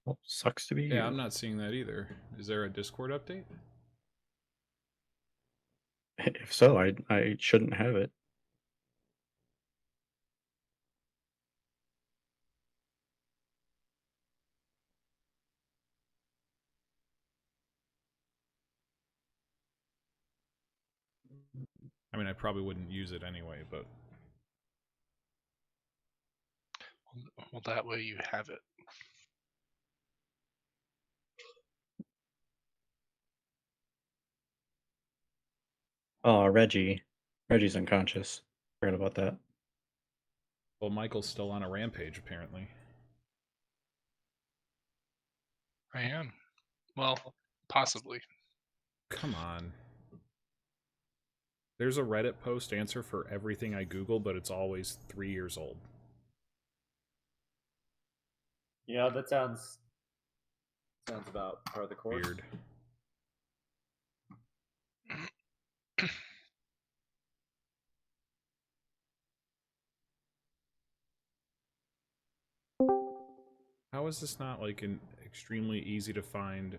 Well, sucks to be you. Yeah, I'm not seeing that either. Is there a Discord update? If so, I shouldn't have it. I mean, I probably wouldn't use it anyway, but Well, that way you have it. Oh, Reggie's unconscious. Forgot about that. well, Michael's still on a rampage apparently. I am. Well, possibly. Come on. There's a Reddit post answer for everything I Google, but it's always 3 years old. Yeah, that sounds about part of the course. Weird. How is this not like an extremely easy to find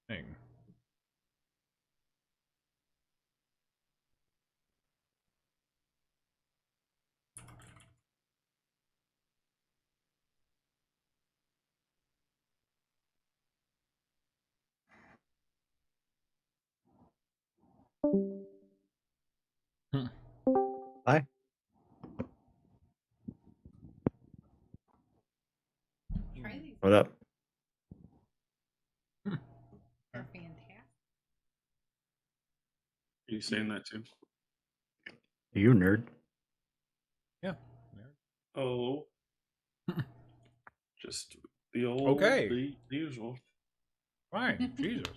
thing? Hi. What up? They're fantastic. Are you saying that too? You nerd. Yeah. Oh. Just the old, Okay. the usual. Fine. Jesus.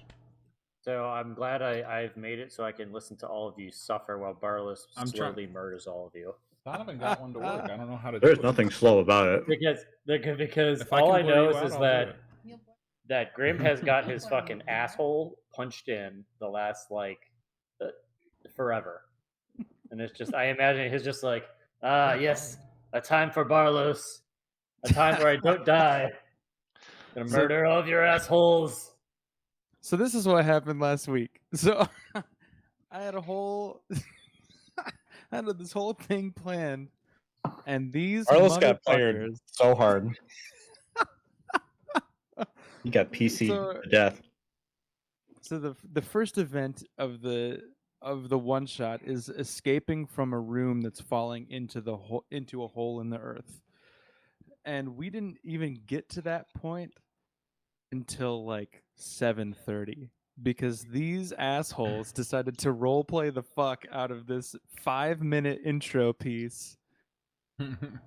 So I'm glad I've made it so I can listen to all of you suffer while Barlos I'm slowly murders all of you. Donovan got one to work. I don't know how to There's do it. nothing slow about it. Because If I all can I blur know you is, out, is I'll do that it. that Grim has got his fucking asshole punched in the last forever, and it's just I imagine he's just like, yes, a time for Barlos, a time where I don't die. Gonna murder all of your assholes. So this is what happened last week. So I had a whole, I had this whole thing planned, and these Carlos got fired motherfuckers. so hard. He got PC to death. So the first event of the one shot is escaping from a room that's falling into a hole in the earth, and we didn't even get to that point until like 7:30 because these assholes decided to role play the fuck out of this 5-minute intro piece. And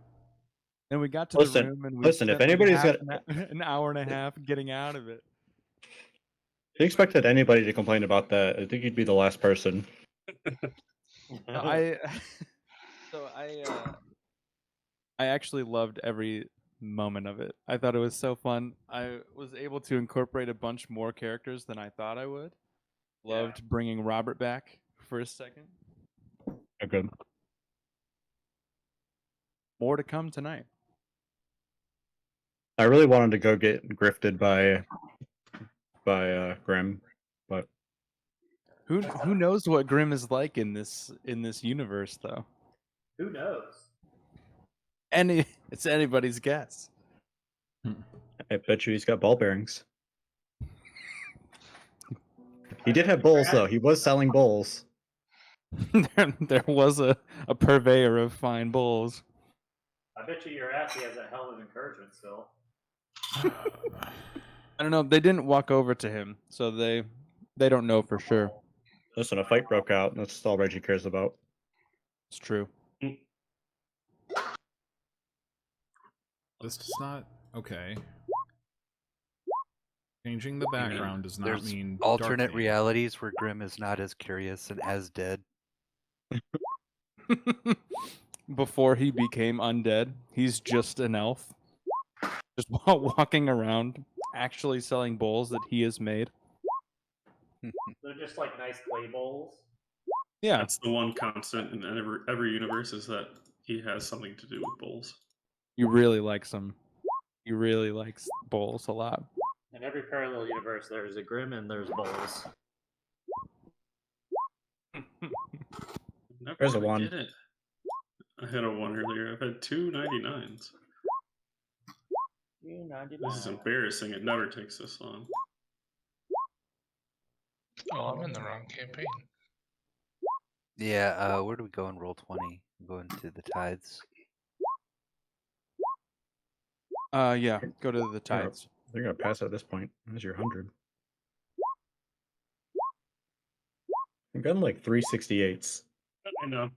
we got to the room and we listen, if spent anybody's like got an hour and a half getting out of it. If you expected anybody to complain about that, I think you'd be the last person. I actually loved every moment of it. I thought it was so fun. I was able to incorporate a bunch more characters than I thought I would. Loved bringing Robert back for a second. Oh, good. More to come tonight. I really wanted to go get grifted by Grim, but who knows what Grim is like in this universe though? Who knows? It's anybody's guess. I bet you he's got ball bearings. He did have bowls though. He was selling bowls. there was a purveyor of fine bowls. I bet you your ass he has a hell of encouragement still. I don't know. They didn't walk over to him, so they don't know for sure. Listen, a fight broke out. That's all Reggie cares about. It's true. This does not okay. Changing the background does not mean alternate dark realities where Grim is not as curious and as dead. Before he became undead, he's just an elf, just walking around, actually selling bowls that he has made. They're just like nice clay bowls. Yeah, That's the one constant in every universe is that he has something to do with bowls. you really like some. He really likes bowls a lot. In every parallel universe, there's a Grim and there's Bowls. Never There's a really one. Get it. I had a 1 earlier. I've had 2 99s. This is embarrassing. It never takes this long. Oh, I'm in the wrong campaign. Yeah, where do we go in roll 20? Go into the tides. Yeah, go to the tides. They're gonna pass at this point. There's your 100. I've gotten like 368s. I know.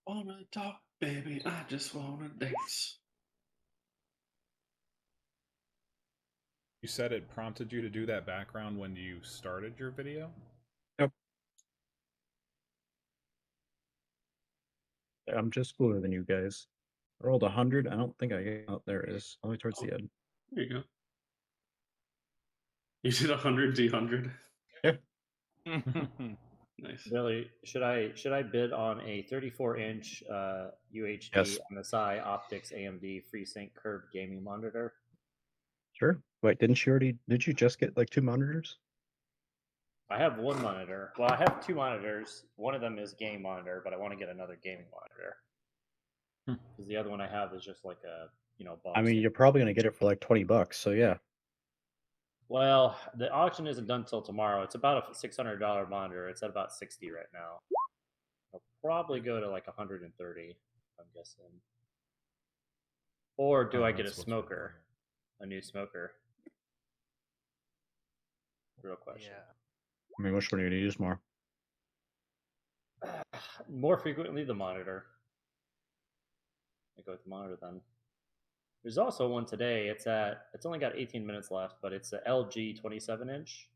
Wanna talk, baby? I just wanna dance. You said it prompted you to do that background when you started your video? I'm just cooler than you guys. I rolled 100. I don't think I get. Oh, there it is. Only towards the end. There you go. You did 100 D100. Nice. Billy, should I bid on a 34-inch UHD Yes. MSI Optics AMD FreeSync curved gaming monitor? Sure. Wait, didn't you already? Did you just get like 2 monitors? I have one monitor. Well, I have 2 monitors. One of them is game monitor, but I want to get another gaming monitor. Because the other one I have is just like a box. I mean, you're probably gonna get it for like $20. So yeah. Well, the auction isn't done till tomorrow. It's about a $600 monitor. It's at about 60 right now. I'll probably go to like 130. I'm guessing. Or do I get a That's what's smoker? A new smoker? Real question. I mean, which one are you gonna use more? More frequently, the monitor. I go with the monitor then. There's also one today. It's only got 18 minutes left, but it's a LG 27-inch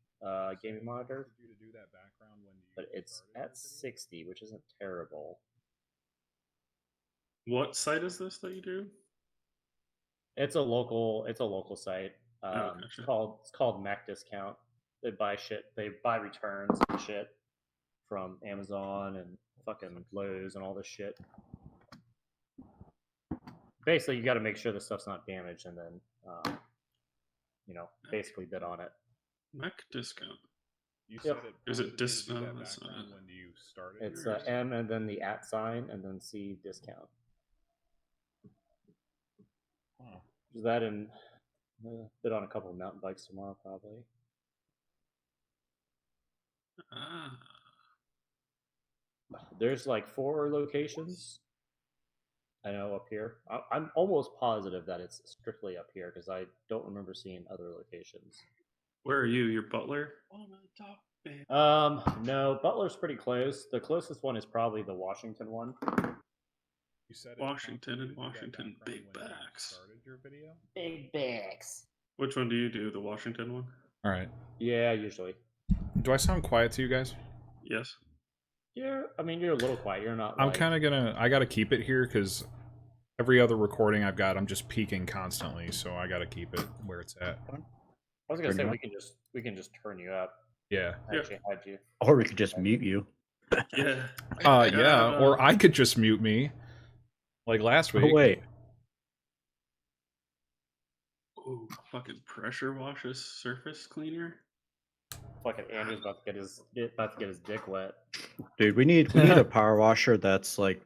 gaming monitor. You to do that background when you But it's at 60, which isn't terrible. What site is this that you do? It's a local site. Gotcha. It's called Mac Discount. They buy shit. They buy returns and shit from Amazon and fucking Lowe's and all this shit. Basically, you got to make sure the stuff's not damaged, and then basically bid on it. Mac discount. You Yep. said it Is it prompted you dis- to do no, that that's not background it. when you started? It's yours? M and then the @ sign and then C discount. Wow. Is that in? Bid on a couple of mountain bikes tomorrow, probably. Ah. There's like 4 locations. I know up here. I'm almost positive that it's strictly up here because I don't remember seeing other locations. Where are you? Your butler? Wanna talk, baby? No, Butler's pretty close. The closest one is probably the Washington one. You said it Washington prompted and you to do that Washington, background big when you backs. started your video? Big bags. Which one do you do? The Washington one? All right. Yeah, usually. Do I sound quiet to you guys? Yes. You're a little quiet. You're not. I'm kind of I gotta keep it here because every other recording I've got, I'm just peaking constantly, so I gotta keep it where it's at. I was gonna Turn say you we can just turn you up. Yeah. Actually, had you. Or we could just mute you. Yeah. Yeah. Or I could just mute me, like last week. Oh wait. Ooh, fucking pressure washes surface cleaner. Fucking Andrew's about to get his dick wet. Dude, we need a power washer that's like,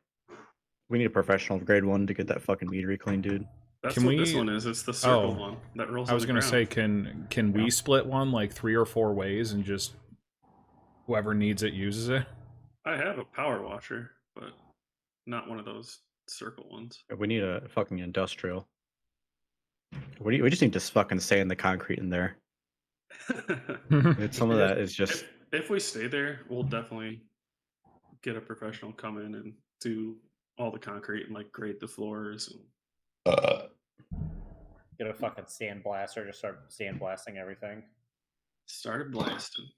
we need a professional grade one to get that fucking meter clean, dude. That's Can what this we- one is. It's the circle Oh. one that rolls. I was on the gonna say, ground. can we split one like 3 or 4 ways and just whoever needs it uses it? I have a power washer, but not one of those circle ones. We need a fucking industrial. We just need to fucking sand the concrete in there. Some of that is just If we stay there, we'll definitely get a professional come in and do all the concrete and like grade the floors. And... Get a fucking sandblaster to start sandblasting everything. Started blasting.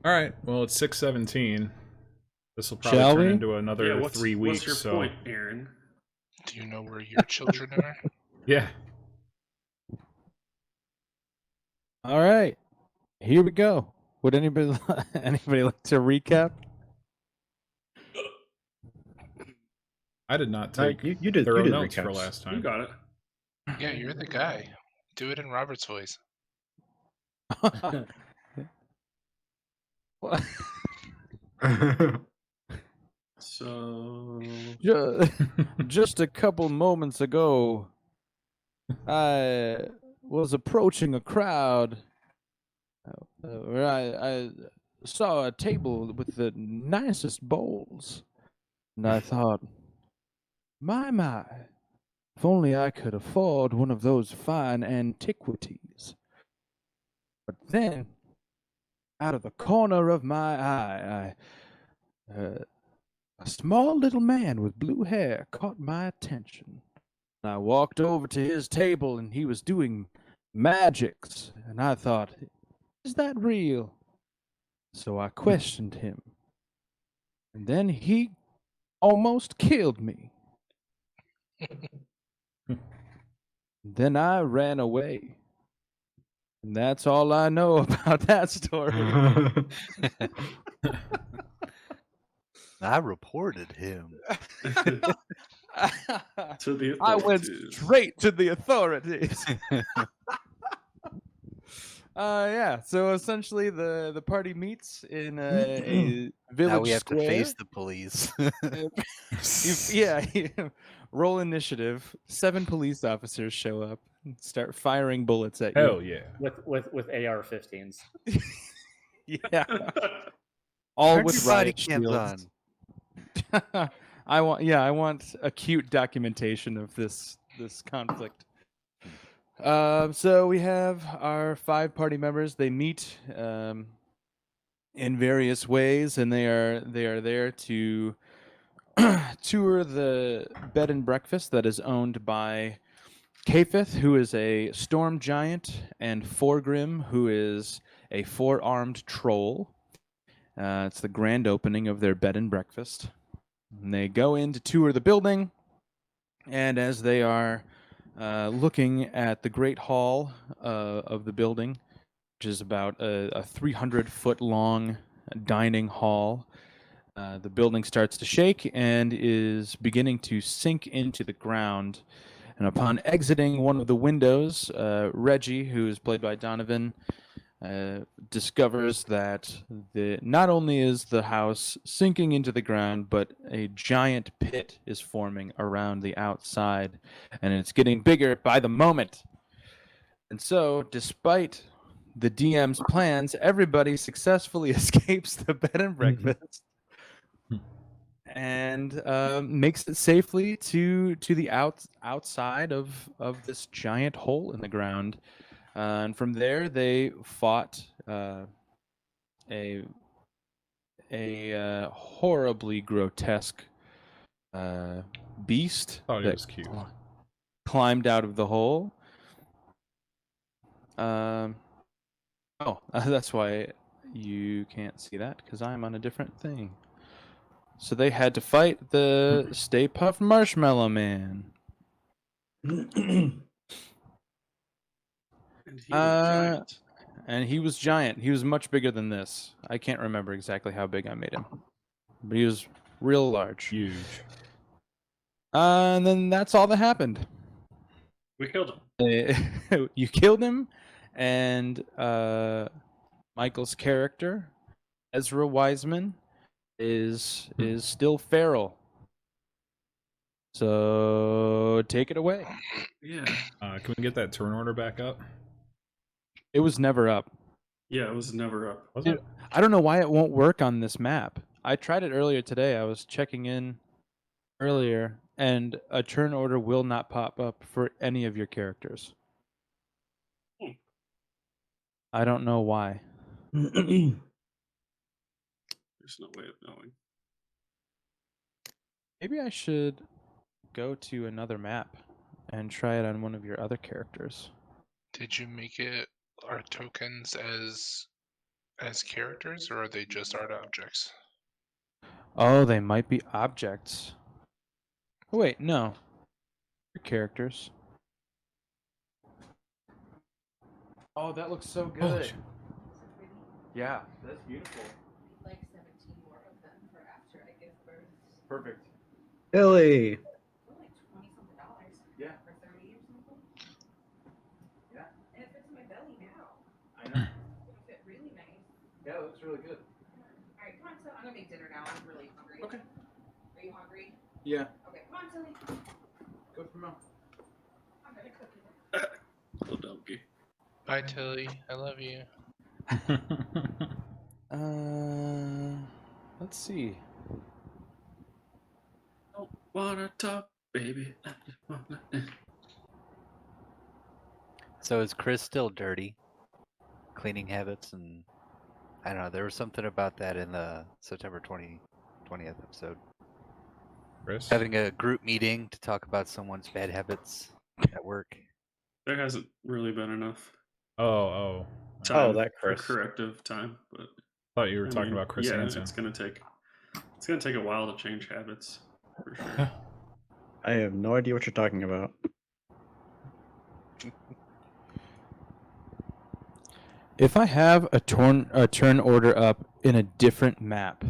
All right. Well, it's 6:17. This will probably Shall turn we? into another Yeah, 3 weeks. what's your so point, Aaron? Do you know where your children are? yeah. All right, here we go. Would anybody anybody like to recap? I did not No, take you did thorough the notes for recaps. last You time. got it. Yeah, you're the guy. Do it in Robert's voice. So Just a couple moments ago, I was approaching a crowd where I saw a table with the nicest bowls, and I thought, my, if only I could afford one of those fine antiquities. But then, out of the corner of my eye, a small little man with blue hair caught my attention. I walked over to his table and he was doing magics, and I thought, is that real? So I questioned him, and then he almost killed me. Then I ran away. And that's all I know about that story. I reported him. to the I went authorities. straight to the authorities. Yeah. So essentially, the party meets in a village Now we have square. to face the police. Yeah. Roll initiative. 7 police officers show up and start firing bullets at you. Hell yeah. with AR-15s. Yeah. All Turn with your body riot cams shields. on. I want acute documentation of this conflict. So we have our 5 party members. They meet in various ways, and they are there to tour the bed and breakfast that is owned by Kaepheth, who is a storm giant, and Foregrim, who is a 4-armed troll. It's the grand opening of their bed and breakfast. And they go in to tour the building, and as they are looking at the great hall of the building, which is about a 300-foot long dining hall, the building starts to shake and is beginning to sink into the ground. And upon exiting one of the windows, Reggie, who is played by Donovan, discovers that not only is the house sinking into the ground, but a giant pit is forming around the outside, and it's getting bigger by the moment. And so, despite the DM's plans, everybody successfully escapes the bed and breakfast and makes it safely to the outside of this giant hole in the ground. And from there, they fought a horribly grotesque beast Thought he that was cute. climbed out of the hole. That's why you can't see that, because I'm on a different thing. So they had to fight the Stay Puft Marshmallow Man. And he was giant. And he was giant. He was much bigger than this. I can't remember exactly how big I made him, but he was real large. Huge. And then that's all that happened. We killed him. You killed him, and Michael's character, Ezra Wiseman, is still feral. So take it away. Yeah. Can we get that turn order back up? It was never up. Yeah, it was never up. Was Dude, it? I don't know why it won't work on this map. I tried it earlier today. I was checking in earlier, and a turn order will not pop up for any of your characters. I don't know why. There's no way of knowing. Maybe I should go to another map and try it on one of your other characters. Did you make it our tokens as as characters, or are they just art objects? Oh, they might be objects. Oh, wait, no. They're characters. Oh, that looks so good. Holy shit. Yeah, that's beautiful. Like 17 more of them for after I give birth. Perfect. Billy. They're like $20-something. Yeah. For 30 or something. Yeah. And it fits in my belly now. I know. It'll fit really nice. Yeah, it looks really good. Alright, come on, Tilly. I'm gonna make dinner now. I'm really hungry. Okay. Are you hungry? Yeah. Okay, come on, Tilly. Go for mom. I'm gonna cook you. Little donkey. Bye, Tilly. I love you. Let's see. Don't wanna talk, baby. So is Chris still dirty? Cleaning habits and I don't know. There was something about that in the September 20th episode. Chris? Having a group meeting to talk about someone's bad habits at work. There hasn't really been enough Oh. time that for Chris. corrective time, but Thought you were I talking mean, about Chris yeah, Hansen. it's gonna take a while to change habits for sure. I have no idea what you're talking about. If I have a turn order up in a different map,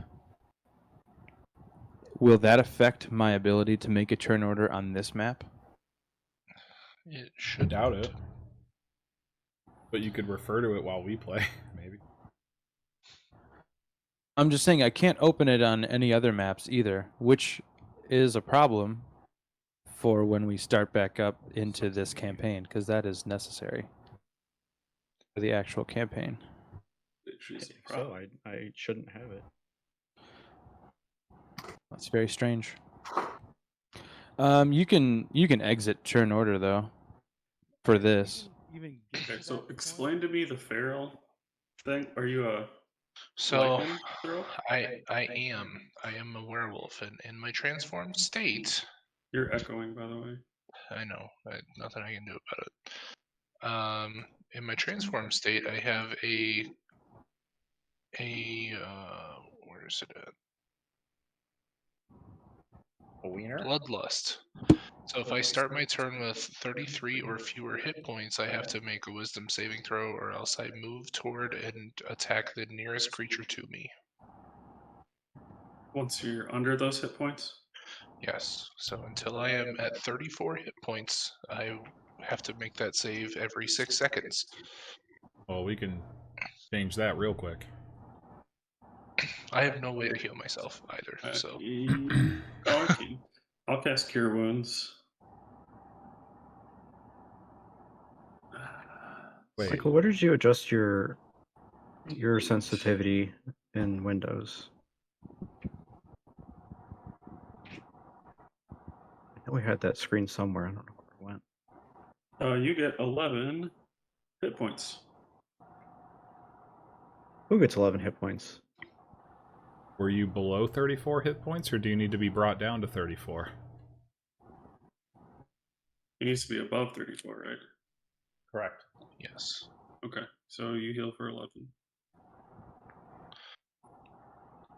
will that affect my ability to make a turn order on this map? It I should doubt it. But you could refer to it while we play, maybe. I'm just saying I can't open it on any other maps either, which is a problem for when we start back up into this campaign, because that is necessary for the actual campaign. Which is a So problem. I shouldn't have it. That's very strange. You can exit turn order though for this. Even get Okay, to so that point? explain to me the feral thing. Are you a So lycan girl? I am a werewolf, and in my transformed state, You're echoing, by the way. I know nothing I can do about it. In my transformed state, I have a where is it at? A wiener? Bloodlust. So if I start my turn with 33 or fewer hit points, I have to make a wisdom saving throw, or else I move toward and attack the nearest creature to me. Once you're under those hit points, Yes. So until I am at 34 hit points, I have to make that save every 6 seconds. Well, we can change that real quick. I have no way to heal myself either. So I'll cast Cure Wounds. Wait. Michael, where did you adjust your sensitivity in Windows? I know we had that screen somewhere. I don't know where it went. You get 11 hit points. Who gets 11 hit points? Were you below 34 hit points, or do you need to be brought down to 34? It needs to be above 34, right? Correct. yes. Okay, so you heal for 11.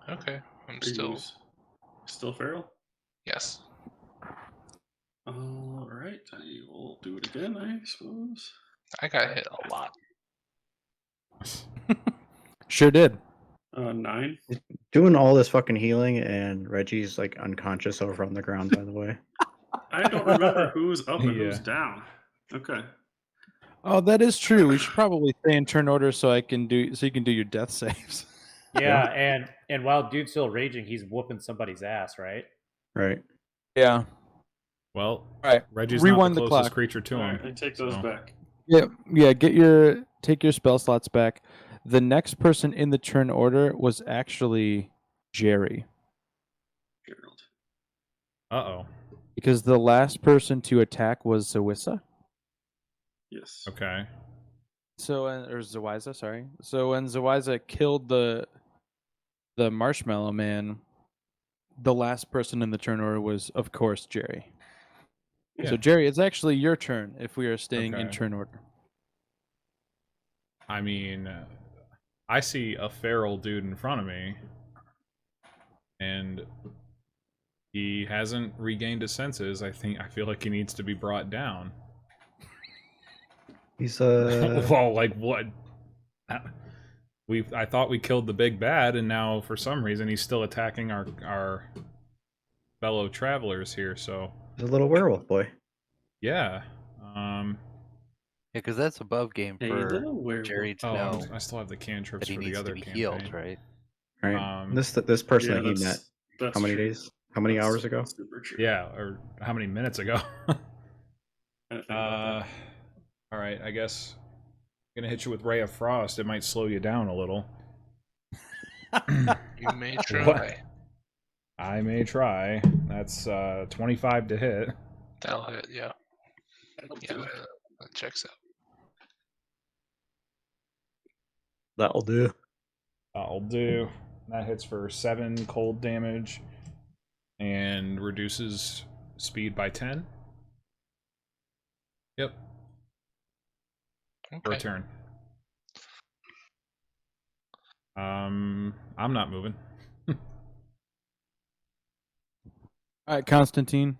Okay. I'm Are you still still feral? yes. All right, I will do it again, I suppose. I got hit a lot. Sure did. 9. Doing all this fucking healing, and Reggie's like unconscious over on the ground, by the way. I don't remember who's up and who's Yeah. down. Okay. Oh, that is true. We should probably stay in turn order so you can do your death saves. Yeah, and while dude's still raging, he's whooping somebody's ass, right? Right. Yeah. Well, All right. Reggie's Rewind not the the closest clock. creature to All him. right, I take those so- back. Yeah. Take your spell slots back. The next person in the turn order was actually Jerry, Gerald. Uh-oh. because the last person to attack was Zawissa. Yes. Okay. Or Zawiza, sorry. So when Zawiza killed the Marshmallow Man, the last person in the turn order was, of course, Jerry. Yeah. So Jerry, it's actually your turn if we are staying in Okay. turn order. I mean, I see a feral dude in front of me, and he hasn't regained his senses. I feel like he needs to be brought down. He's Well, like what? I thought we killed the big bad, and now for some reason he's still attacking our fellow travelers here. So he's a little werewolf boy. yeah. Yeah, because that's above game Hey, for little werewolf. Jerry to Oh, know I still have the cantrips that he for the needs to other be campaign. healed, right? Right. This person Yeah, that he met that's how many true. days? How many That's hours ago? Super true. Yeah, or how many minutes ago? I didn't think about that. All right. I guess I'm gonna hit you with Ray of Frost. It might slow you down a little. You may try. What? I may try. That's 25 to hit. That'll hit, yeah. That'll Yeah, do it. that checks out. That'll do. That'll do. That hits for 7 cold damage and reduces speed by 10. Yep. For a Okay. turn. I'm not moving. All right, Constantine.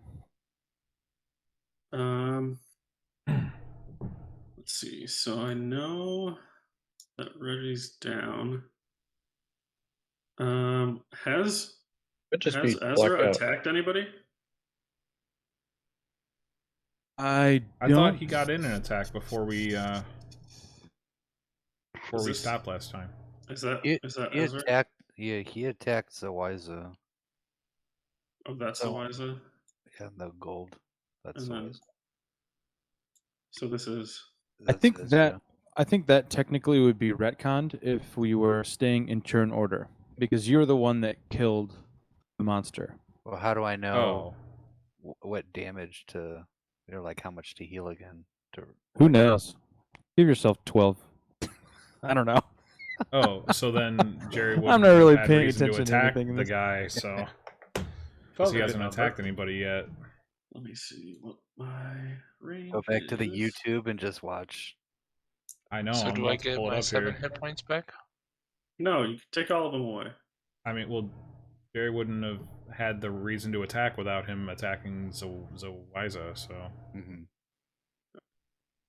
Let's see. So I know that Reggie's down. Has Could just has be Ezra blacked out. attacked anybody? I thought he got in an attack before we Is this- stopped last time. Is that He Ezra? attacked. Yeah, he attacked Zawiza. Oh, that's So- Eliza. Yeah, the gold. That's And then- Zawiza. So this is. I That's think Ezra. I think that technically would be retconned if we were staying in turn order, because you're the one that killed the monster. Well, how do I Oh, know what damage to, like how much to heal again? Who knows? Give yourself 12. I don't know. oh. So then Jerry would. I'm not really had paying reason attention to to attack anything in the this. guy. So 12 he is a hasn't good attacked number. anybody yet. Let me see what my range Go back to the is. YouTube and just watch. I know. So I'm do about I to get pull it my up 7 here. hit points back? No, you can take all of them away. I mean, well, Jerry wouldn't have had the reason to attack without him attacking Zawiza. So. Mm-hmm.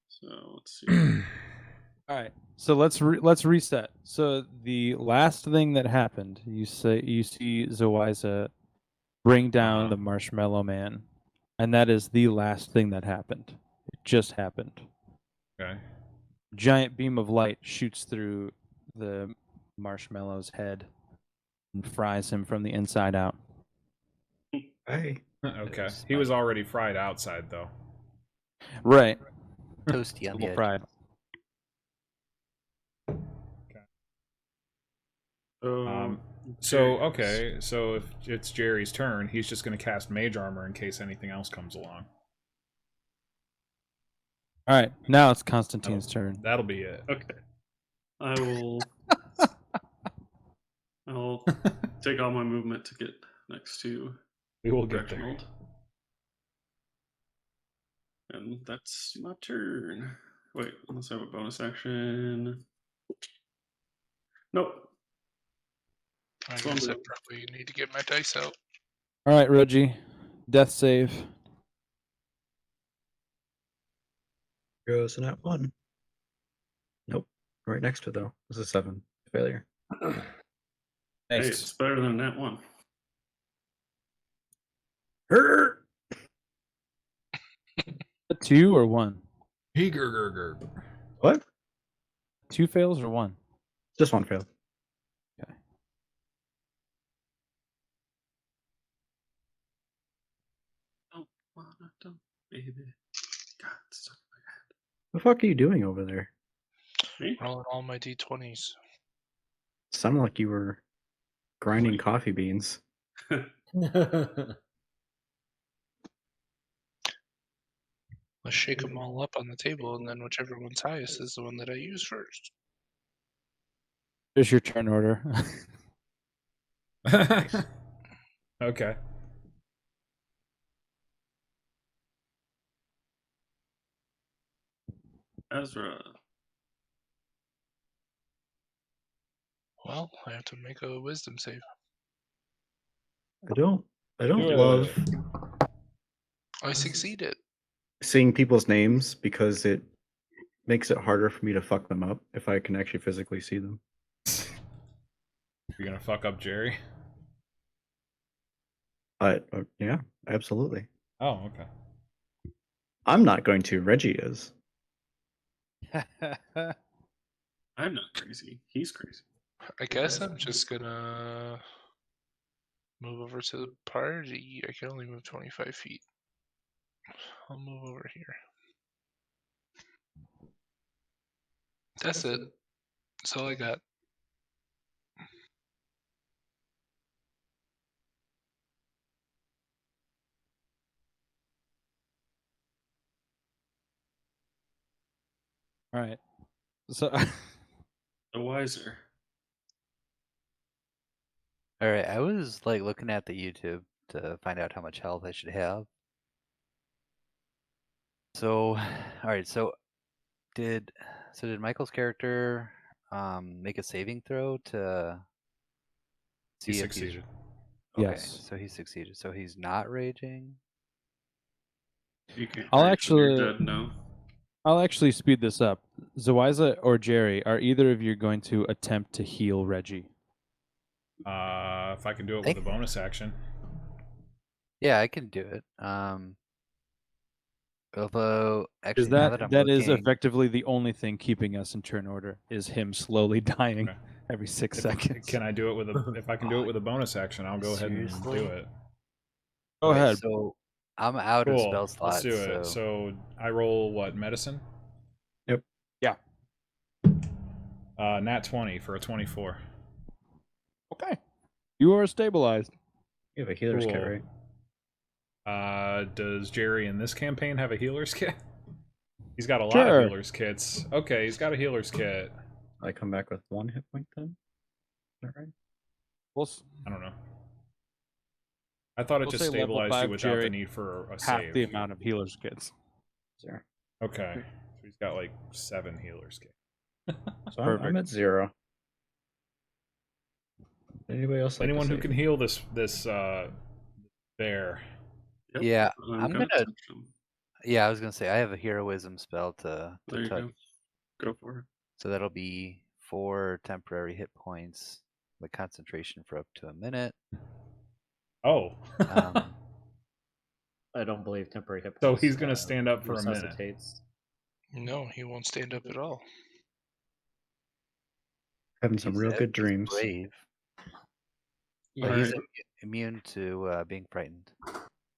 So let's see. All right. So let's reset. So the last thing that happened, you see Zawiza bring down the Marshmallow Man, and that is the last thing that happened. It just happened. Okay. Giant beam of light shoots through the marshmallow's head and fries him from the inside out. Hey. Okay. There's He was my- already fried outside, though. Right. Toasty on the Double edge. fried. So, So okay. So if it's Jerry's turn, he's just going to cast Mage Armor in case anything else comes along. All right. Now it's Constantine's turn. That'll be it. Okay. I will. I'll take all my movement to get next to We will get there. Reginald. And that's my turn. Wait, unless I have a bonus action. Nope. I So I'm guess I good. probably need to get my dice out. All right, Reggie. Death save. Goes in that one. Nope. Right next to it though. This is 7. Failure. Hey, Nice. it's better than that one. Hurt. A 2 or 1? What? 2 fails or 1? Just one failed. Don't, baby. God, it's stuck The fuck are you doing over there? in my head. Rolling all my d20s. Sounded like you were grinding coffee beans. Let's shake them all up on the table, and then whichever one's highest is the one that I use first. There's your turn order. Okay. Ezra. Well, I have to make a wisdom save. I don't Do love it. I succeeded. seeing people's names because it makes it harder for me to fuck them up if I can actually physically see them. You're gonna fuck up Jerry? But yeah, absolutely. Oh, okay. I'm not going to. Reggie is. I'm not crazy. He's crazy. I guess I'm just gonna move over to the party. I can only move 25 feet. I'll move over here. That's it. That's all I got. All right. So The wiser. All right, I was like looking at the YouTube to find out how much health I should have. So, all right, so did Michael's character make a saving throw to He see if he's succeeded. okay? Yes. So he succeeded. So he's not raging. You can't I'll rage when you're actually- dead now. I'll actually speed this up. Zoiza or Jerry, are either of you going to attempt to heal Reggie? If I can do it with a bonus action. Yeah, I can do it. Although actually, Is now that I'm that is looking, effectively the only thing keeping us in turn order is him slowly dying Okay. every 6 If- seconds. Can I do it with a? If I can do it with a bonus action, I'll go ahead and do Seriously? it. Go okay, ahead. So I'm out of Cool. spell slots. Let's do it. So I roll what? Medicine. Yep. Yeah. Nat 20 for a 24. Okay. You are stabilized. You have a healer's kit, Cool. right? Does Jerry in this campaign have a healer's kit? He's got a lot Sure. of healer's kits. Okay, he's got a healer's kit. I come back with 1 hit point then? Is that right? I don't know. I thought it We'll just say level stabilized you 5 without Jerry, the need for a half save. the amount of healer's kits. Zero. Okay, so he's got like 7 healer's kits. So I'm Perfect. at 0. Anybody else? Like to Anyone who save? can heal this bear. Yep. Yeah, I'm gonna gonna- touch him. Yeah, I was gonna say I have a heroism spell to There you touch, go. Go for it. so that'll be 4 temporary hit points, with concentration for up to a minute. Oh. Um, I don't believe temporary hit So points, he's gonna stand up for a minute. resuscitates. No, he won't stand up at all. Having some real good he's dreams. brave, but he's immune to being frightened.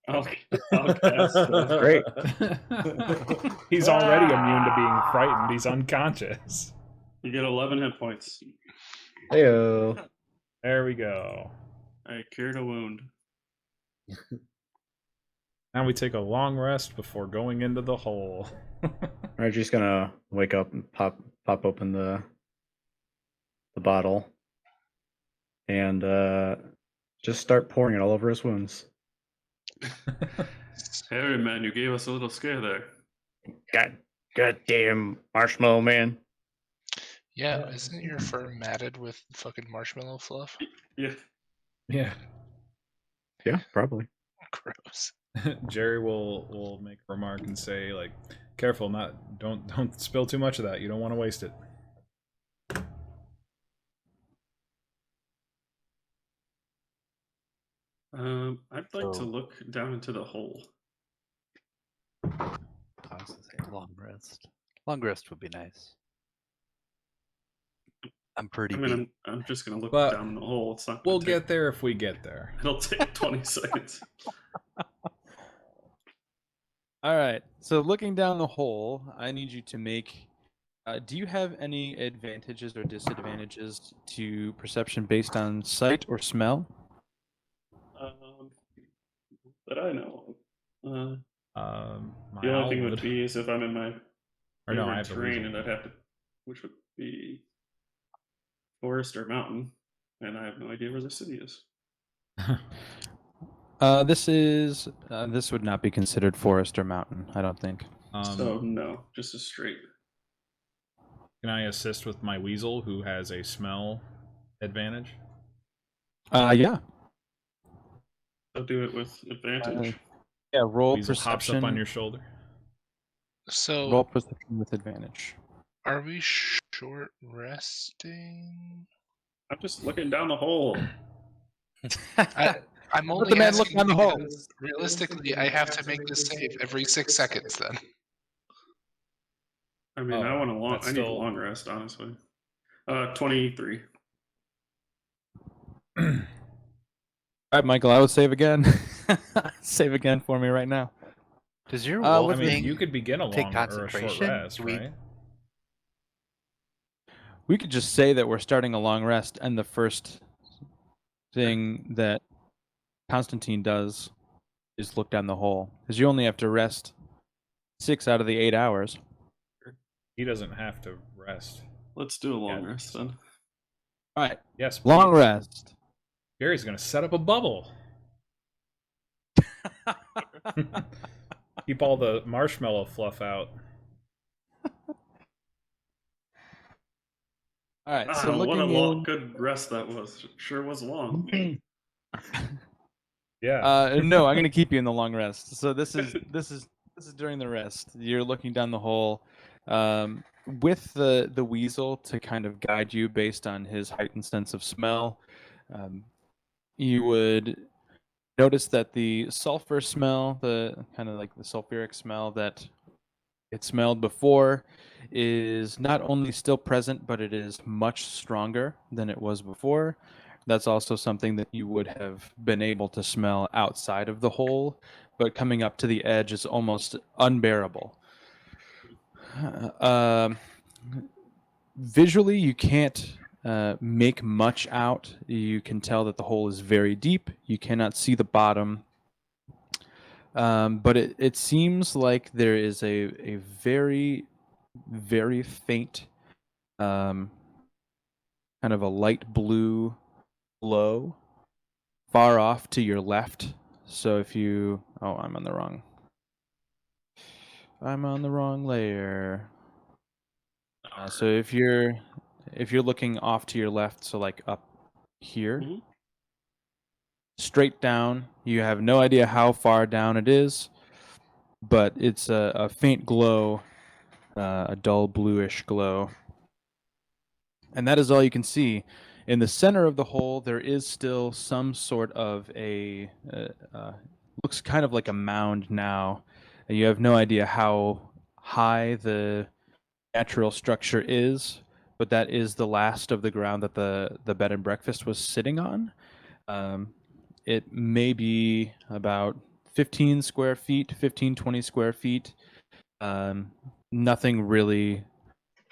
I'll cast it. Great. He's already immune to being frightened. He's unconscious. You get 11 hit points. Heyo. There we go. I cured a wound. Now we take a long rest before going into the hole. Reggie's gonna wake up and pop open the bottle and just start pouring it all over his wounds. Hey man, you gave us a little scare there. Goddamn marshmallow man. Yeah, isn't your fur matted with fucking marshmallow fluff? Yeah. Yeah. Yeah, probably. Gross. Jerry will make a remark and say, like, careful, don't spill too much of that. You don't want to waste it. I'd like to So- look down into the hole. I was gonna say long rest. Long rest would be nice. I'm pretty I beat. mean, I'm just gonna look But down in the hole. It's not. We'll Gonna get there if we get there. It'll take 20 seconds. All right. So looking down the hole, I need you to make. Do you have any advantages or disadvantages to perception based on sight or smell? That I know. of. My The only owl thing would. would be is if I'm in my Or no, I favorite have the terrain, weasel. and I'd have to, which would be forest or mountain, and I have no idea where the city is. This would not be considered forest or mountain. I don't think. So no, just a straight. Can I assist with my weasel, who has a smell advantage? Yeah. I'll do it with advantage. Yeah, roll Weasel hops up on perception. your shoulder. So, Roll perception with advantage. are we short resting? I'm just looking down the hole. I'm Let only the man look asking down the hole. because realistically, I have to make this save every 6 seconds. Then I mean, I Oh, want a long. that's I need a still- long rest, honestly. 23. All right, Michael, I would save again. Save again for me right now. Does your Uh, wolf I mean, thing you could begin a take long or a short concentration? rest, Do we- right? We could just say that we're starting a long rest, and the first thing that Constantine does is look down the hole, because you only have to rest 6 out of the 8 hours. He doesn't have to rest. Let's do a long Yeah. rest then. All right, Yes, long please. rest. Gary's gonna set up a bubble. Keep all the marshmallow fluff out. All right, so What a looking long, in, good rest that was. Sure was long. Yeah. no, I'm gonna keep you in the long rest. So this is during the rest. You're looking down the hole, with the weasel to kind of guide you based on his heightened sense of smell. You would notice that the sulfur smell, the kind of like the sulfuric smell that it smelled before, is not only still present, but it is much stronger than it was before. That's also something that you would have been able to smell outside of the hole, but coming up to the edge is almost unbearable. Visually, you can't make much out. You can tell that the hole is very deep. You cannot see the bottom. But it seems like there is a very, very faint, kind of a light blue glow far off to your left. So if you... Oh, I'm on the wrong layer. So if you're looking off to your left, so like up here, Mhm. straight down, you have no idea how far down it is, but it's a faint glow, a dull bluish glow. And that is all you can see. In the center of the hole, there is still some sort of a, looks kind of like a mound now. And you have no idea how high the natural structure is, but that is the last of the ground that the bed and breakfast was sitting on. It may be about 15 square feet, 15, 20 square feet. Nothing really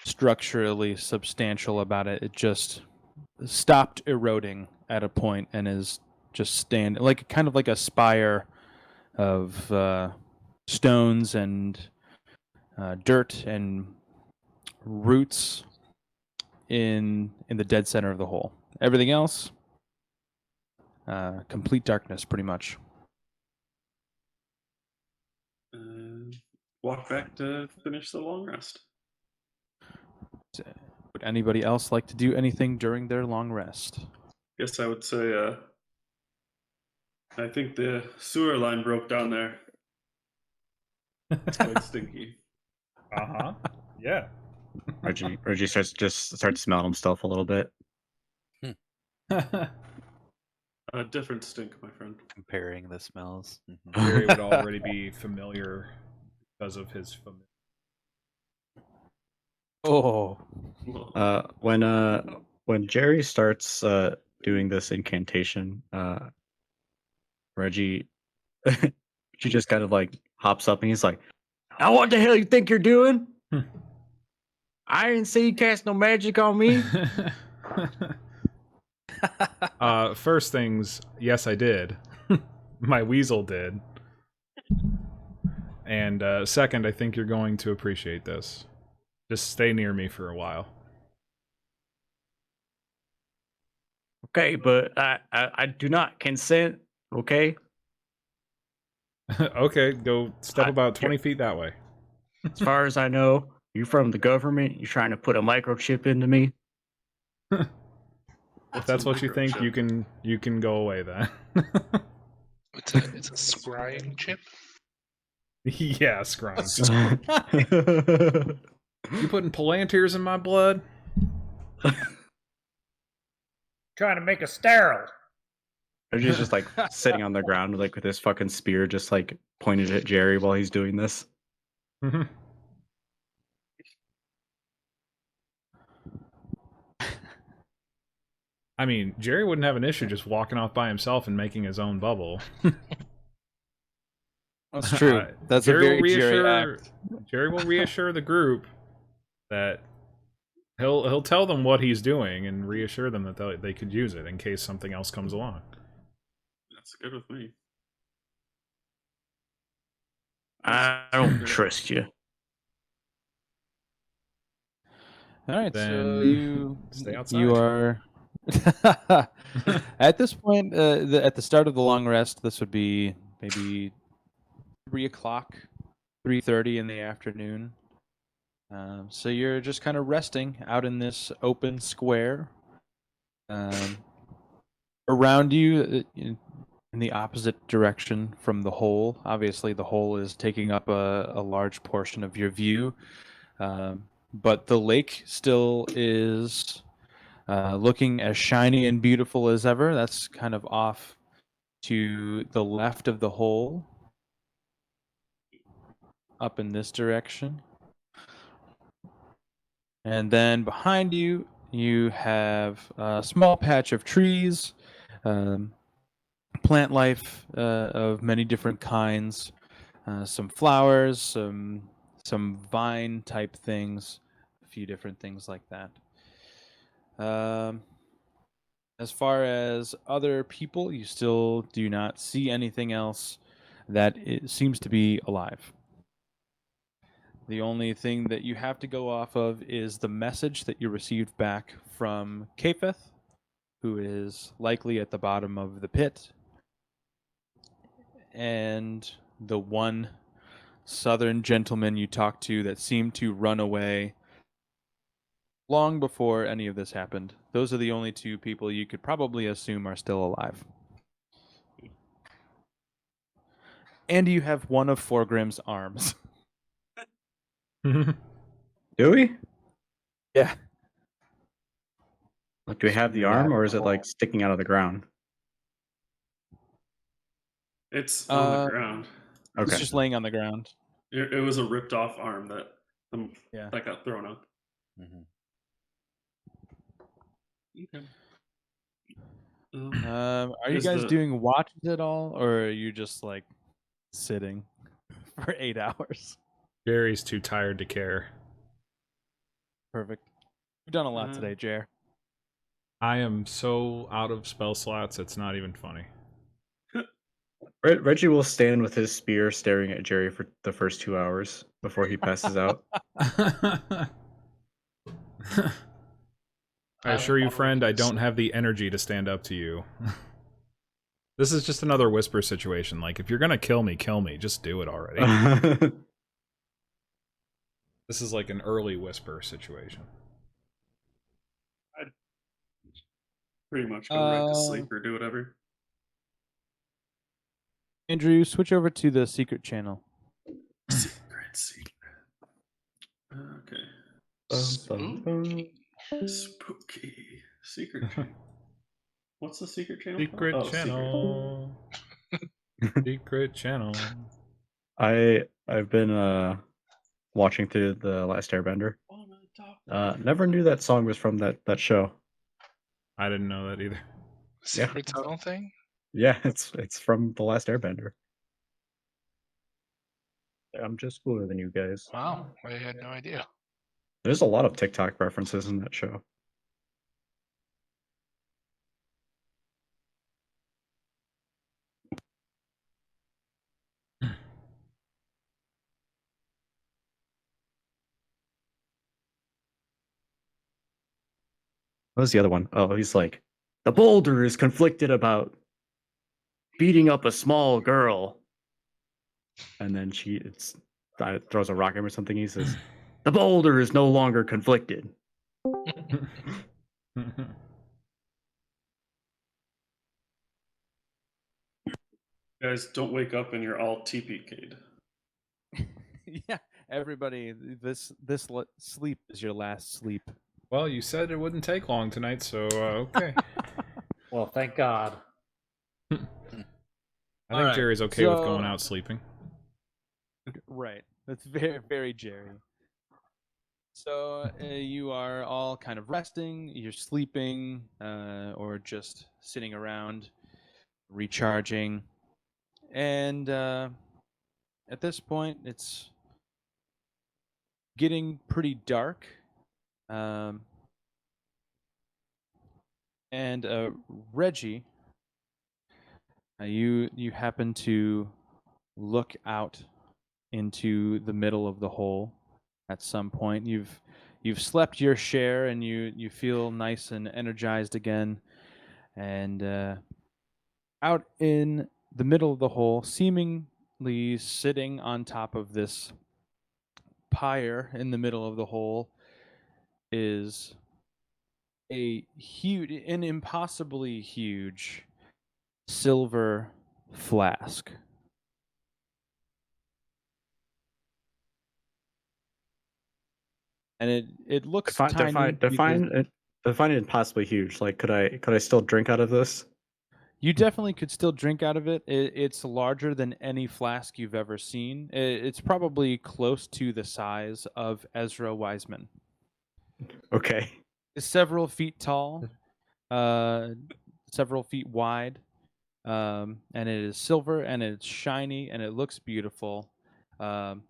structurally substantial about it. It just stopped eroding at a point and is just standing like kind of like a spire of stones and dirt and roots in the dead center of the hole. Everything else, complete darkness, pretty much. Walk back to finish the long rest. Would anybody else like to do anything during their long rest? Guess I would say, I think the sewer line broke down there. It's quite stinky. Uh-huh. Yeah. Reggie starts smelling himself a little bit. A different stink, my friend. Comparing the smells. Mhm. Gary would already be familiar because of his familiar. Oh, When Jerry starts doing this incantation, Reggie she just kind of like hops up and he's like, "Now what the hell you think you're doing? I didn't see you cast no magic on me." First things, yes, I did. My weasel did. And second, I think you're going to appreciate this. Just stay near me for a while. Okay, but I do not consent. Okay. Okay, go step I- about 20 feet that way. As far as I know, you're from the government. You're trying to put a microchip into me. If that's what you think, you can go away then. It's a scrying chip. Yeah, scrying. You putting Palantirs in my blood? Trying to make us sterile. Reggie just like sitting on the ground, like with his fucking spear, just like pointed at Jerry while he's doing this. I mean, Jerry wouldn't have an issue just walking off by himself and making his own bubble. That's true. That's Jerry a very Jerry act. Jerry will reassure the group that he'll tell them what he's doing and reassure them that they could use it in case something else comes along. That's good with me. I don't trust you. All right, Then so you stay outside. you are at this point at the start of the long rest. This would be maybe 3:00, 3:30 in the afternoon. So you're just kind of resting out in this open square. Around you, in the opposite direction from the hole. Obviously, the hole is taking up a large portion of your view, but the lake still is looking as shiny and beautiful as ever. That's kind of off to the left of the hole, up in this direction. And then behind you, you have a small patch of trees, plant life of many different kinds, some flowers, some vine type things, a few different things like that. As far as other people, you still do not see anything else that seems to be alive. The only thing that you have to go off of is the message that you received back from Kaepheth, who is likely at the bottom of the pit, and the one southern gentleman you talked to that seemed to run away long before any of this happened. Those are the only two people you could probably assume are still alive. And you have one of Foregrim's arms. Do we? Yeah. Like, do we have the arm, or is it like sticking out of the ground? It's on the ground. Okay. It's just laying on the ground. It was a ripped off arm that Yeah. that got thrown up. Mm-hmm. Okay. Are you guys doing watches at all, or are you just like sitting for 8 hours? Jerry's too tired to care. Perfect. You've done a lot today, Jer. I am so out of spell slots, it's not even funny. Reggie will stand with his spear staring at Jerry for the first 2 hours before he passes out. I assure you, friend, I don't have the energy to stand up to you. This is just another whisper situation. Like, if you're gonna kill me, just do it already. This is like an early whisper situation. I'd pretty much go right to sleep or do whatever. Andrew, switch over to the secret channel. Secret. Okay. Spooky. Spooky. Secret channel. What's the secret channel? Secret called? channel. Secret channel. I've been watching through The Last Airbender. Never knew that song was from that show. I didn't know that either. Secret tunnel thing? Yeah, it's from The Last Airbender. I'm just cooler than you guys. Wow, I had no idea. There's a lot of TikTok references in that show. What was the other one? Oh, he's like, the boulder is conflicted about beating up a small girl. And then she throws a rock at him or something. He says, the boulder is no longer conflicted. Guys, don't wake up and you're all TPK'd. Yeah, everybody, sleep is your last sleep. Well, you said it wouldn't take long tonight, so okay. Well, thank God. I think Alright, Jerry's okay with going so- out sleeping. Right. That's very, very Jerry. So you are all kind of resting, you're sleeping, or just sitting around, recharging. And at this point, it's getting pretty dark. And Reggie, you happen to look out into the middle of the hole at some point. You've slept your share and you feel nice and energized again. And out in the middle of the hole, seemingly sitting on top of this pyre in the middle of the hole, is an impossibly huge silver flask. And it looks tiny. Define it impossibly huge. Like, could I still drink out of this? You definitely could still drink out of it. It's larger than any flask you've ever seen. It's probably close to the size of Ezra Wiseman. Okay. It's several feet tall, several feet wide, and it is silver and it's shiny and it looks beautiful,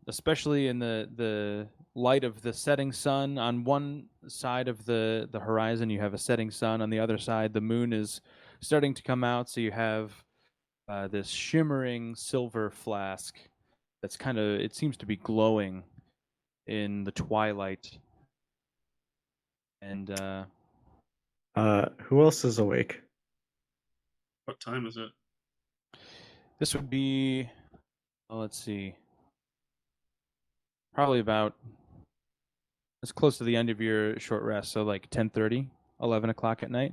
especially in the light of the setting sun. On one side of the horizon, you have a setting sun. On the other side, the moon is starting to come out, so you have this shimmering silver flask that's it seems to be glowing in the twilight. And who else is awake? What time is it? this would be, let's see, probably about as close to the end of your short rest, so like 10:30, 11 o'clock at night.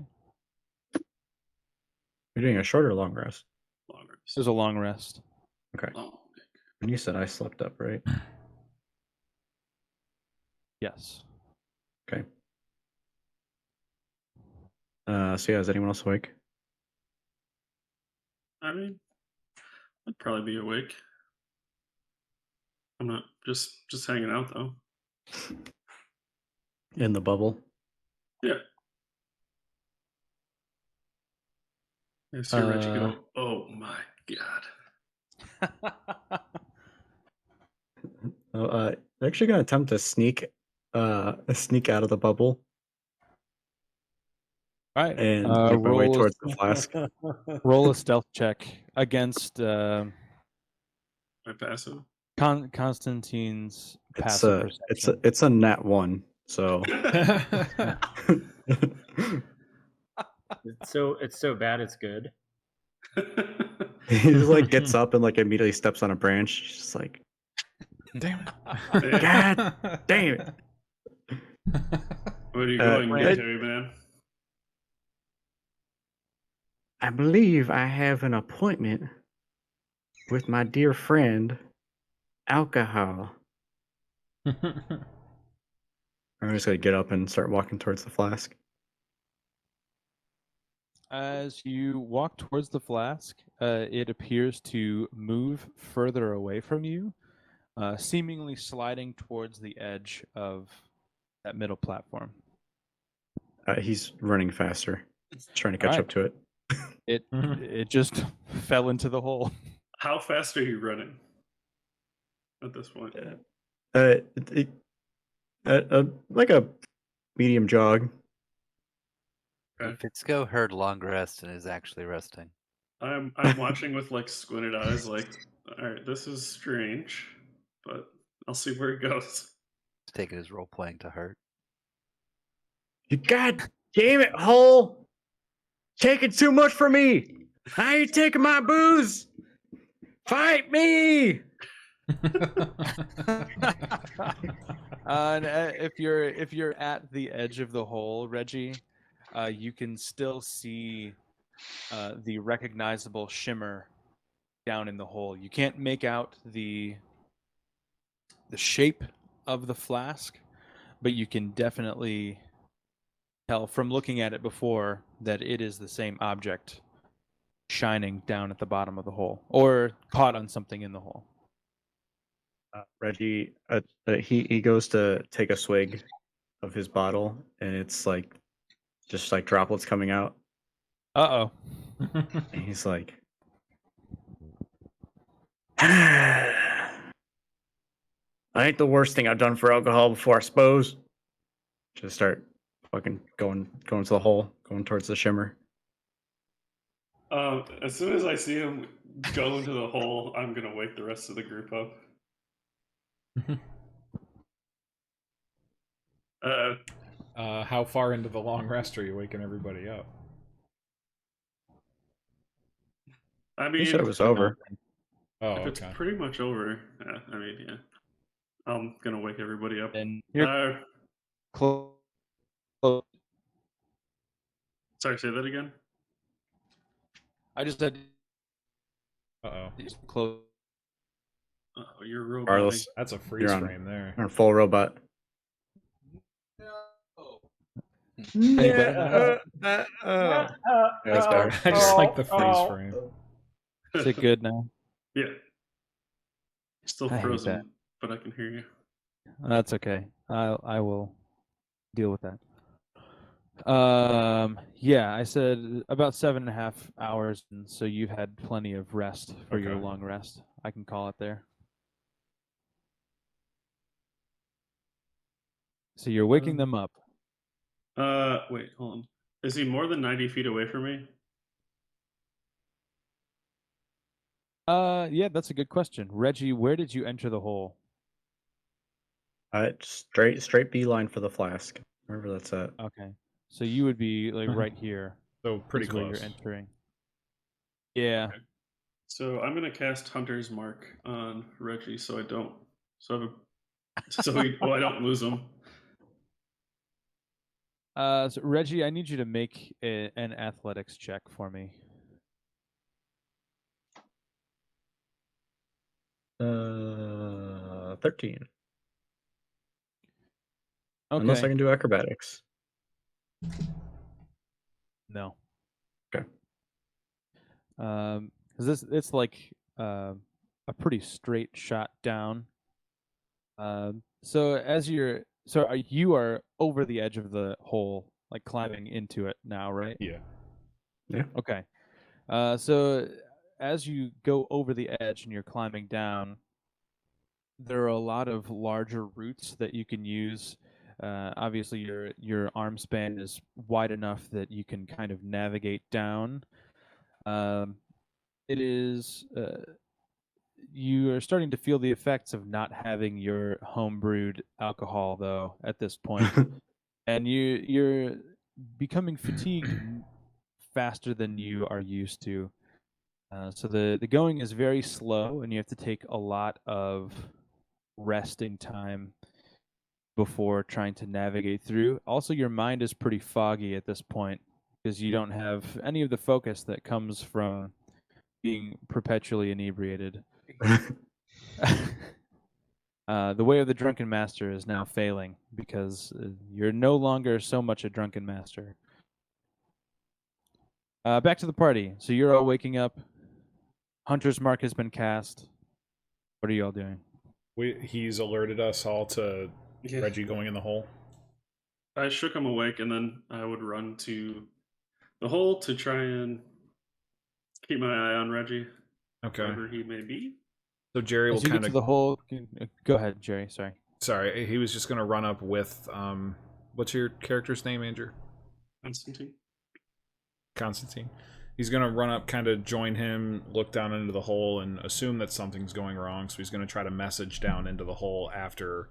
You're doing a short or long rest? Long rest. It was a long rest. Okay. Oh, And you said I slept up, right? Yes. Okay. So yeah, is anyone else awake? I mean, I'd probably be awake. I'm not just hanging out though. In the bubble? Yeah. I see Reggie go, oh my God. Actually gonna attempt to sneak out of the bubble. All right. And make my way towards the flask. Roll a stealth check against My passive. Constantine's passive perception. It's a nat 1, so It's so bad it's good. he just like gets up and like immediately steps on a branch. He's just like, Damn it. God damn it. Where are you going, Red- military man? I believe I have an appointment with my dear friend, Alcohol. I'm just gonna get up and start walking towards the flask. As you walk towards the flask, it appears to move further away from you, seemingly sliding towards the edge of that middle platform. He's running faster. He's trying to catch Alright. up to it. It just fell into the hole. How fast are you running at this point? Like a medium jog. Okay. Fitzko heard long rest and is actually resting. I'm watching with like squinted eyes, like, all right, this is strange, but I'll see where it goes. He's taking his role playing to heart. You god damn it, Hole! Taking too much from me! I ain't taking my booze! Fight me! And if you're at the edge of the hole, Reggie, you can still see the recognizable shimmer down in the hole. You can't make out the shape of the flask, but you can definitely tell from looking at it before that it is the same object shining down at the bottom of the hole or caught on something in the hole. Reggie, he goes to take a swig of his bottle, and it's like just like droplets coming out, Uh-oh. and he's like, "I ain't the worst thing I've done for alcohol before, I suppose." Just start fucking going to the hole, going towards the shimmer. As soon as I see him go into the hole, I'm gonna wake the rest of the group up. How far into the long rest are you waking everybody up? I He mean, said it was over. Oh, if it's okay. pretty much over, yeah. I'm gonna wake everybody up. And you're close. Sorry, say that again. I just said Uh-oh. close. Oh, you're roboting. Regardless, That's a freeze you're on, frame there. on full robot. Any better now? Yeah, that's better. I just like the freeze frame. Is it good now? Yeah. Still I hate frozen, that. but I can hear you. That's okay. I will deal with that. Yeah, I said about 7.5 hours, and so you've had plenty of rest for your Okay. long rest. I can call it there. So you're waking them up. Wait, hold on. Is he more than 90 feet away from me? Yeah, that's a good question. Reggie, where did you enter the hole? Straight beeline for the flask. Wherever that's at. Okay. So you would be like right here. So pretty is where close. you're entering. Yeah. Okay. So I'm gonna cast Hunter's Mark on Reggie, so I don't, so I don't lose him. So Reggie, I need you to make an athletics check for me. 13. Okay. Unless I can do acrobatics. No. Okay. Because it's like a pretty straight shot down. So you are over the edge of the hole, like climbing into it now, right? Yeah. Yeah. Okay. So as you go over the edge and you're climbing down, there are a lot of larger roots that you can use. Obviously, your arm span is wide enough that you can kind of navigate down. It is you are starting to feel the effects of not having your homebrewed alcohol though at this point, and you're becoming fatigued faster than you are used to. So the going is very slow, and you have to take a lot of resting time before trying to navigate through. Also, your mind is pretty foggy at this point because you don't have any of the focus that comes from being perpetually inebriated. The way of the drunken master is now failing because you're no longer so much a drunken master. Back to the party. So you're all waking up. Hunter's Mark has been cast. What are you all doing? He's alerted us all to Reggie going in the hole. I shook him awake, and then I would run to the hole to try and keep my eye on Reggie, Okay. wherever he may be. So Jerry will As you get kind to of. the hole. Go ahead, Jerry. Sorry. Sorry, he was just going to run up with. What's your character's name, Andrew? Constantine. He's going to run up, kind of join him, look down into the hole, and assume that something's going wrong. So he's going to try to message down into the hole after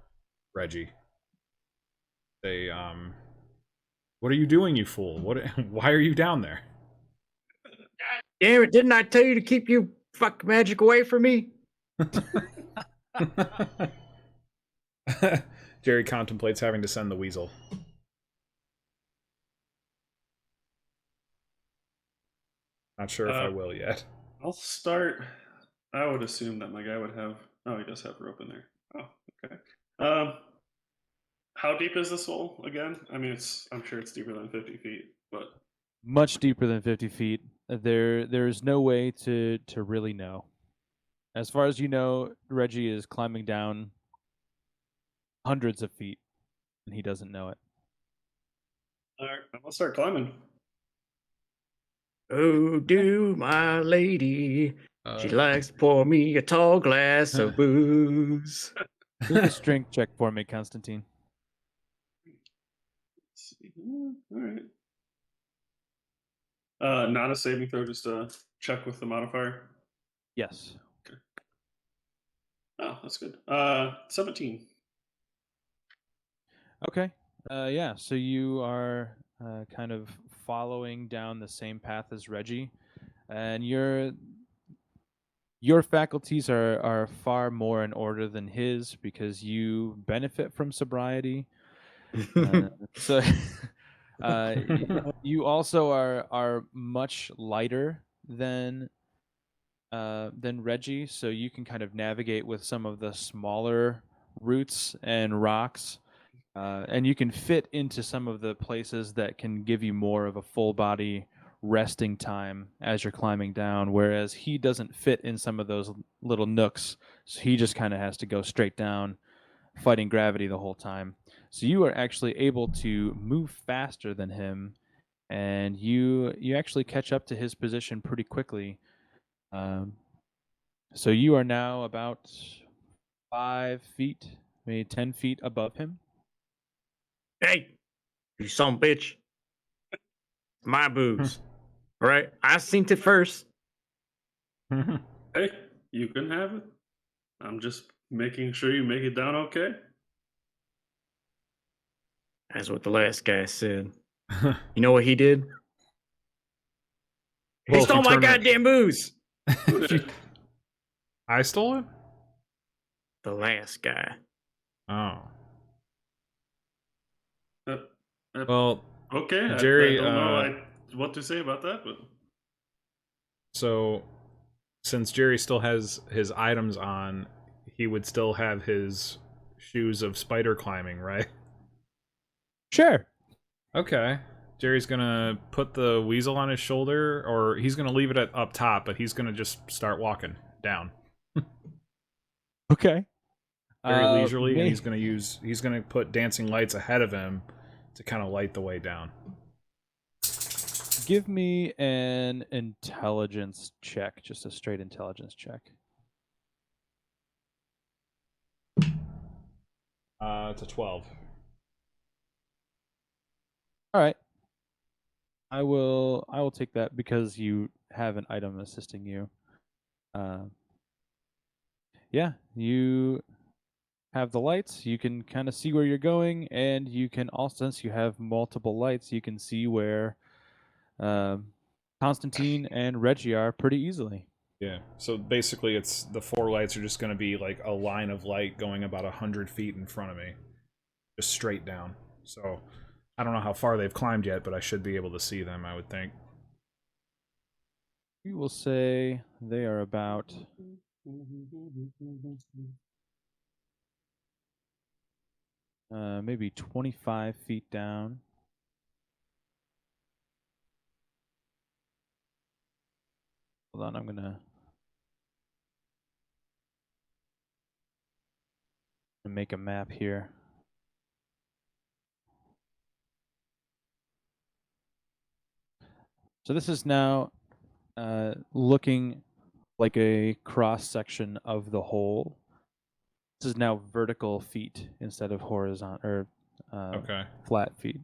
Reggie. Say, what are you doing, you fool? Why are you down there? Damn it, didn't I tell you to keep your fuck magic away from me? Jerry contemplates having to send the weasel. Not sure if I will yet. I'll start I would assume that my guy would have. Oh, he does have rope in there. Oh, okay. How deep is this hole again? I mean, I'm sure it's deeper than 50 feet, but Much deeper than 50 feet. There's no way to really know. As far as you know, Reggie is climbing down hundreds of feet, and he doesn't know it. all right, I'm gonna start climbing. Oh, do my lady. She Uh, likes to pour me a tall glass of booze. Make a strength check for me, Constantine. Let's see. All right. Not a saving throw, just a check with the modifier. Yes. Oh, that's good. 17. Okay. Yeah. So you are kind of following down the same path as Reggie, and your faculties are far more in order than his because you benefit from sobriety. So you also are much lighter than Reggie, so you can kind of navigate with some of the smaller roots and rocks. And you can fit into some of the places that can give you more of a full body resting time as you're climbing down, whereas he doesn't fit in some of those little nooks. So he just kind of has to go straight down, fighting gravity the whole time. So you are actually able to move faster than him, and you actually catch up to his position pretty quickly. Um, so you are now about 5 feet, maybe 10 feet above him. Hey, you son of a bitch. My booze. All right, I seen it first. Hey, you can have it. I'm just making sure you make it down okay. That's what the last guy said. You know what he did? He Well, if you stole my turn it- goddamn booze. I stole it? The last guy. Oh. Uh, Well, okay, Jerry, I don't know what to say about that, but so since Jerry still has his items on, he would still have his shoes of spider climbing, right? Sure. Okay. Jerry's gonna put the weasel on his shoulder, or he's gonna leave it up top, but he's gonna just start walking down Okay. very leisurely, and May- he's gonna put dancing lights ahead of him to kind of light the way down. Give me an intelligence check, just a straight intelligence check. It's a 12. All right. I will take that because you have an item assisting you. Yeah, you have the lights. You can kind of see where you're going, and you can also, since you have multiple lights, you can see where Constantine and Reggie are pretty easily. Yeah. So basically, it's the 4 lights are just gonna be like a line of light going about 100 feet in front of me, just straight down. So I don't know how far they've climbed yet, but I should be able to see them, I would think. We will say they are about maybe 25 feet down. Hold on, I'm gonna make a map here. So this is now looking like a cross section of the hole. This is now vertical feet instead of horizontal or Okay. flat feet.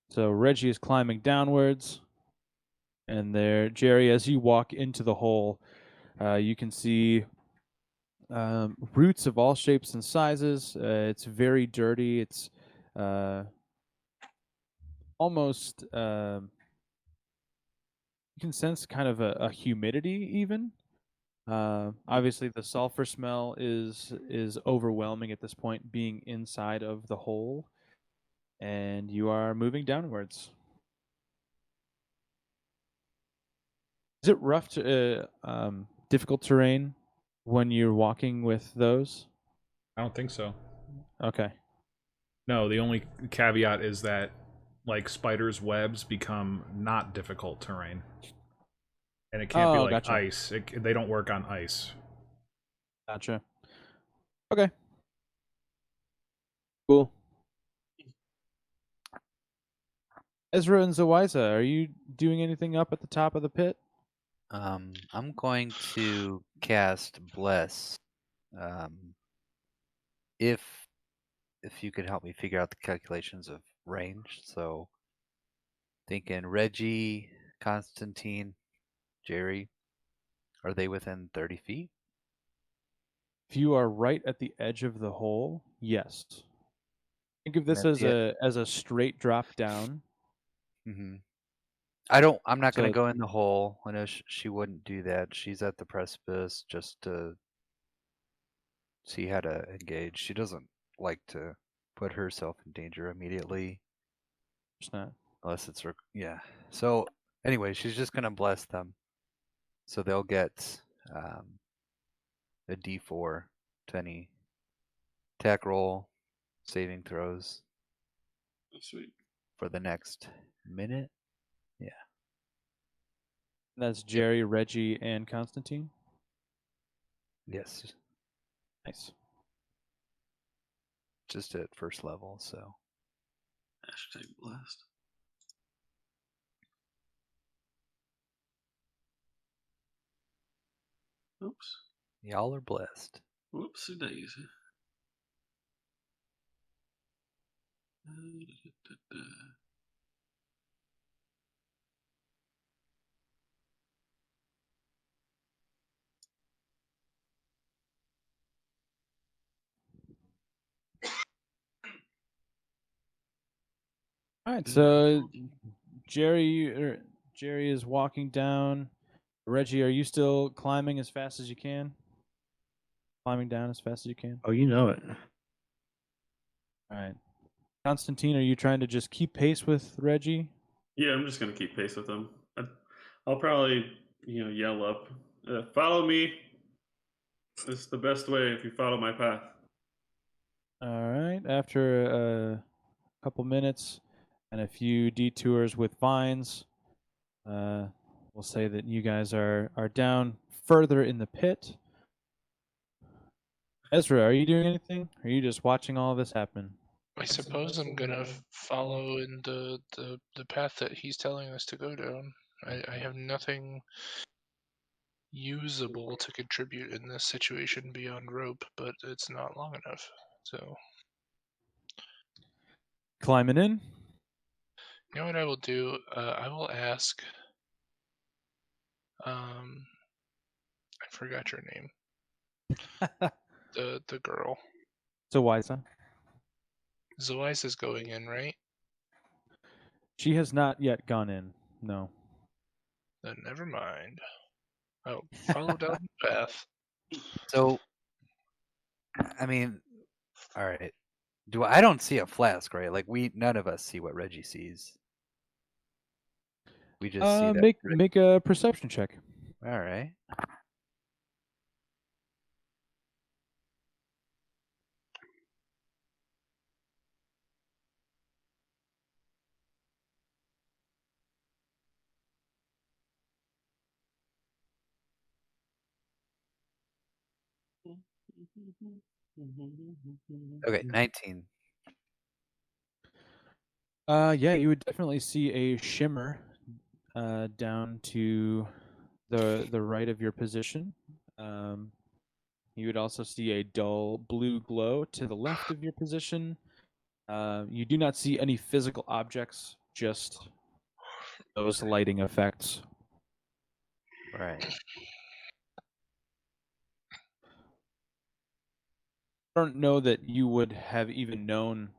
So Reggie is climbing downwards, and there, Jerry, as you walk into the hole, you can see roots of all shapes and sizes. It's very dirty. It's almost you can sense kind of a humidity even. Obviously, the sulfur smell is overwhelming at this point, being inside of the hole, and you are moving downwards. Is it rough to difficult terrain when you're walking with those? I don't think so. Okay. No, the only caveat is that like spiders' webs become not difficult terrain, and it can't be Oh, like gotcha. ice. They don't work on ice. Gotcha. Okay. Cool. Ezra and Zawaiza, are you doing anything up at the top of the pit? I'm going to cast Bless. Um, if you could help me figure out the calculations of range, so thinking Reggie, Constantine, Jerry, are they within 30 feet? If you are right at the edge of the hole, yes. Think of this That's as it. a straight drop down. Mm-hmm. I'm not going to go in the hole. I know she wouldn't do that. She's at the precipice just to see how to engage. She doesn't like to put herself in danger immediately. It's not. Unless it's yeah. So anyway, she's just gonna bless them, so they'll get a D4 to any attack roll, saving throws Sweet. for the next minute. Yeah. That's Jerry, Reggie, and Constantine. Yes. Nice. Just at first level, so. Hashtag blessed. Oops. Y'all are blessed. Whoopsie daisy. All right, so Jerry is walking down. Reggie, are you still climbing as fast as you can? Climbing down as fast as you can. Oh, you know it. All right. Constantine, are you trying to just keep pace with Reggie? Yeah, I'm just gonna keep pace with them. I'll probably, yell up, "Follow me! It's the best way if you follow my path." All right. After a couple minutes and a few detours with vines, we'll say that you guys are down further in the pit. Ezra, are you doing anything? Or are you just watching all this happen? I suppose I'm gonna follow in the path that he's telling us to go down. I have nothing usable to contribute in this situation beyond rope, but it's not long enough. So Climbing in. you know what I will do? I will ask. I forgot your name. The girl. Zawaiza. Zoice is going in, right? She has not yet gone in. No. Then never mind. I'll follow down the path. So, I mean, all right. I don't see a flask, right? Like none of us see what Reggie sees. We just see that. Make a perception check. All right. Okay, 19. Yeah, you would definitely see a shimmer down to the right of your position. You would also see a dull blue glow to the left of your position. You do not see any physical objects, just those lighting effects. Right. I don't know that you would have even known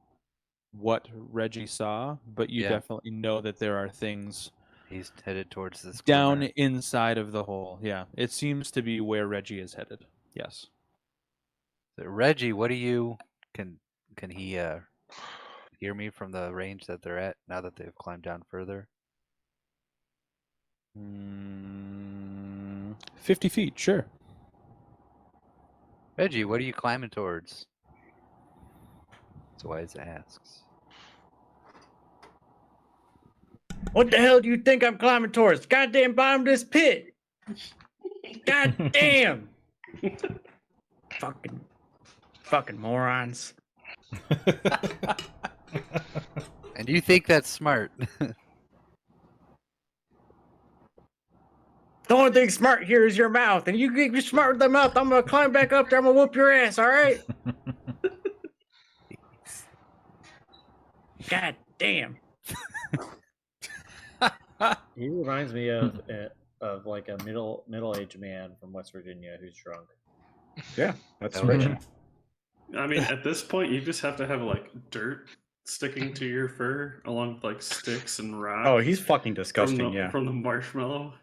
what Reggie saw, but you Yeah. definitely know that there are things He's headed towards this down glimmer. inside of the hole. Yeah, it seems to be where Reggie is headed. Yes. So Reggie, what do you can he hear me from the range that they're at now that they've climbed down further? 50 feet, sure. Reggie, what are you climbing towards? So Wise asks. What the hell do you think I'm climbing towards? Goddamn bottom of this pit. God damn. Fucking morons. And you think that's smart? The only thing smart here is your mouth, and you get smart with the mouth. I'm gonna climb back up there. I'm gonna whoop your ass. All right? God damn. He reminds me of like a middle-aged man from West Virginia who's drunk. Yeah, that's Oh, Reggie. yeah. I mean, at this point, you just have to have like dirt sticking to your fur, along with like sticks and rocks. Oh, he's fucking disgusting. Yeah. From the marshmallow.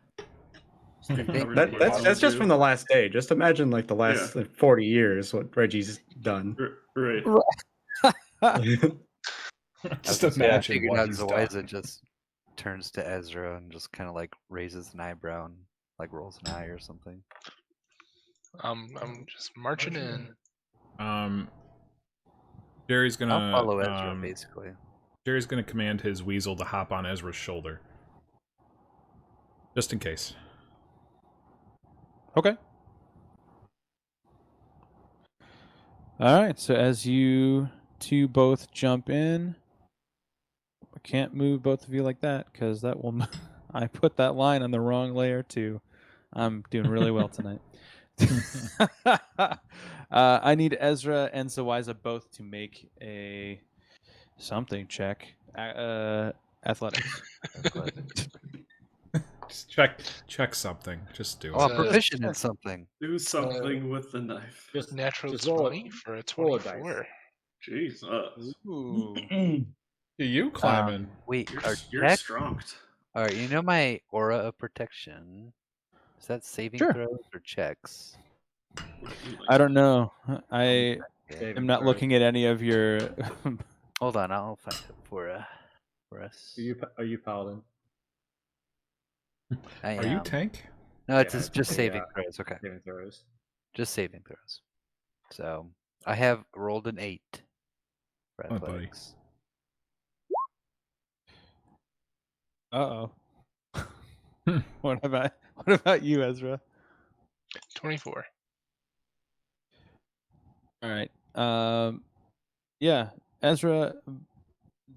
Being covered in That's marshmallow just from too. the last day. Just imagine like the last 40 years what Reggie's done. Right. Just I imagine figured what out he's Zawaiza done. just turns to Ezra and just kind of like raises an eyebrow and like rolls an eye or something. I'm just marching in. Jerry's gonna I'll follow Ezra basically. Jerry's gonna command his weasel to hop on Ezra's shoulder. Just in case. Okay. All right. So as you two both jump in, I can't move both of you like that because that will. I put that line on the wrong layer too. I'm doing really well tonight. I need Ezra and Zawaiza both to make a something check. Athletics. Just check something. Just do it. Oh, I'm proficient in something. Do something with the knife. Just Natural just roll 20 for a roll a dice. 24. Jesus. Ooh. You climbing? Wait, You're check? strong. All right, you know my aura of protection. Is that saving Sure. throws or checks? I don't know. I Okay. Saving am not throws. looking at any of your. Hold on, I'll find it for us. Are you paladin? I Are you am. tank? No, it's Yeah, just saving yeah. throws. Okay, Saving throws. just saving throws. So I have rolled an 8 for Oh, buddy. athletics. Uh oh. What about you, Ezra? 24. All right. Yeah, Ezra,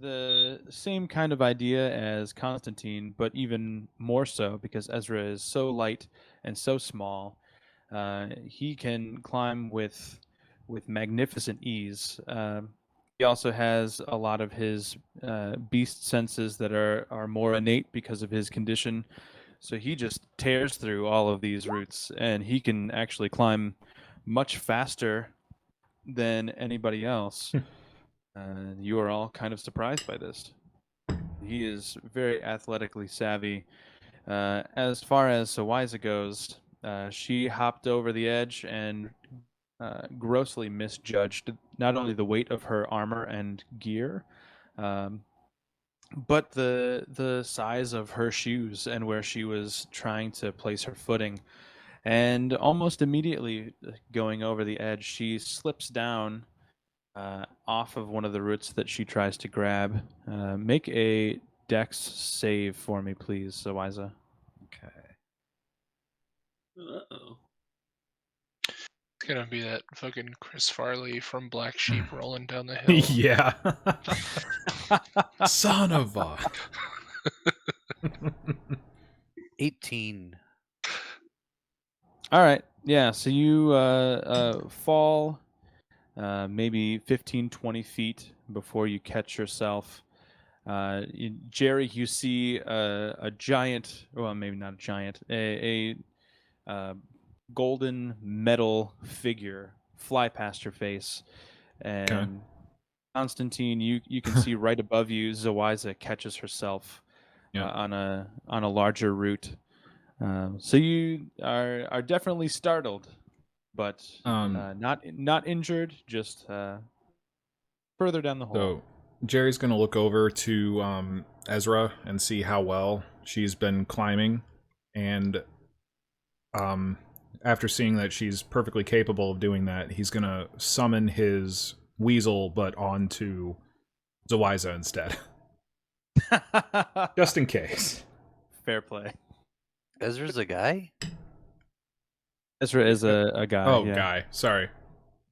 the same kind of idea as Constantine, but even more so because Ezra is so light and so small. He can climb with magnificent ease. He also has a lot of his beast senses that are more innate because of his condition. So he just tears through all of these routes, and he can actually climb much faster than anybody else. You are all kind of surprised by this. He is very athletically savvy. As far as Sawaiza goes, she hopped over the edge and grossly misjudged not only the weight of her armor and gear, but the size of her shoes and where she was trying to place her footing. And almost immediately going over the edge, she slips down off of one of the roots that she tries to grab. Make a dex save for me, please, Zawaiza. Okay. Uh-oh. It's gonna be that fucking Chris Farley from Black Sheep rolling down the hill. Yeah. Son of a. 18. All right. Yeah, so you fall maybe 15, 20 feet before you catch yourself. Jerry, you see a giant, well, maybe not a giant, a golden metal figure fly past your face. And Constantine, you can see right above you, Zawaiza catches herself on a larger route. So you are definitely startled, but not injured, just further down the hole. So Jerry's gonna look over to Ezra and see how well she's been climbing, and After seeing that she's perfectly capable of doing that, he's gonna summon his weasel, but onto Zawaiza instead, just in case. Fair play. Ezra's a guy? Ezra is a guy. Oh, yeah. guy. Sorry.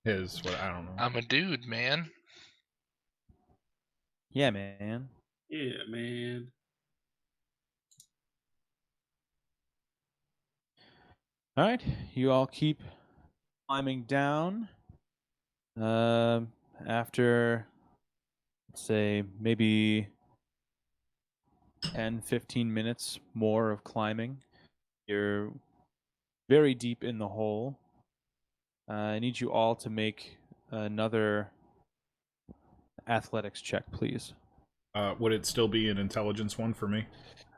His, what, I don't know. I'm a dude, man. Yeah, man. Yeah, man. All right, you all keep climbing down. After, let's say, maybe 10, 15 minutes more of climbing, you're very deep in the hole. I need you all to make another athletics check, please. Would it still be an intelligence one for me?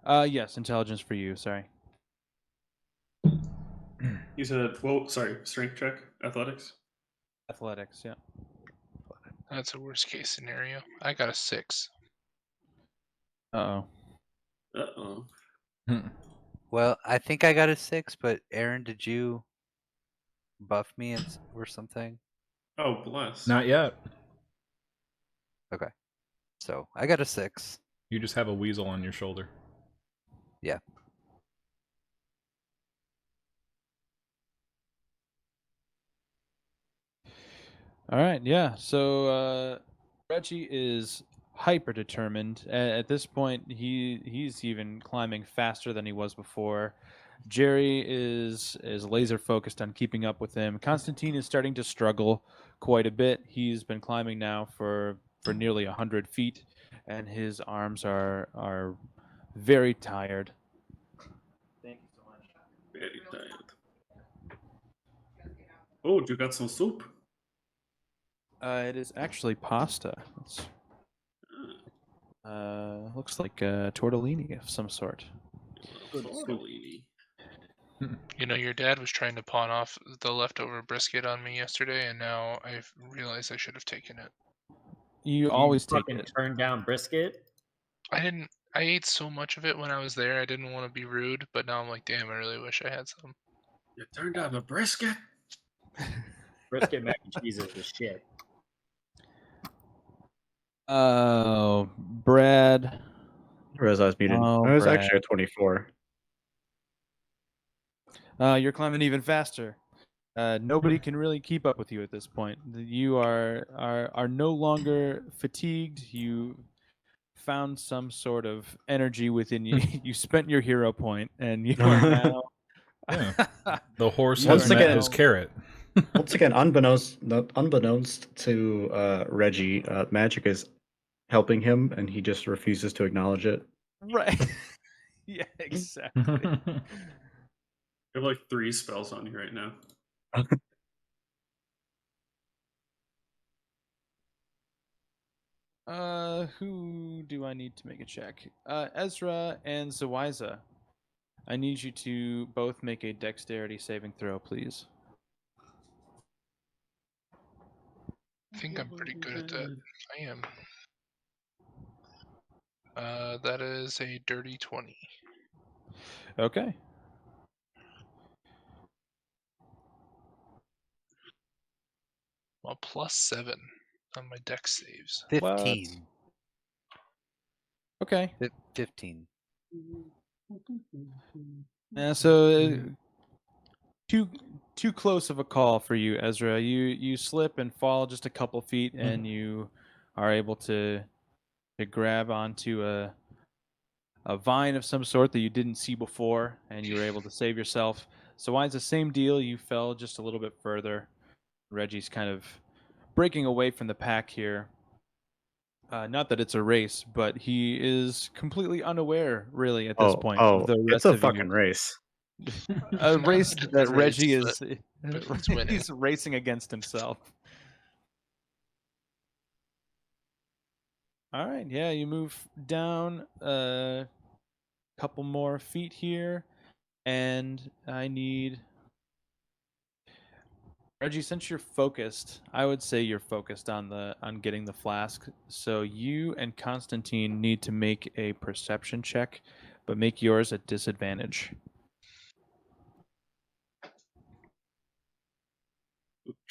Yes, intelligence for you. Sorry. You said, well, sorry, strength check, athletics. Athletics, yeah. That's a worst case scenario. I got a 6. Uh-oh. Uh-oh. Well, I think I got a 6, but Aaron, did you buff me or something? Oh, bless. Not yet. Okay. So I got a 6. You just have a weasel on your shoulder. Yeah. All right, yeah. So Reggie is hyper determined. At this point, he's even climbing faster than he was before. Jerry is laser focused on keeping up with him. Constantine is starting to struggle quite a bit. He's been climbing now for nearly 100 feet, and his arms are very tired. Thank you so much. Very tired. Oh, you got some soup? It is actually pasta. It's, looks like tortellini of some sort. Tortellini. You know, your dad was trying to pawn off the leftover brisket on me yesterday, and now I've realized I should have taken it. You always take fucking it. turn down brisket. I didn't. I ate so much of it when I was there. I didn't want to be rude, but now I'm like, damn, I really wish I had some. You turned down the brisket? Brisket mac and cheese is the shit. Oh, Brad. I realized I was muted. Oh, I was Brad. actually at 24. You're climbing even faster. Nobody can really keep up with you at this point. You are no longer fatigued. You found some sort of energy within you. You spent your hero point, and you are now. Yeah. The horse You has are met now- his carrot. Once again, unbeknownst to Reggie, magic is helping him, and he just refuses to acknowledge it. Right. Yeah, exactly. You have like 3 spells on you right now. Who do I need to make a check? Ezra and Zawaiza. I need you to both make a dexterity saving throw, please. I think I'm pretty good at that. I am. That is a dirty 20. Okay. Well, +7 on my dex saves. 15. Okay. 15. So too close of a call for you, Ezra. You slip and fall just a couple feet, and you are able to grab onto a vine of some sort that you didn't see before, and you were able to save yourself. So why is the same deal? You fell just a little bit further. Reggie's kind of breaking away from the pack here. Not that it's a race, but he is completely unaware, really, at this point. of the It's rest a of you. fucking race. A No, race it's that a Reggie race, is but he's winning. he's racing against himself. All right, yeah, you move down a couple more feet here, and I need Reggie. Since you're focused, I would say you're focused on getting the flask. So you and Constantine need to make a perception check, but make yours at disadvantage.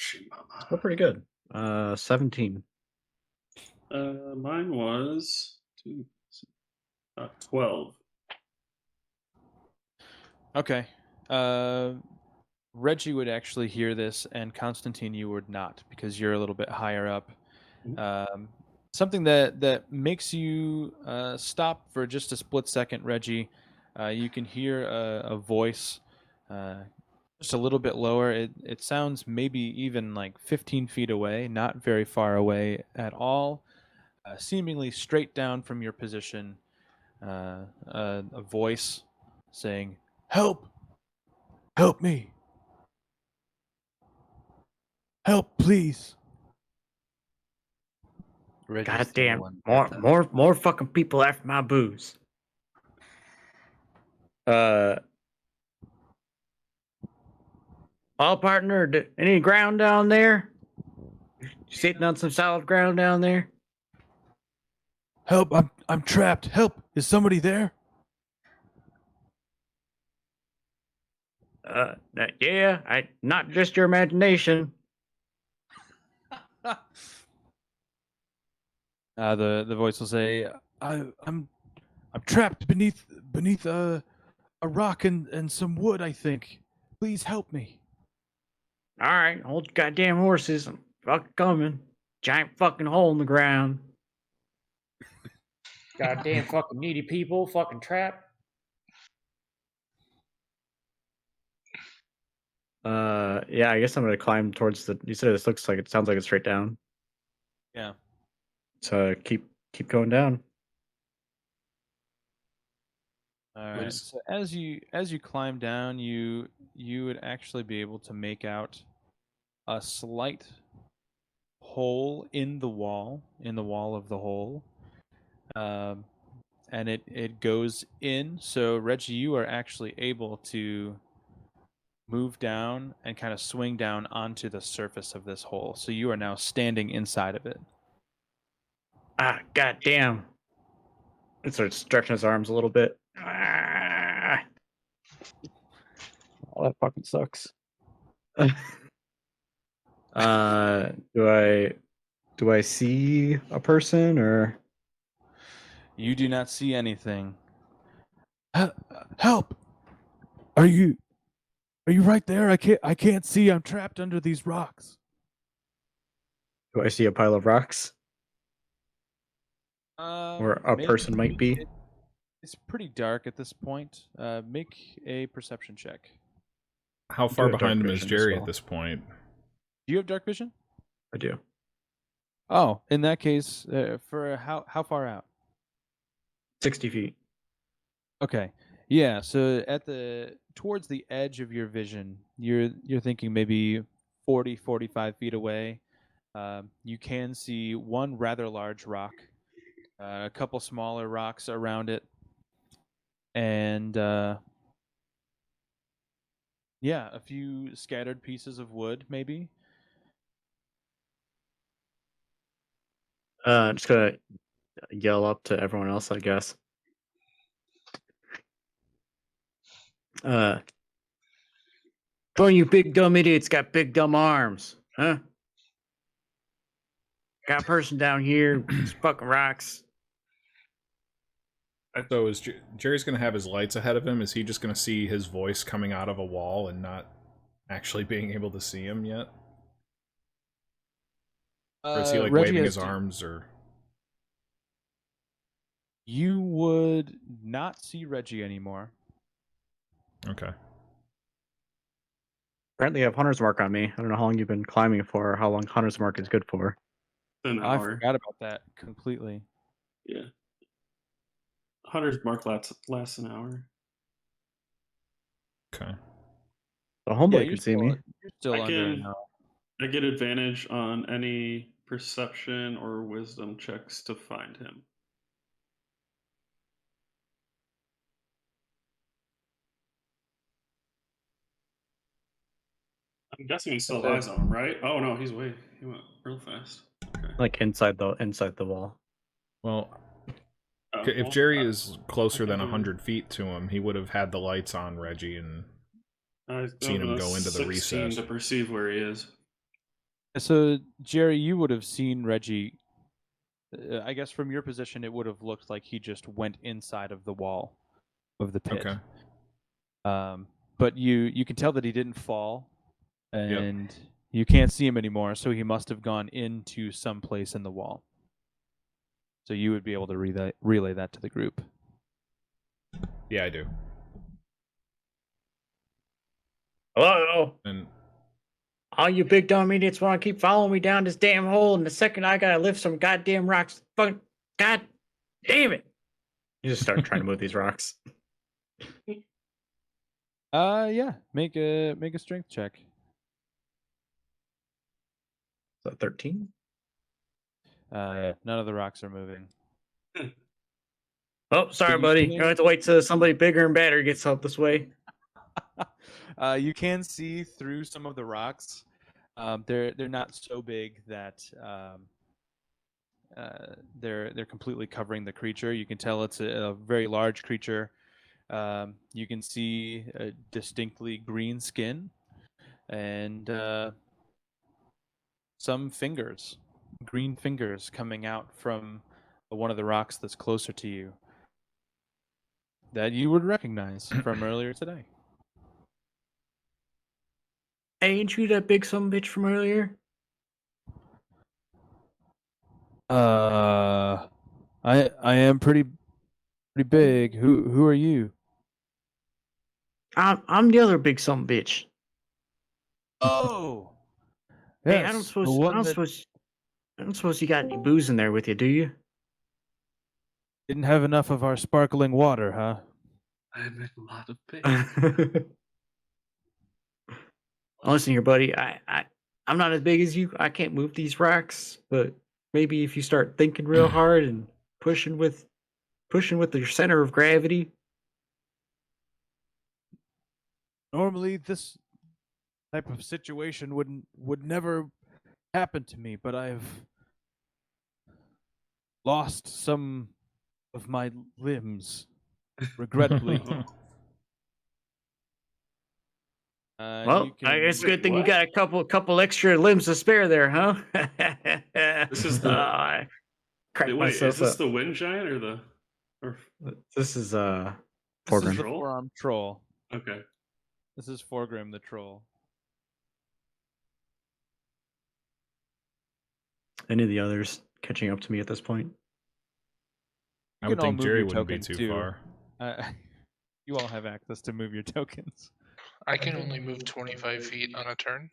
Still pretty good. 17. Mine was 12. Okay. Reggie would actually hear this, and Constantine, you would not, because you're a little bit higher up. Something that makes you stop for just a split second, Reggie. You can hear a voice just a little bit lower. It sounds maybe even like 15 feet away, not very far away at all, seemingly straight down from your position. A voice saying, "Help! Help me! Help, please!" Reggie's the Goddamn, one at more fucking people after my booze. All partner, any ground down there? You sitting on some solid ground down there? Help! I'm trapped. Help! Is somebody there? Yeah, not just your imagination. The voice will say, I'm trapped beneath a rock and some wood, I think. Please help me." All right, hold your goddamn horses. I'm fucking coming. Giant fucking hole in the ground. Goddamn fucking needy people, fucking trap. Yeah, I guess I'm gonna climb towards the. You said it sounds like it's straight down. Yeah. So keep going down. All right. Nice. So as you climb down, you would actually be able to make out a slight hole in the wall of the hole, and it goes in. So Reggie, you are actually able to move down and kind of swing down onto the surface of this hole. So you are now standing inside of it. Ah, goddamn. It starts stretching his arms a little bit. Ah. Oh, that fucking sucks. Do I see a person or? You do not see anything. Help! Are you right there? I can't see. I'm trapped under these rocks. Do I see a pile of rocks where a Maybe person might be? It's pretty dark at this point. Make a perception check. How do far have dark behind him is vision as Jerry well. at this point? Do you have dark vision? I do. Oh, in that case, for how far out? 60 feet. Okay. Yeah, so towards the edge of your vision, you're thinking maybe 40, 45 feet away. You can see one rather large rock, a couple smaller rocks around it, and yeah, a few scattered pieces of wood, maybe. I'm just gonna yell up to everyone else, I guess. One of you big dumb idiots got big dumb arms, huh? Got a person down here, it's fucking rocks. So is Jerry's going to have his lights ahead of him? Is he just going to see his voice coming out of a wall and not actually being able to see him yet? Or is he like Reggie waving has his arms or? You would not see Reggie anymore. Okay. Apparently, I have Hunter's Mark on me. I don't know how long you've been climbing for, or how long Hunter's Mark is good for. An I hour. forgot about that completely. Yeah. Hunter's Mark lasts an hour. Okay. The homeboy you're can see me. You're still under an hour. I get advantage on any perception or wisdom checks to find him. I'm guessing he still has eyes on him, right? Oh no, he went real fast. Okay. Like inside the wall. Well, Oh, if well, Jerry is closer I than can do- 100 feet to him, he would have had the lights on Reggie and I seen him have a go into the 16 recess. to perceive where he is. So, Jerry, you would have seen Reggie. I guess from your position, it would have looked like he just went inside of the wall of the pit. Okay. But you can tell that he didn't fall, Yep. and you can't see him anymore. So he must have gone into some place in the wall. So you would be able to relay that to the group. Yeah, I do. Hello? And All you big dumb idiots want to keep following me down this damn hole, and the second I gotta lift some goddamn rocks, fucking god damn it! You just start trying to move these rocks. Yeah. Make a strength check. So 13? None of the rocks are moving. Oh, sorry, you buddy. can- You're gonna have to wait till somebody bigger and badder gets up this way. You can see through some of the rocks. They're not so big that they're completely covering the creature. You can tell it's a very large creature. You can see a distinctly green skin and some fingers, green fingers coming out from one of the rocks that's closer to you that you would recognize from earlier today. Hey, ain't you that big son of a bitch from earlier? I am pretty big. Who are you? I'm the other big son of a bitch. Oh, Hey, yes, I don't the suppose one that I don't suppose you got any booze in there with you, do you? didn't have enough of our sparkling water, huh? I make a lot of pain. Listen here, buddy. I'm not as big as you. I can't move these rocks, but maybe if you start thinking real hard and pushing with your center of gravity. Normally, this type of situation would never happen to me, but I've lost some of my limbs, regrettably. Well, I guess it's a good thing you what? got a couple extra limbs to spare there, huh? This is the- I cracked Wait, is myself this up. the wind giant or the? Or This is This is Foregrim. the Troll? forearm troll. okay. This is Foregrim the troll. Any of the others catching up to me at this point? I You would can all think move Jerry your wouldn't be tokens, too too. far. You all have access to move your tokens. I can only move 25 feet on a turn,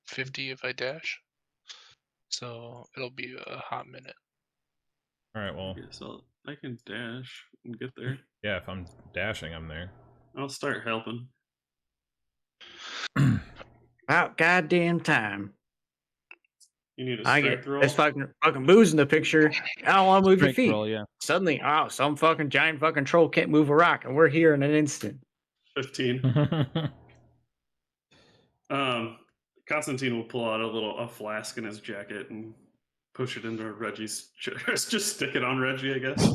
50 if I dash. So it'll be a hot minute. All right, well, Yeah, so I can dash and get there. yeah, if I'm dashing, I'm there. I'll start helping. About goddamn time. You need a I strength get roll. this fucking booze in the picture. I don't want to move your Strength feet. roll, yeah. Suddenly, some fucking giant fucking troll can't move a rock, and we're here in an instant. 15. Constantine will pull out a flask in his jacket and push it into Reggie's chest. Just stick it on Reggie, I guess.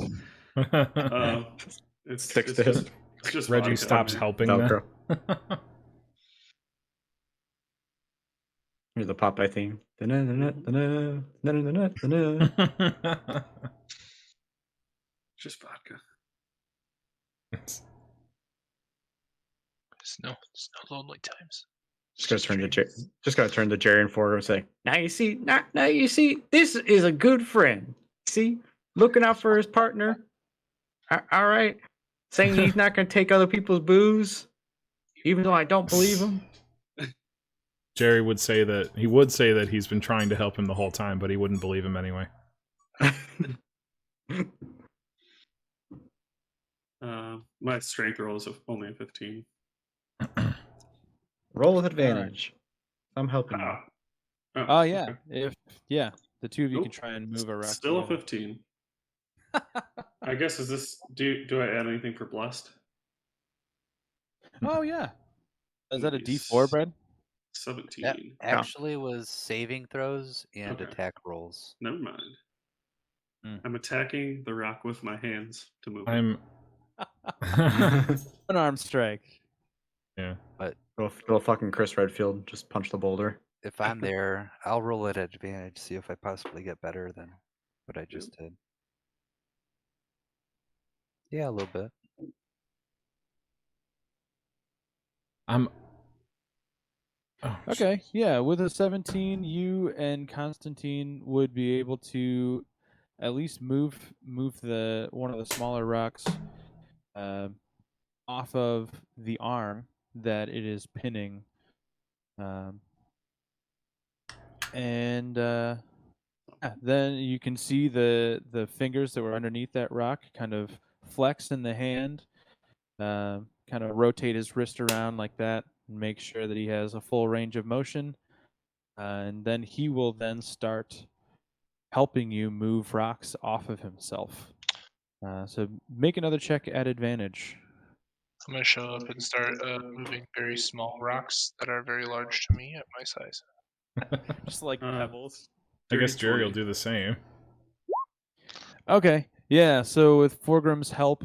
It's Sticks to him. It's just Reggie vodka. stops helping them. Velcro. Here's the Popeye theme. Just vodka. It's no lonely times. Just gotta turn to Jerry and Ford and say, now you see, this is a good friend. See, looking out for his partner. All right, saying he's not gonna take other people's booze, even though I don't believe him. Jerry would say that he's been trying to help him the whole time, but he wouldn't believe him anyway. My strength roll is only a 15. Roll with advantage. I'm helping you. Oh, yeah. okay. The two of you Nope. can try and move a rock. Still a together. 15. I guess is this? Do I add anything for blessed? Oh, yeah. Is that a Nice. D4, Brad? 17. That actually was saving throws and Okay. attack rolls. Never mind. Hmm. I'm attacking the rock with my hands to move. it. I'm. An arm strike. Yeah. Go fucking Chris Redfield. Just punch the boulder. if I'm there, I'll roll it at advantage, see if I possibly get better than what I just did. Yeah, a little bit. I'm. Oh, Okay, jeez. yeah, with a 17, you and Constantine would be able to at least move the one of the smaller rocks off of the arm that it is pinning, and then you can see the fingers that were underneath that rock kind of flex in the hand, kind of rotate his wrist around like that, and make sure that he has a full range of motion, and then he will then start helping you move rocks off of himself. So make another check at advantage. I'm gonna show up and start moving very small rocks that are very large to me at my size. Just like pebbles. I guess Jerry will 30-20. do the same. Okay, yeah. So with Foregrim's help,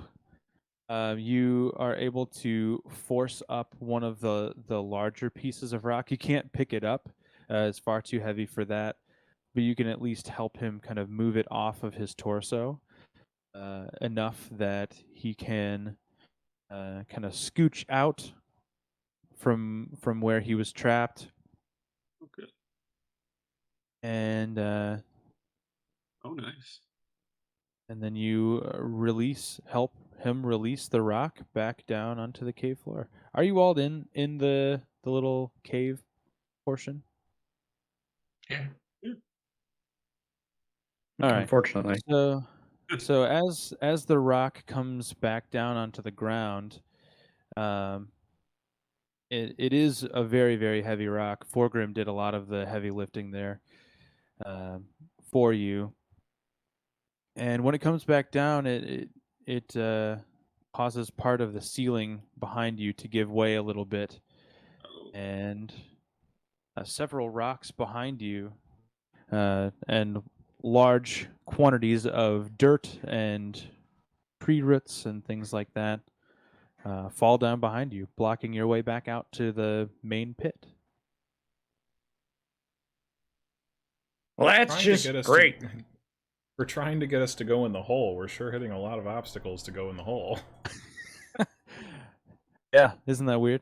you are able to force up one of the larger pieces of rock. You can't pick it up; it's far too heavy for that. But you can at least help him kind of move it off of his torso enough that he can kind of scooch out from where he was trapped, Okay. and Oh, nice. and then you help him release the rock back down onto the cave floor. Are you all in the little cave portion? Yeah. All right. Unfortunately. So as the rock comes back down onto the ground, it is a very, very heavy rock. Foregrim did a lot of the heavy lifting there for you. And when it comes back down, it causes part of the ceiling behind you to give way a little bit, and several rocks behind you, and large quantities of dirt and tree roots and things like that fall down behind you, blocking your way back out to the main pit. Well, that's Trying to just get us great. We're trying to get us to go in the hole. We're sure hitting a lot of obstacles to go in the hole. Yeah, isn't that weird?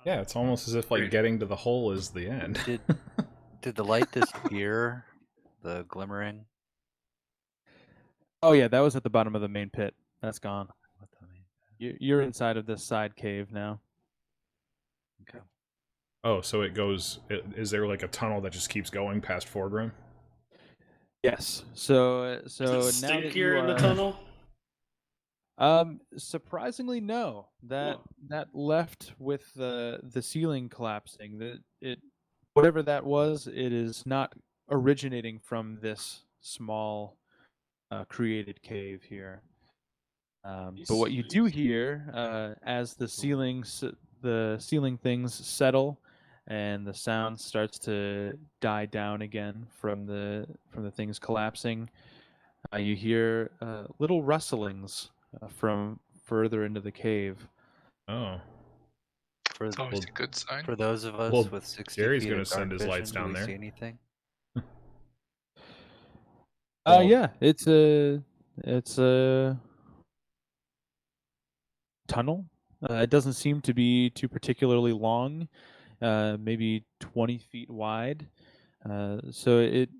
Yeah, it's almost as if like Great. getting to the hole is the end. Did the light disappear? The glimmering? Oh yeah, that was at the bottom of the main pit. That's gone. What the mean? You're inside of this side cave now. Okay. Oh, so it goes. Is there like a tunnel that just keeps going past Foregrim? Yes. So Does now it that stink you here in the are tunnel? surprisingly no. That left with the ceiling collapsing. That it whatever that was, it is not originating from this small created cave here. But what you do hear as the ceiling things settle and the sound starts to die down again from the things collapsing, you hear little rustlings from further into the cave. Oh. For It's always a good sign. for those of us Well, with 60 Jerry's feet gonna of send dark his lights vision, do down we there. see anything? Well- Yeah, it's a tunnel. It doesn't seem to be too particularly long, maybe 20 feet wide. So it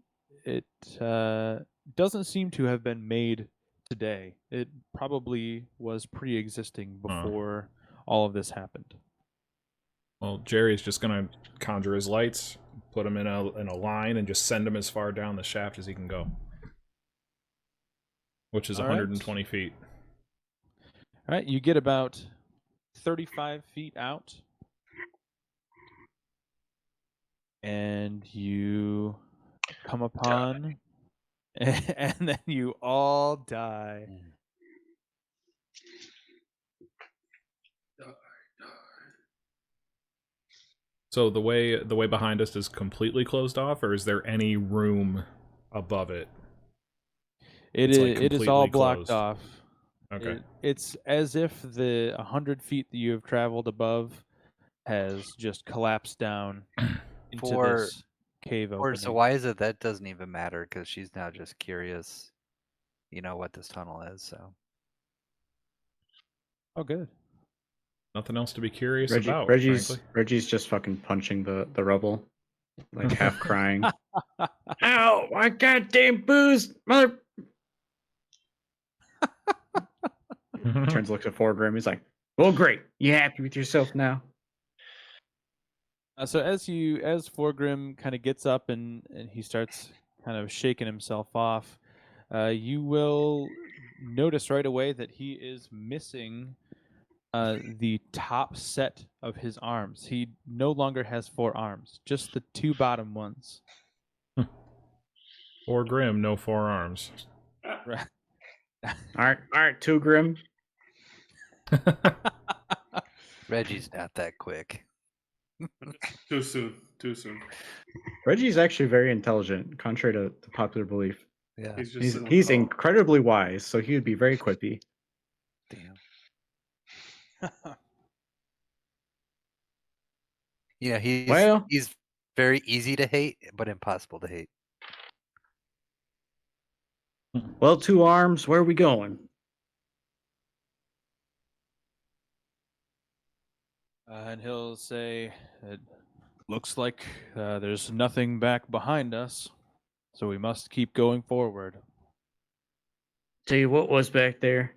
doesn't seem to have been made today. It probably was pre-existing before all of this happened. Well, Jerry's just gonna conjure his lights, put them in a line, and just send them as far down the shaft as he can go, which is All right. 120 feet. All right, you get about 35 feet out, and you come upon, and then you all die. So the way behind us is completely closed off, or is there any room above it? It It's, is. like, It is all completely blocked closed. off. Okay. It's as if the 100 feet that you have traveled above has just collapsed down into For this cave or opening. so why is it that doesn't even matter? Because she's now just curious, what this tunnel is. So Oh, good. Nothing else to be curious about, frankly. Reggie's just fucking punching the rubble, like half crying. Ow! My goddamn booze, mother! Turns, looks at Foregrim. He's like, "Well, great. You happy with yourself now?" So as Foregrim kind of gets up and he starts kind of shaking himself off, you will notice right away that he is missing the top set of his arms. He no longer has 4 arms, just the 2 bottom ones. Foregrim, no forearms. Right. All right, Two Grim. Reggie's not that quick. Too soon. Reggie's actually very intelligent, contrary to popular belief. Yeah. He's just He's incredibly wise, so he would be very quippy. Damn. He's very easy to hate, but impossible to hate. Well, 2 arms, where are we going? And he'll say, "It looks like there's nothing back behind us, so we must keep going forward." Tell you what was back there.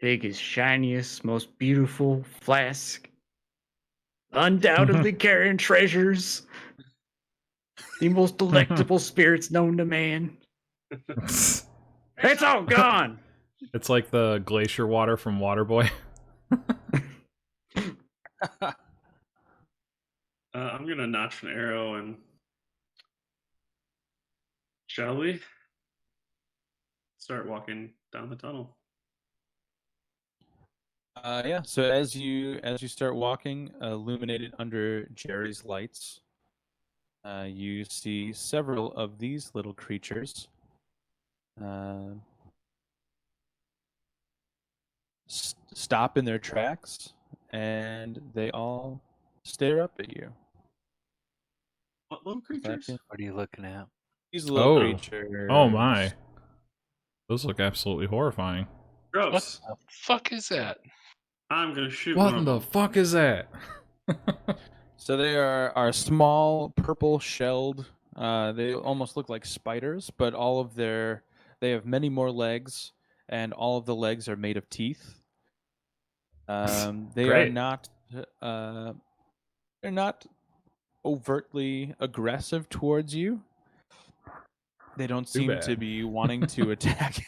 Biggest, shiniest, most beautiful flask. Undoubtedly carrying treasures. The most delectable spirits known to man. It's all gone! It's like the glacier water from Waterboy. I'm gonna notch an arrow and shall we start walking down the tunnel? Yeah. So as you start walking, illuminated under Jerry's lights, you see several of these little creatures. Stop in their tracks, and they all stare up at you. What little creatures? What are you looking at? These little creatures. Oh my. Those look absolutely horrifying. Gross. What the fuck is that? I'm gonna shoot What one in of the them. fuck is that? So they are small, purple shelled. They almost look like spiders, but they have many more legs, and all of the legs are made of teeth. They are Great. not. They're not overtly aggressive towards you. They don't seem to bad. be wanting to attack.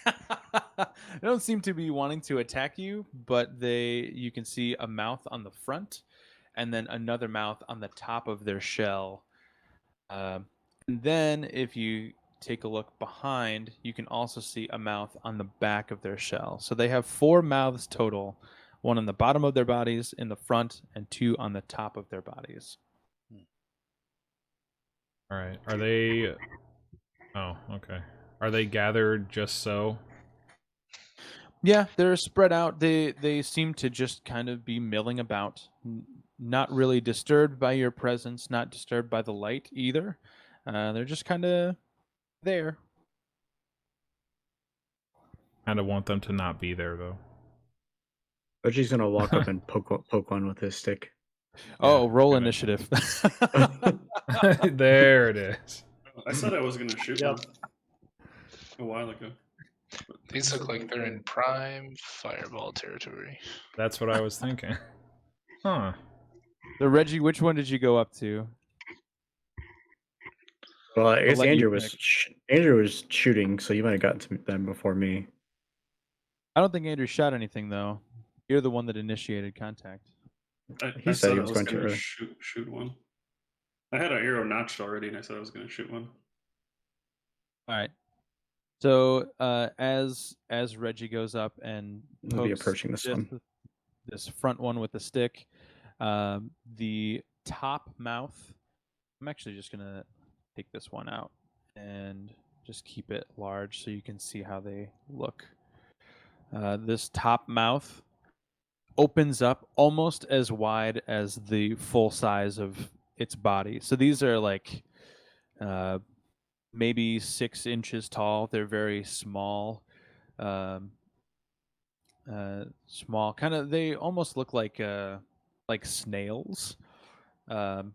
They don't seem to be wanting to attack you, but you can see a mouth on the front, and then another mouth on the top of their shell. And then, if you take a look behind, you can also see a mouth on the back of their shell. So they have 4 mouths total: 1 on the bottom of their bodies, in the front, and 2 on the top of their bodies. All right. Are they? Oh, okay. Are they gathered just so? Yeah, they're spread out. They seem to just kind of be milling about, not really disturbed by your presence, not disturbed by the light either. They're just kind of there. Kind of want them to not be there though. Reggie's gonna walk up and poke one with his stick. Oh, Yeah, roll good initiative. There it is. I said I was gonna shoot one a while ago. These look like they're in prime fireball territory. That's what I was thinking. Huh. So Reggie, which one did you go up to? Well, I guess let you Andrew was shooting, so you might have gotten to them before me. I don't think Andrew shot anything though. You're the one that initiated contact. I said I was going to shoot one. I had an arrow notched already, and I said I was going to shoot one. All right. So as Reggie goes up and We'll be approaching this one. This front one with the stick, the top mouth. I'm actually just gonna take this one out and just keep it large so you can see how they look. This top mouth opens up almost as wide as the full size of its body. So these are like maybe 6 inches tall. They're very small. Small, kind of. They almost look like snails, um,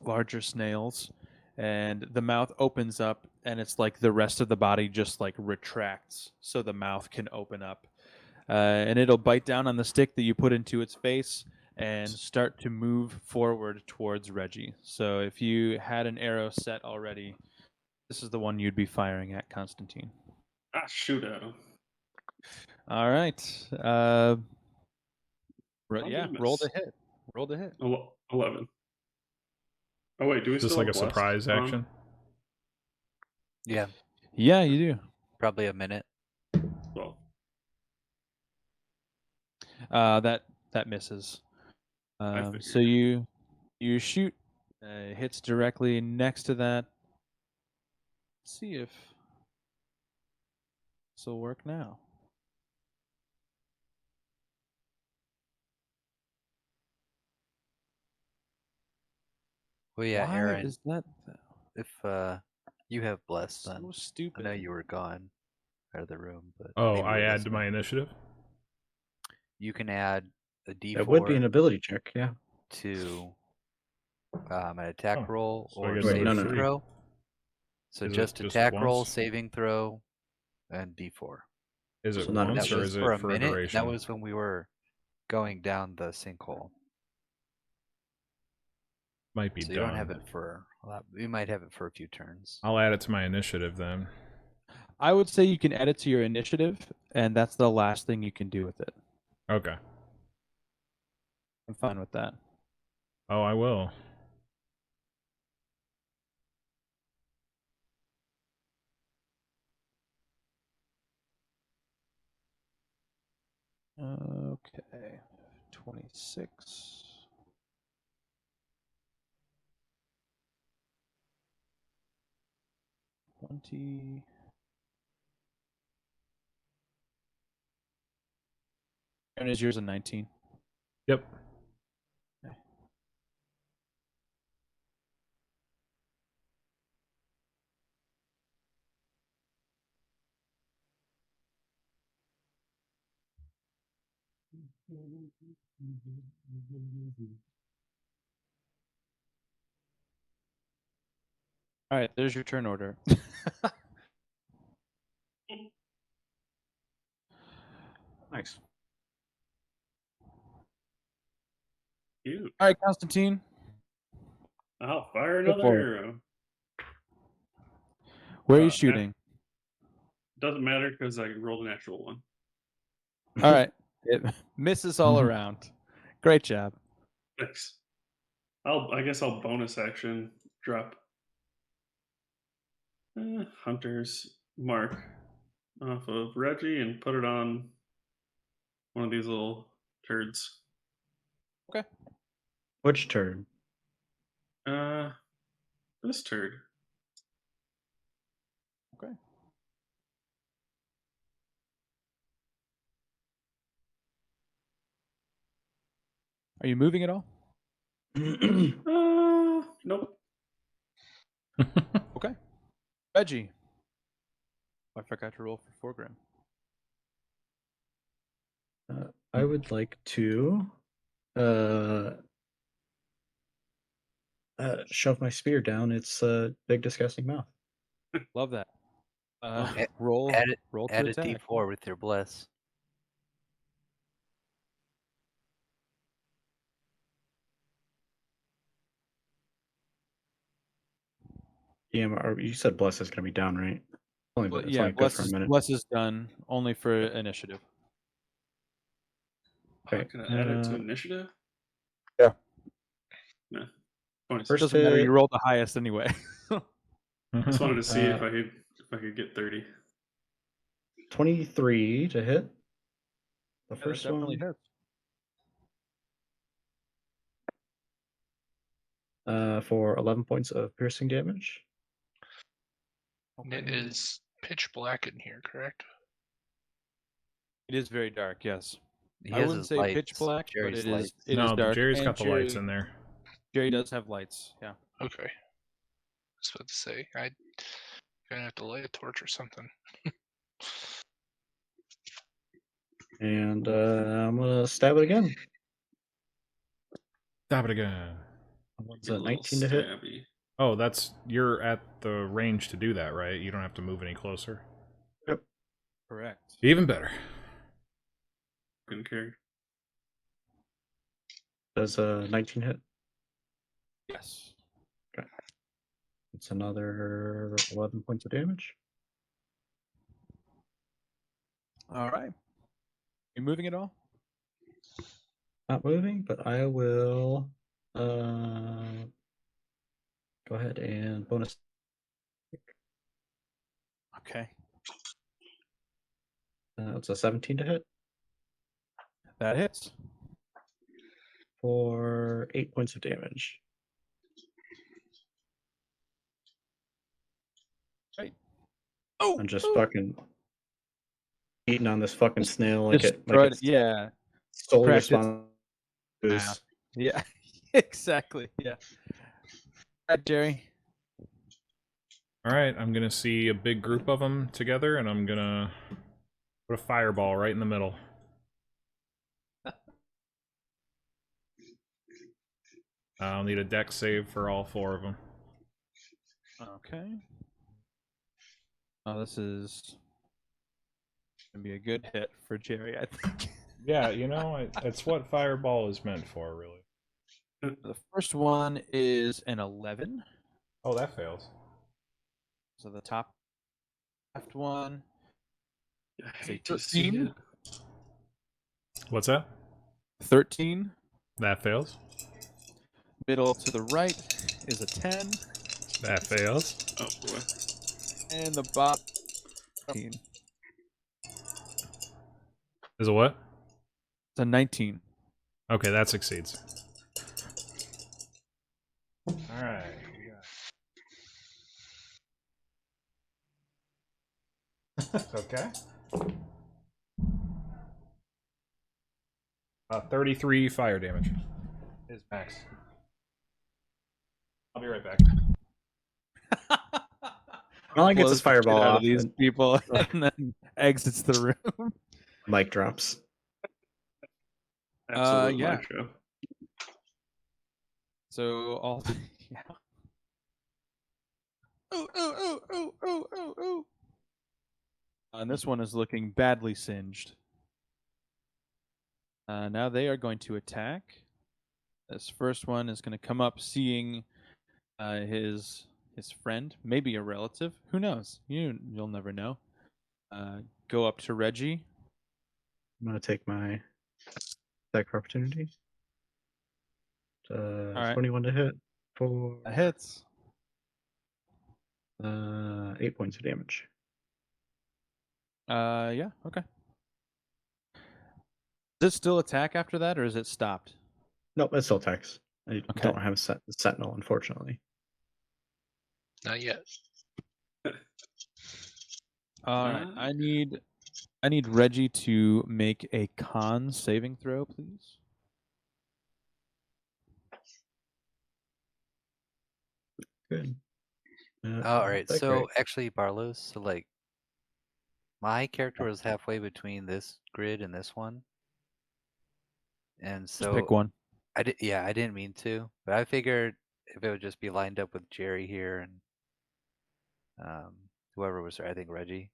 larger snails, and the mouth opens up, and it's like the rest of the body just like retracts, so the mouth can open up, and it'll bite down on the stick that you put into its face and start to move forward towards Reggie. So if you had an arrow set already, this is the one you'd be firing at, Constantine. Ah, shoot at him. All right. Yeah, gonna roll miss. to hit. Roll to hit. 11. Oh wait, do we Is this still like have a blessed surprise on? action? Yeah, Yeah, you do. probably a minute. Well, That misses. figured. So you shoot. It hits directly next to that. Let's see if this will work now. Well, yeah, Why Aaron, is that if you have blessed, so then I stupid? know you were gone out of the room, but Oh, maybe I you're add to listening. my initiative. You can add a D4 It would be an ability check, yeah. to an attack Oh, roll so I or get Wait, no, saving no, no. throw. So Is it just just attack roll, once? saving throw, and D4. Is it So not once That or was is for it a for minute. a duration? That was when we were going down the sinkhole. Might be So you done. don't have it for a lot. We might have it for a few turns. I'll add it to my initiative then. I would say you can add it to your initiative, and that's the last thing you can do with it. Okay. I'm fine with that. Oh, I will. Okay. 26. And is yours a 19? Yep. Okay. All right, there's your turn order. Nice. Cute. All right, Constantine. I'll fire Go another for it. arrow. Where are you nat- shooting? Doesn't matter because I rolled a natural one. All right. It misses all around. Great job. Thanks. I guess I'll bonus action drop Hunter's mark off of Reggie and put it on one of these little turds. Okay. Which turn? This turd. Okay. Are you moving at all? Nope. Okay. Reggie. I forgot to roll for Foregrim. I would like to shove my spear down its big disgusting mouth. Love that. A- Roll Add it. roll to Add a attack. D4 with your bless. You said bless is going to be down, right? Well, It's yeah, only good for a minute. bless is done only for initiative. Okay. Can I add it to initiative? Yeah. No. 26. First Doesn't matter. hit. You rolled the highest anyway. Just wanted to see if I could get 30. 23 to hit. The That first definitely one. hits. For 11 points of piercing damage. And it is pitch black in here, correct? It is very dark. Yes. He I has wouldn't his say lights. pitch black, Jerry's but lights. it No, is dark. Jerry's and got the lights in there. Jerry does have lights. Yeah. Okay. I was about to say, I'm gonna have to light a torch or something. And I'm gonna stab it again. Stab it again. What's Get a that? little 19 to hit. stabby. Oh, you're at the range to do that, right? You don't have to move any closer. Yep. Correct. Even better. Couldn't care. Does 19 hit? Yes. It's another 11 points of damage. All right. You moving at all? Not moving, but I will go ahead and bonus. Okay. It's a 17 to hit That hits. for 8 points of damage. Right. Oh, I'm just fucking eating on this fucking snail like Just it throw like it- it's yeah. solely Cracked its responsible. Yeah. Exactly. Yeah. All right, Jerry. All right, I'm gonna see a big group of them together, and I'm gonna put a fireball right in the middle. I'll need a dex save for all 4 of them. Okay. Oh, this is gonna be a good hit for Jerry, I think. Yeah, it's what fireball is meant for, really. The first one is an 11. Oh, that fails. So the top left one I is a hate to see 13. it. What's that? 13. That fails. Middle to the right is a 10. That fails. Oh boy. And the bottom 19. Is a what? It's a 19. Okay, that succeeds. All right. Okay. 33 fire damage is max. I'll be right back. All gets Blows his the shit fireball out of off these and people and then exits the room. mic drops. Absolute yeah. mic show. So all yeah. Oh. And this one is looking badly singed. Now they are going to attack. This first one is going to come up, seeing his friend, maybe a relative. Who knows? You'll never know. Go up to Reggie. I'm gonna take my attack for opportunity. All right. 21 to hit for That hits. 8 points of damage. Yeah. Okay. Does it still attack after that, or is it stopped? Nope, it still attacks. I Okay. don't have a sentinel, unfortunately. Not yet. All right. I need Reggie to make a con saving throw, please. Good. All right. That's So great. actually, Barlos. So like, my character was halfway between this grid and this one, and Just so pick one. I didn't mean to, but I figured if it would just be lined up with Jerry here and whoever was there, I think Reggie.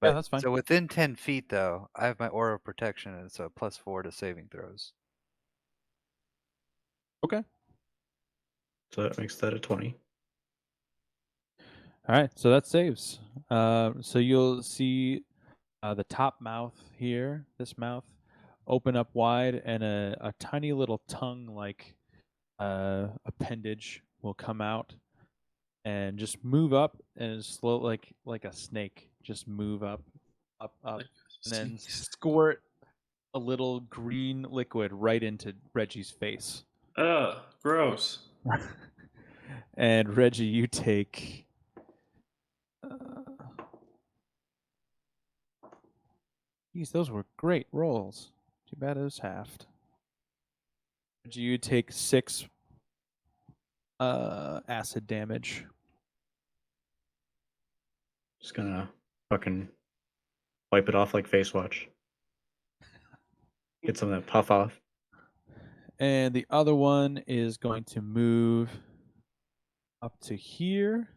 Yeah, But that's fine. so within 10 feet, though, I have my aura of protection, and it's a +4 to saving throws. Okay. So that makes that a 20. All right, so that saves. So you'll see the top mouth here, this mouth, open up wide, and a tiny little tongue-like appendage will come out and just move up and slow, like a snake, just move up, and then squirt a little green liquid right into Reggie's face. Gross. And Reggie, you take. Geez, those were great rolls. Too bad it was halved. Reggie, you take 6 acid damage. Just gonna fucking wipe it off like face watch. Get some of that puff off. And the other one is going to move up to here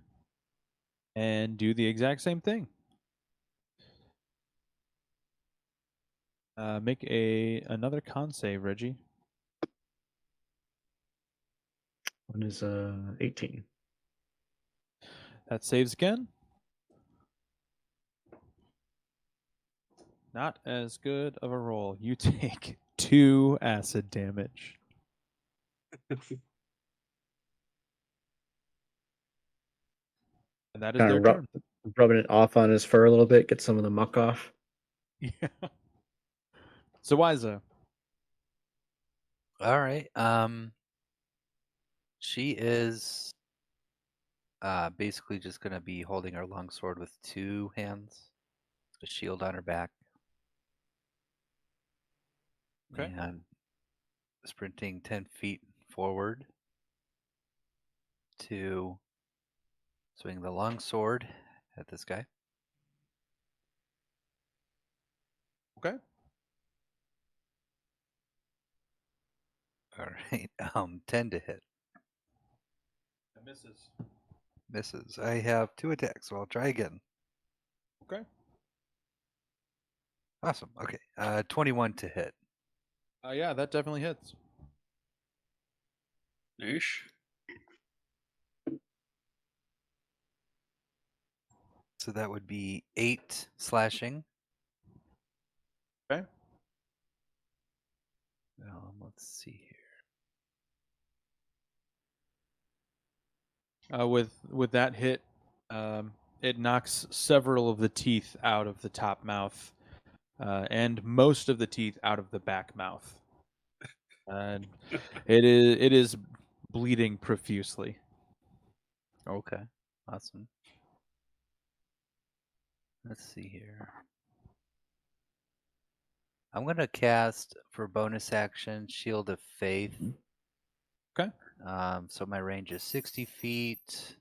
and do the exact same thing. Make another con save, Reggie. One is 18. That saves again. Not as good of a roll. You take 2 acid damage. And that is Kind their of turn. rubbing it off on his fur a little bit, get some of the muck off. Yeah. So Wiza. All right. She is basically just gonna be holding her longsword with 2 hands, a shield on her back. Okay. And sprinting 10 feet forward to swing the longsword at this guy. Okay. All right. 10 to hit. That misses. Misses. I have 2 attacks, so I'll try again. Okay. Awesome. Okay. 21 to hit. Yeah, that definitely hits. Ish. So that would be 8 slashing. Okay. Let's see here. With that hit, it knocks several of the teeth out of the top mouth, and most of the teeth out of the back mouth. And it is bleeding profusely. Okay. Awesome. Let's see here. I'm going to cast for bonus action Shield of Faith. Okay. So my range is 60 feet.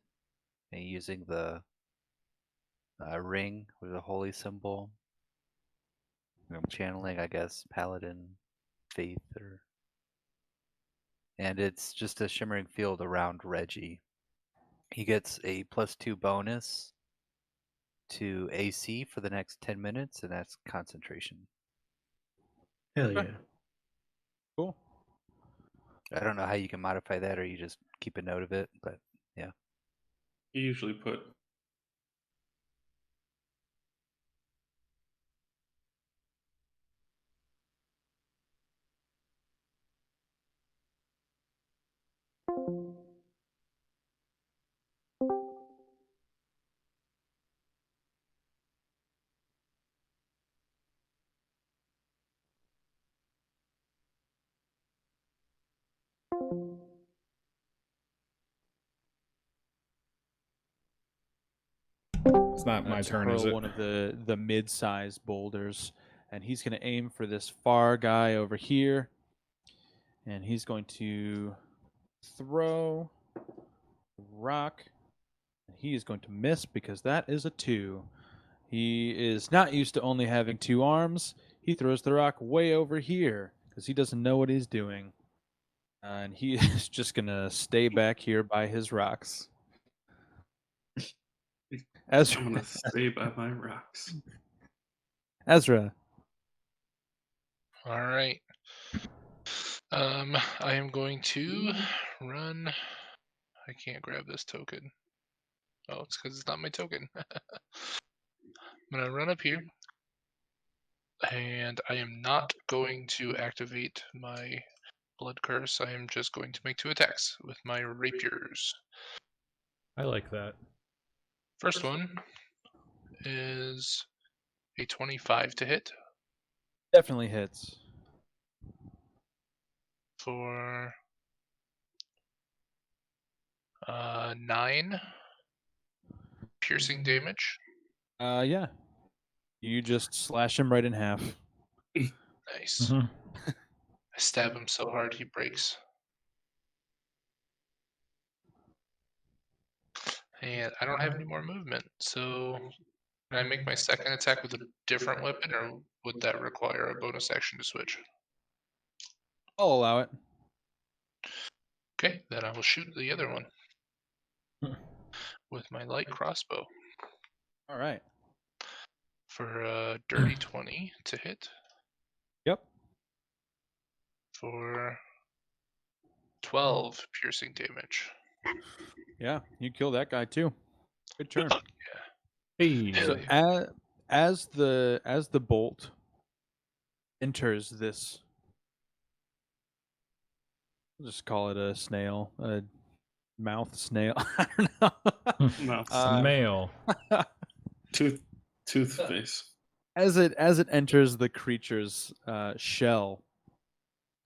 And using the ring with the holy symbol. I'm channeling, I guess, Paladin Faith, and it's just a shimmering field around Reggie. He gets a +2 bonus to AC for the next 10 minutes, and that's concentration. Hell Okay. yeah. Cool. I don't know how you can modify that, or you just keep a note of it, but yeah. You usually put It's not my Let's turn, hurl is it? one of the mid-sized boulders, and he's going to aim for this far guy over here, and he's going to throw a rock, and he is going to miss because that is a 2. He is not used to only having 2 arms. He throws the rock way over here because he doesn't know what he's doing, and he is just going to stay back here by his rocks. I'm gonna stay by my rocks. Ezra. All right. I am going to run. I can't grab this token. Oh, it's because it's not my token. I'm gonna run up here, and I am not going to activate my blood curse. I am just going to make 2 attacks with my rapiers. I like that. First one is a 25 to hit Definitely hits. for 9 piercing damage. Yeah. You just slash him right in half. Nice. Mhm. I stab him so hard he breaks. And I don't have any more movement, so can I make my second attack with a different weapon, or would that require a bonus action to switch? I'll allow it. Okay, then I will shoot the other one with my light crossbow All right. for a dirty 20 to hit Yep. for 12 piercing damage. Yeah, you kill that guy too. Good turn. Hey. So Hell as the bolt enters this, we'll just call it a snail, a mouth snail. I don't know. Mouth Snail. Toothface. As it enters the creature's shell,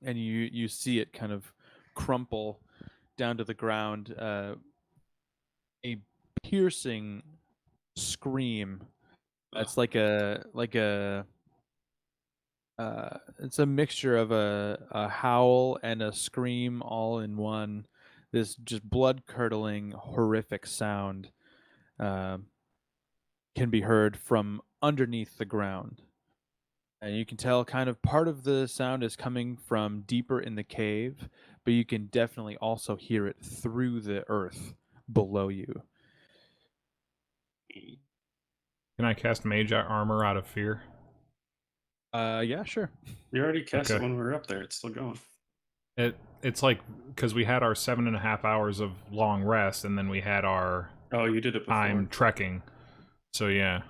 and you see it kind of crumple down to the ground, a piercing scream. It's like a it's a mixture of a howl and a scream all in one. This just blood curdling, horrific sound can be heard from underneath the ground. And you can tell kind of part of the sound is coming from deeper in the cave, but you can definitely also hear it through the earth below you. Can I cast Mage Armor out of fear? Yeah, sure. You already cast it Okay. when we were up there. It's still going. It's like because we had our 7.5 hours of long rest, and then we had our Oh, you did it before. time trekking. So yeah.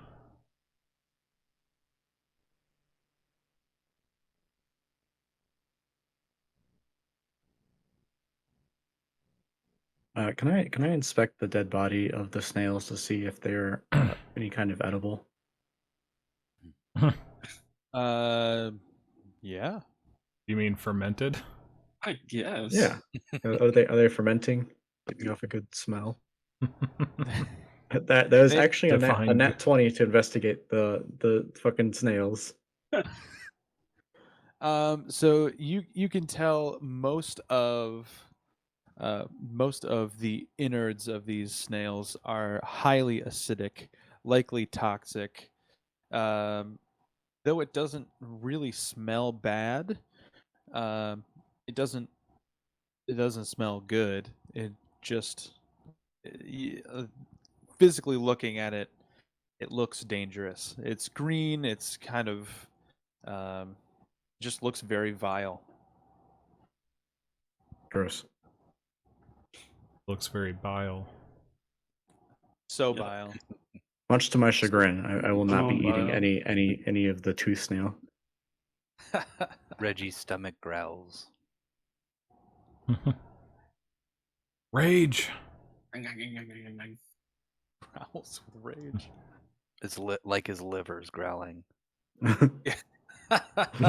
Can I inspect the dead body of the snails to see if they're any kind of edible? Yeah. You mean fermented? I guess. Yeah. Are they fermenting? Giving off a good smell. That was They- actually a Define nat 20 to investigate the fucking snails. So you can tell most of the innards of these snails are highly acidic, likely toxic. Though it doesn't really smell bad, it doesn't smell good. It just physically looking at it, it looks dangerous. It's green. It's kind of just looks very vile. Gross. Looks very bile. So Yeah. vile. Much to my chagrin, I will not be Oh, eating wow. any of the tooth snail. Reggie's stomach growls. Rage. Growls with rage. It's like his liver's growling.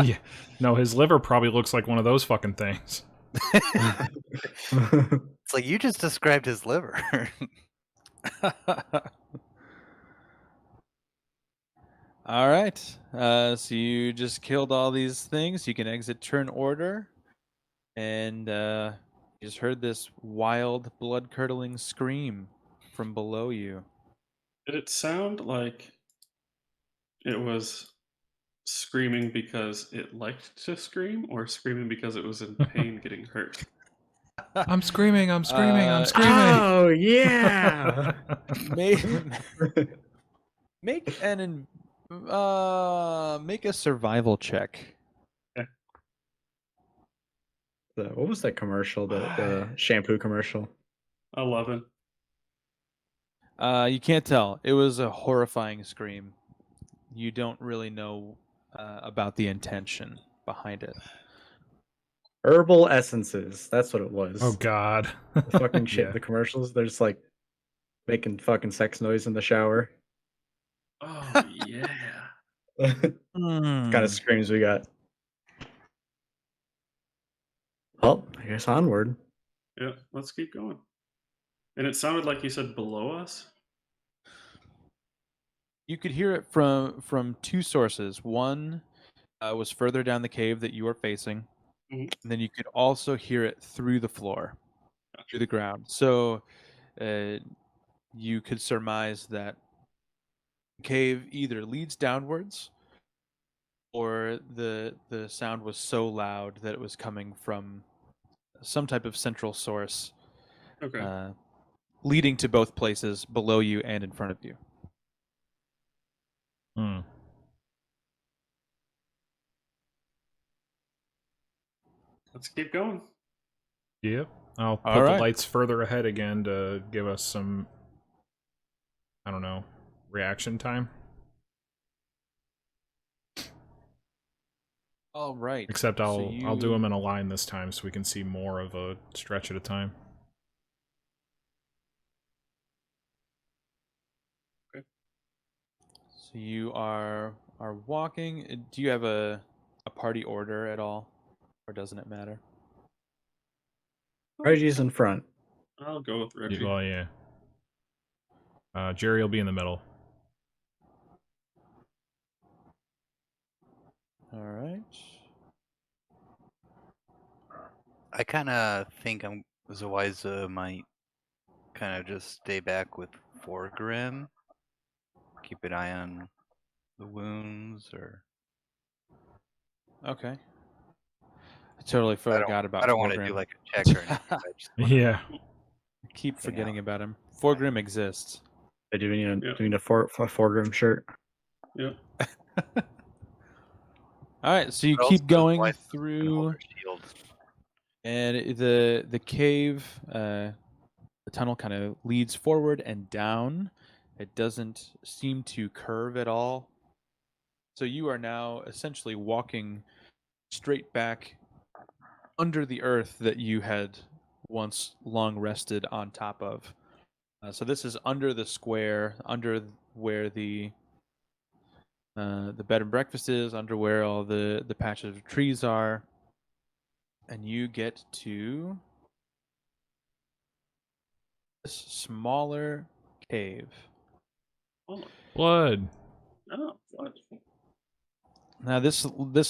Yeah. No, his liver probably looks like one of those fucking things. It's like you just described his liver. All right. So you just killed all these things. You can exit turn order. And you just heard this wild, blood curdling scream from below you. Did it sound like it was screaming because it liked to scream, or screaming because it was in pain getting hurt? I'm screaming, I'm screaming, I'm Uh, screaming. Oh yeah. make make a survival check. What was that commercial? The shampoo commercial. 11. You can't tell. It was a horrifying scream. You don't really know about the intention behind it. Herbal essences. That's what it was. Oh god. The fucking shit. Yeah. The commercials. They're just like making fucking sex noise in the shower. Oh, yeah. Kind of screams we got. Well, I guess onward. Yeah, let's keep going. And it sounded like you said below us? You could hear it from two sources. One was further down the cave that you were facing, Mhm. and then you could also hear it through the floor, through the ground. So you could surmise that the cave either leads downwards, or the sound was so loud that it was coming from some type of central source, Okay. leading to both places below you and in front of you. Hmm. Let's keep going. Yep. I'll All put the right. lights further ahead again to give us some, I don't know, reaction time. All right. Except So I'll do you- them in a line this time so we can see more of a stretch at a time. So you are walking. Do you have a party order at all, or doesn't it matter? Reggie's in front. I'll go with Reggie. Well, yeah. Jerry will be in the middle. All right. I kind of think Zawaiza might kind of just stay back with Foregrim. Keep an eye on the wounds, or Okay. I totally forgot about I don't want to Foregrim. do like a check or anything. I just wanna Yeah. Keep hang forgetting out. about him. Foregrim exists. Do we need a, Yeah. do we need a Foregrim shirt? Yep. All right, so you But keep also going Zawaiza can hold through, her shield. and the cave, the tunnel kind of leads forward and down. It doesn't seem to curve at all. So you are now essentially walking straight back under the earth that you had once long rested on top of. So this is under the square, under where the bed and breakfast is, under where all the patches of trees are, and you get to this smaller cave. Oh, Blood. what? Now this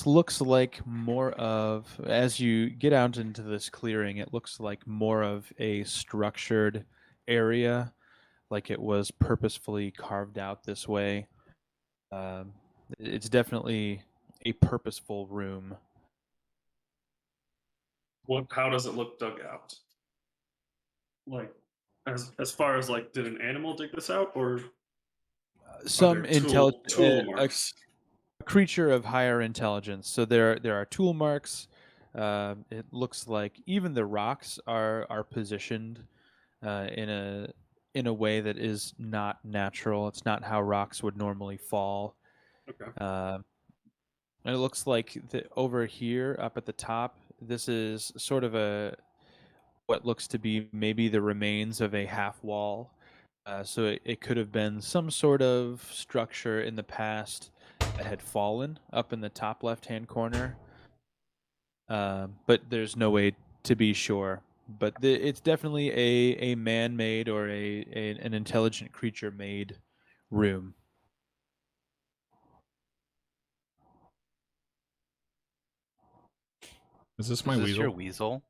looks like more of, as you get out into this clearing, it looks like more of a structured area, like it was purposefully carved out this way. It's definitely a purposeful room. How does it look dug out? Like, as far as like, did an animal dig this out, or Some are there tool a marks? creature of higher intelligence. So there are tool marks. It looks like even the rocks are positioned in a way that is not natural. It's not how rocks would normally fall. Okay. And it looks like over here, up at the top, this is sort of what looks to be maybe the remains of a half wall. So it could have been some sort of structure in the past that had fallen up in the top left-hand corner. But there's no way to be sure. But it's definitely a man-made or an intelligent creature-made room. Is this my Is this weasel? your weasel?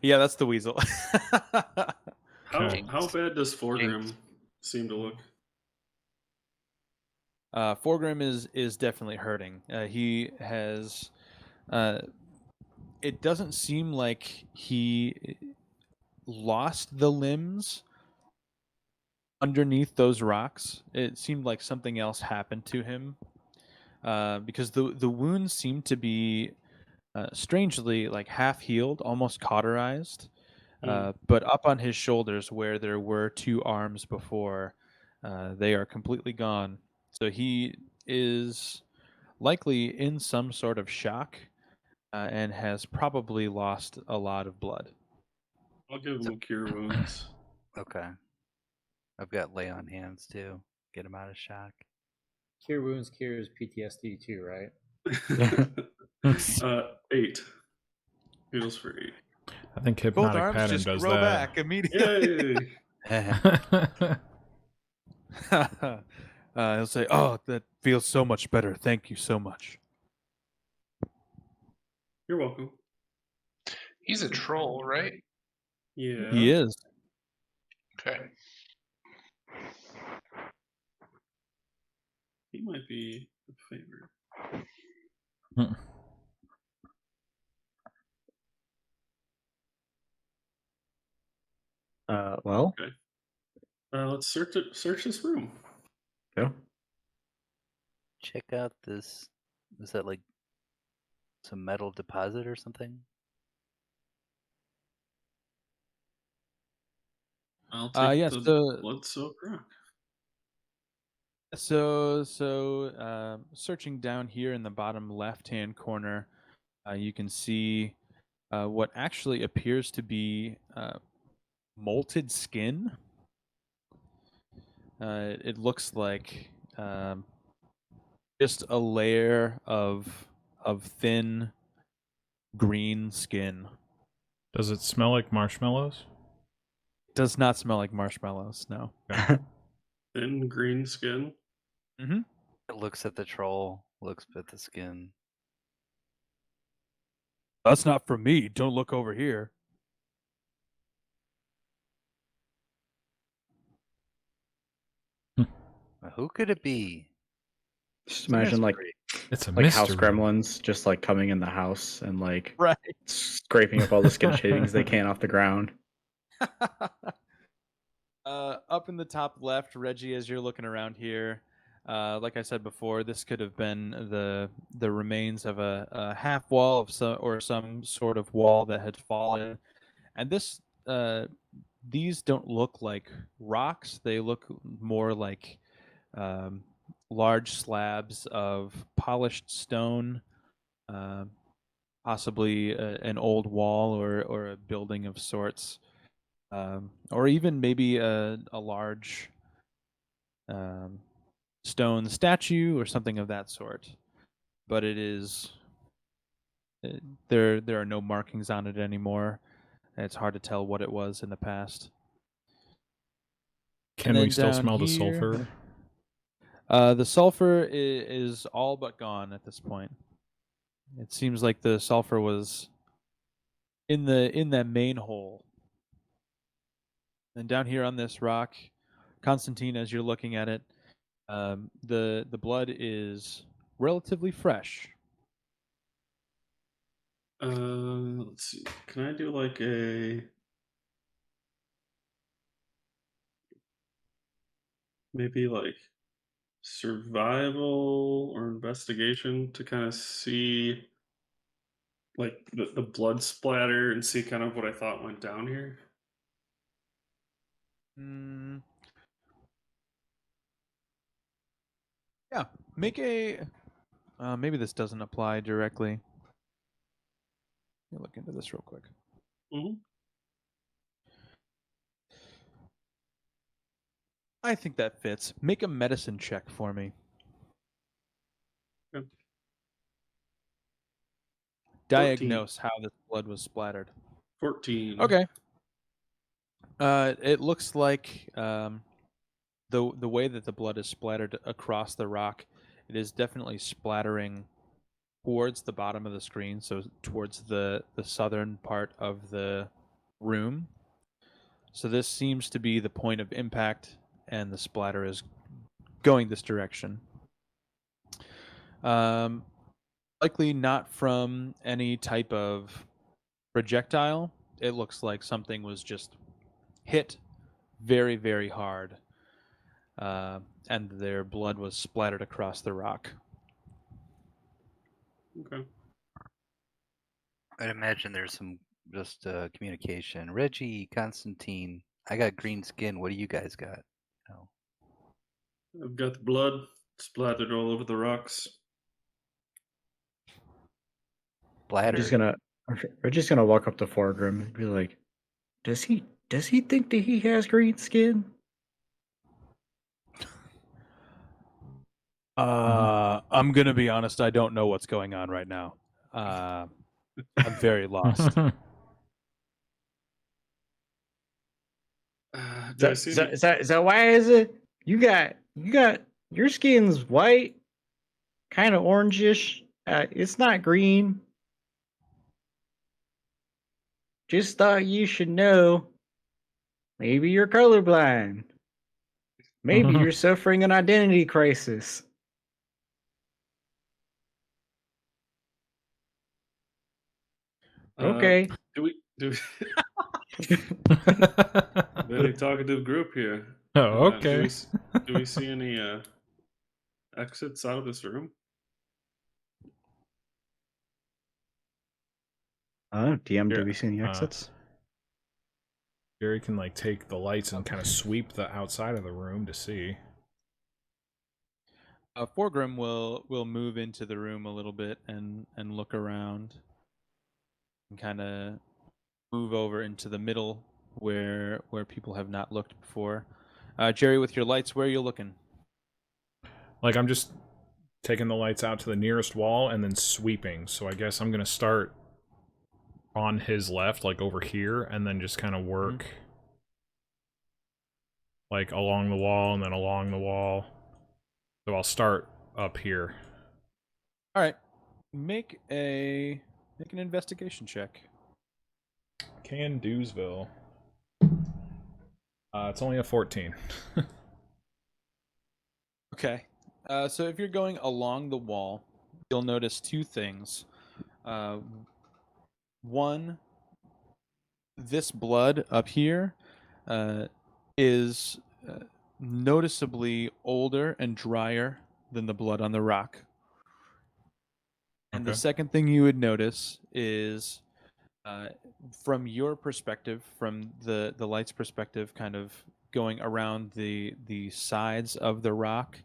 Yeah, that's the weasel. Okay. How bad does Foregrim Jinx. seem to look? Foregrim is definitely hurting. He has. It doesn't seem like he lost the limbs underneath those rocks. It seemed like something else happened to him, because the wounds seem to be strangely like half healed, almost cauterized. But up on his shoulders, where there were two arms before, they are completely gone. So he is likely in some sort of shock, and has probably lost a lot of blood. I'll give him a cure wounds. Okay. I've got lay on hands too. Get him out of shock. Cure wounds cures PTSD too, right? 8. Heals for 8. I think Both hypnotic arms pattern just does grow that. back immediately. Yay! He'll say, "Oh, that feels so much better. Thank you so much." You're welcome. He's a troll, right? Yeah. He is. Okay. He might be a favorite. Well, Okay. Let's search this room. yeah. Check out this. Is that like some metal deposit or something? I'll take Yes. the blood-soaked rock. So searching down here in the bottom left-hand corner, you can see what actually appears to be molted skin. It looks like just a layer of thin green skin. Does it smell like marshmallows? Does not smell like marshmallows. No. Thin green skin. Mm-hmm. It looks at the troll, looks at the skin. That's not for me. Don't look over here. Who could it be? Just It's a imagine like mystery. It's a like house mystery. gremlins just like coming in the house and like Right. scraping up all the skin shavings they can off the ground. Up in the top left, Reggie, as you're looking around here, like I said before, this could have been the remains of a half wall of some sort of wall that had fallen, and these don't look like rocks. They look more like large slabs of polished stone, uh, possibly an old wall or a building of sorts. Or even maybe a large stone statue or something of that sort. But it is there are no markings on it anymore. It's hard to tell what it was in the past. Can we still smell the sulfur? The sulfur is all but gone at this point. It seems like the sulfur was in that main hole. And down here on this rock, Constantine, as you're looking at it, the blood is relatively fresh. Let's see. Can I do like a maybe like survival or investigation to kind of see like the blood splatter and see kind of what I thought went down here? Yeah, make a. Maybe this doesn't apply directly. Let me look into this real quick. Mm-hmm. I think that fits. Make a medicine check for me. Okay. Diagnose how this blood was splattered. 14. Okay. It looks like the way that the blood is splattered across the rock, it is definitely splattering towards the bottom of the screen, so towards the southern part of the room. So this seems to be the point of impact, and the splatter is going this direction. Likely not from any type of projectile. It looks like something was just hit very, very hard, and their blood was splattered across the rock. Okay. I'd imagine there's some just communication. Reggie, Constantine, I got green skin. What do you guys got? No. I've got the blood splattered all over the rocks. We're just Bladder. gonna walk up to Foregrim and be like, does he think that he has green skin? I'm gonna be honest. I don't know what's going on right now. I'm very lost. Do I see any- Is that why is it? You got your skin's white, kind of orangish. It's not green. Just thought you should know. Maybe you're colorblind. Maybe you're suffering an identity crisis. Okay. Do we very talkative group here? Oh, Do okay. do we see any exits out of this room? DM, do Yeah, we see any uh, exits? Jerry can like take the lights and kind of sweep the outside of the room to see. Foregrim will move into the room a little bit and look around and kind of move over into the middle where people have not looked before. Jerry, with your lights, where are you looking? Like I'm just taking the lights out to the nearest wall and then sweeping. So I guess I'm gonna start on his left, like over here, and then just kind of work like along the wall and then along the wall. So I'll start up here. All right, make an investigation check. Can Doosville. It's only a 14. Okay. So if you're going along the wall, you'll notice two things. One, this blood up here is noticeably older and drier than the blood on the rock. And the Okay. second thing you would notice is, from your perspective, from the light's perspective, kind of going around the sides of the rock,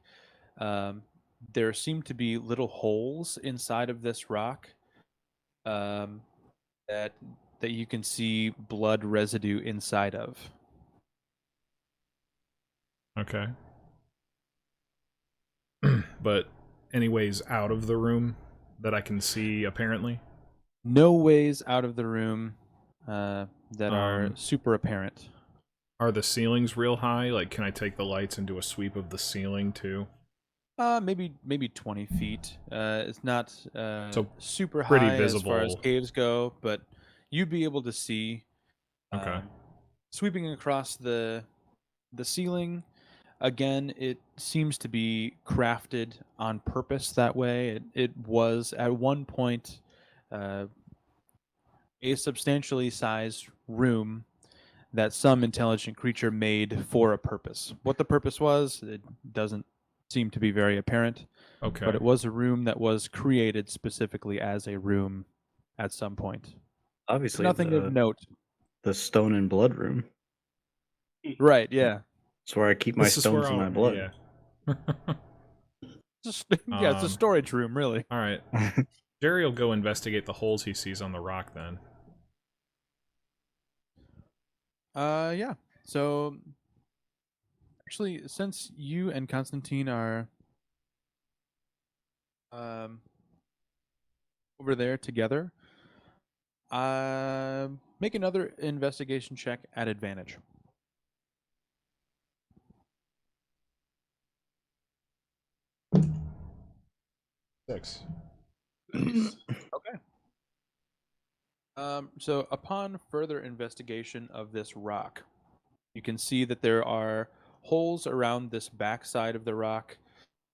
there seem to be little holes inside of this rock that you can see blood residue inside of. Okay. But any ways out of the room that I can see, apparently? No ways out of the room that are super apparent. Are the ceilings real high? Like, can I take the lights and do a sweep of the ceiling, too? Maybe 20 feet. It's not So super pretty high as far as visible. caves go, but you'd be able to see. Okay. Sweeping across the ceiling. Again, it seems to be crafted on purpose that way. It was at one point a substantially sized room that some intelligent creature made for a purpose. What the purpose was, it doesn't seem to be very apparent. Okay. But it was a room that was created specifically as a room at some point. Obviously, Nothing of note. the stone and blood room. Right, yeah. It's where I keep my This is where stones and my blood. Yeah. Yeah, it's a storage room, really. All right. Jerry will go investigate the holes he sees on the rock then. Yeah. So, actually, since you and Constantine are over there together, make another investigation check at advantage. Six. Nice. Okay. So upon further investigation of this rock, you can see that there are holes around this back side of the rock,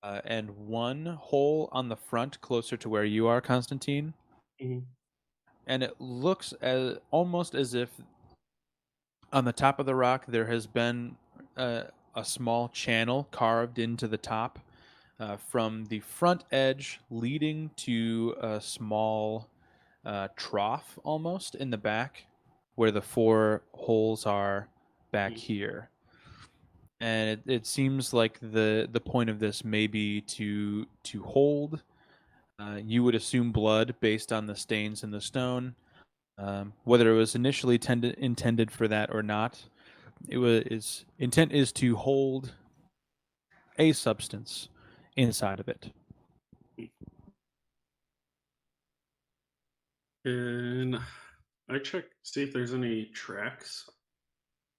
and one hole on the front closer to where you are, Constantine. Mhm. And it looks almost as if on the top of the rock there has been a small channel carved into the top from the front edge leading to a small trough almost in the back where the four holes are back here. And it seems like the point of this may be to hold. You would assume blood based on the stains in the stone. Whether it was initially intended for that or not, its intent is to hold a substance inside of it. And I check see if there's any tracks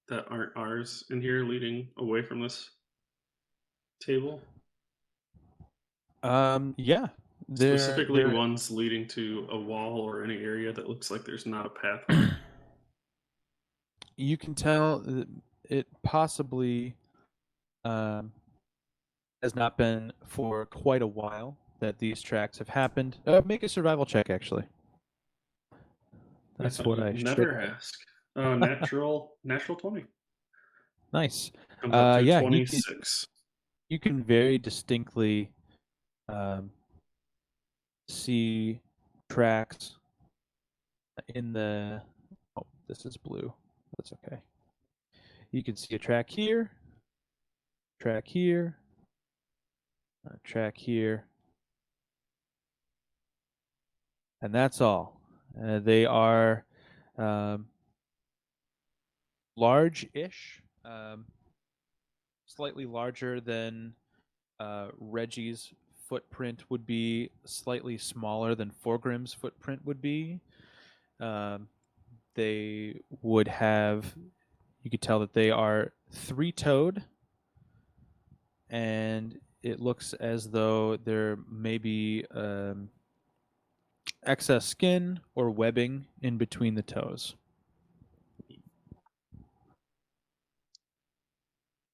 that aren't ours in here leading away from this table. Yeah. Specifically ones leading to a wall or any area that looks like there's not a pathway. You can tell that it possibly has not been for quite a while that these tracks have happened. Make a survival check, actually. That's what I never should. ask. Natural 20 Nice. comes up to Yeah, 26. you can very distinctly see tracks in the. Oh, this is blue. That's okay. You can see a track here, track here, a track here, and that's all. They are large-ish, slightly larger than Reggie's footprint would be, slightly smaller than Foregrim's footprint would be. They would have, you could tell that they are three-toed, and it looks as though there may be excess skin or webbing in between the toes.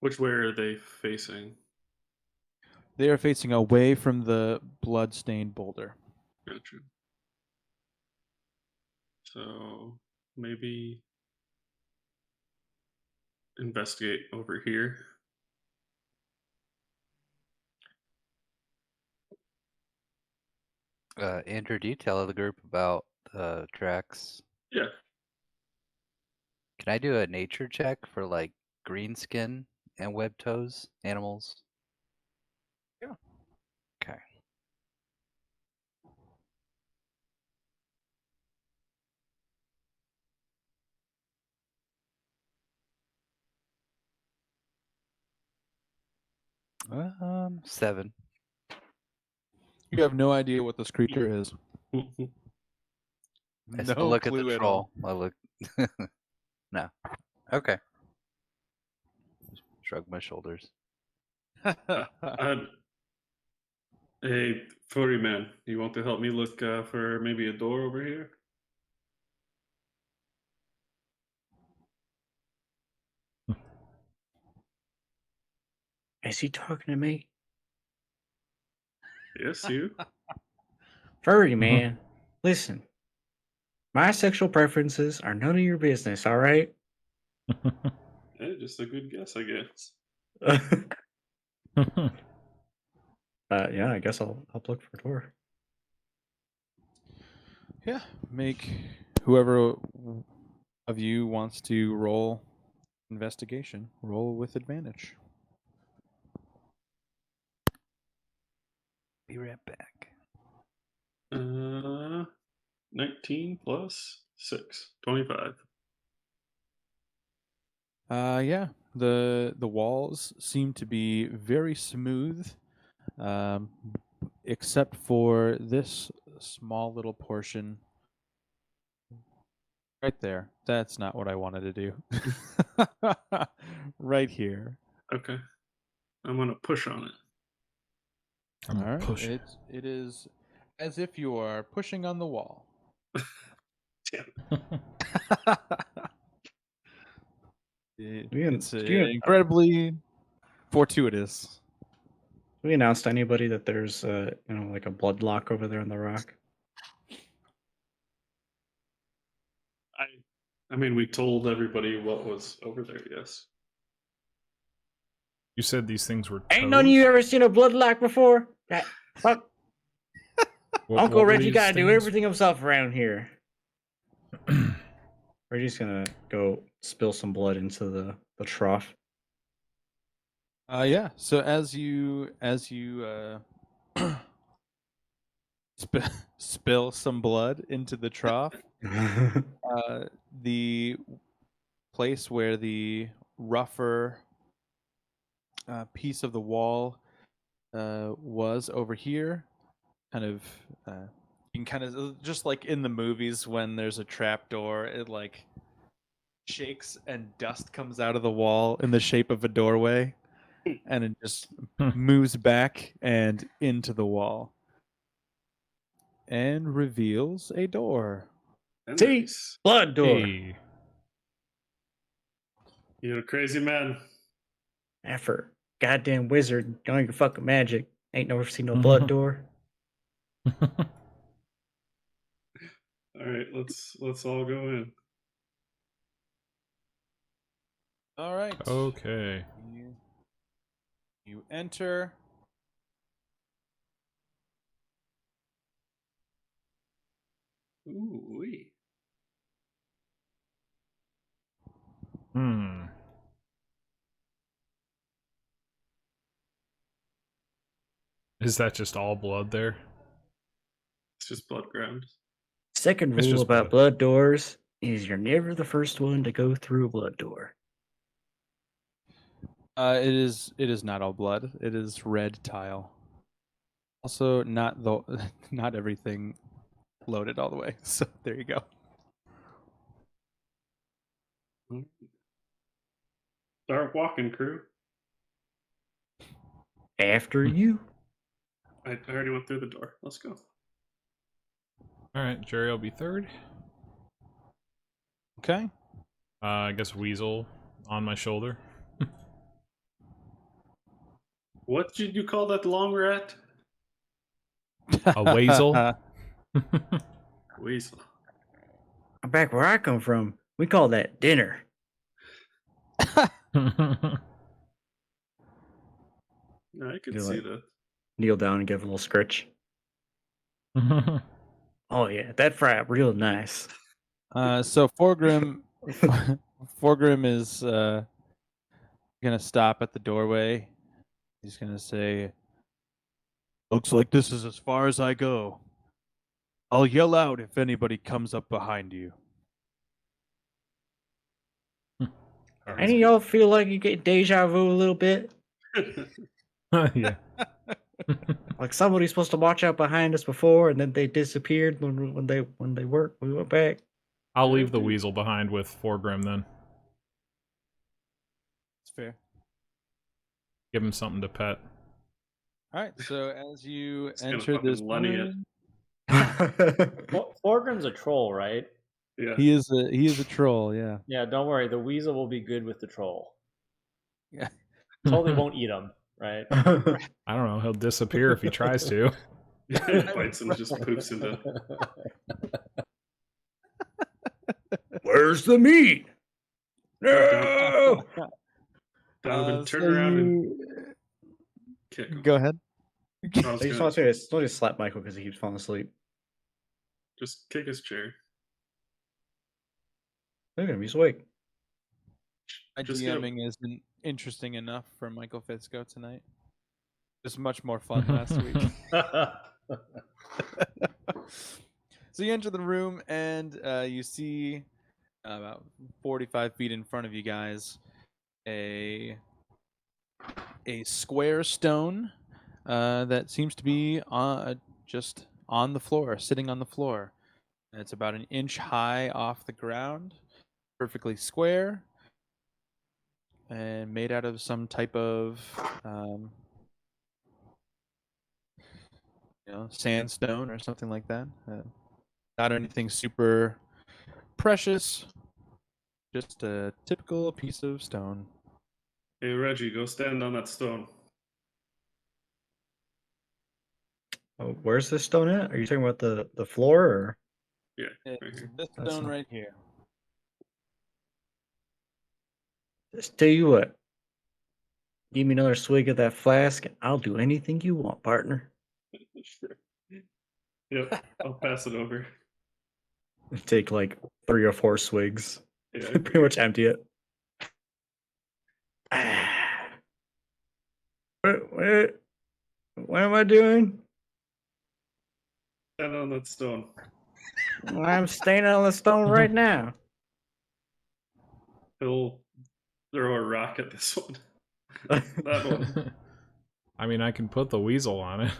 Which way are they facing? They are facing away from the blood-stained boulder. Gotcha. So maybe investigate over here. Andrew, do you tell the group about the tracks? Yeah. Can I do a nature check for like green skin and web toes animals? Yeah. Okay. Seven. You have no idea what this creature is. I still look at the troll. I look. No. Okay. Just shrug my shoulders. Hey, furry man, you want to help me look for maybe a door over here? Is he talking to me? Yes, you. Furry man, listen. My sexual preferences are none of your business, all right? Hey, just a good guess, I guess. Yeah, I guess I'll look for a door. Yeah, make whoever of you wants to roll investigation, roll with advantage. Be right back. 19 plus 6, 25. Yeah, the walls seem to be very smooth, except for this small little portion right there. That's not what I wanted to do. Right here. Okay. I'm gonna push on it. All right. It is as if you are pushing on the wall. Damn. It's incredibly fortuitous. We announced to anybody that there's like a blood lock over there in the rock. I mean, we told everybody what was over there. Yes. You said these things were. Ain't none of you ever seen a blood lock before? Fuck. Uncle Reggie gotta do everything himself around here. Reggie's gonna go spill some blood into the trough. Yeah. So as you spill some blood into the trough, the place where the rougher piece of the wall was over here, kind of you can kind of, just like in the movies when there's a trap door, it like shakes and dust comes out of the wall in the shape of a doorway, and it just moves back and into the wall and reveals a door. See? Blood door. Hey. You're a crazy man. Effort. Goddamn wizard. Don't your fucking magic. Ain't never seen no blood door. All right, let's all go in. All right. Okay. You enter. Ooh wee. Hmm. Is that just all blood there? It's just blood ground. Second It's rule just about blood. blood doors is you're never the first one to go through a blood door. It is not all blood. It is red tile. Also, not not everything loaded all the way. So there you go. Start walking, crew. After you. I already went through the door. Let's go. All right, Jerry will be third. Okay. I guess Weasel on my shoulder. What did you call that long rat? A weasel. Weasel. Back where I come from, we call that dinner. No, I can You're see like- that. Kneel down and give a little scritch. Oh yeah, that fry real nice. So Foregrim is gonna stop at the doorway. He's gonna say, "Looks like this is as far as I go. I'll yell out if anybody comes up behind you." Any of y'all feel like you get deja vu a little bit? Yeah. Like somebody's supposed to watch out behind us before, and then they disappeared when we went back. I'll leave the weasel behind with Foregrim then. It's fair. Give him something to pet. All right. So as you Just gonna enter this fucking Lenny it. room, Forgrim's a troll, right? Yeah. he is a troll. Yeah. Yeah, don't worry. The weasel will be good with the troll. Yeah. Totally won't eat him, right? I don't know. He'll disappear if he tries to. Bites and just poops into. Where's the meat? No. Donovan, turn so around and you- kick him. Go ahead. I was I just gonna want to slap Michael because he keeps falling asleep. just kick his chair. Look at him, he's awake. My Just get him. DMing isn't interesting enough for Michael Fitzko tonight. Just much more fun last week. So you enter the room and you see about 45 feet in front of you guys a square stone that seems to be just on the floor, sitting on the floor. And it's about an inch high off the ground, perfectly square, and made out of some type of sandstone or something like that. Not anything super precious, just a typical piece of stone. Hey Reggie, go stand on that stone. Oh, where's this stone at? Are you talking about the floor or? Yeah, right It's here. this That's stone not- right here. Just tell you what. Give me another swig of that flask, and I'll do anything you want, partner. Sure. Yep, I'll pass it over. Take like 3 or 4 swigs. Yeah, Pretty much empty it. What am I doing? stand on that stone. I'm standing on the stone right now. He'll throw a rock at this one. That one. I mean, I can put the weasel on it.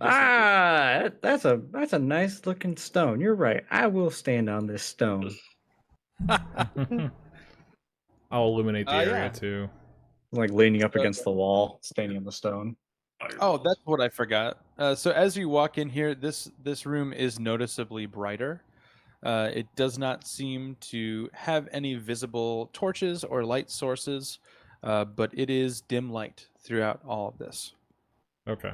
I just That's a nice looking stone. You're right. I will stand on this stone. I'll illuminate the area Yeah. too. Like leaning up So- against the wall, standing on the stone. Oh, that's what I forgot. So as you walk in here, this room is noticeably brighter. It does not seem to have any visible torches or light sources, but it is dim light throughout all of this. Okay.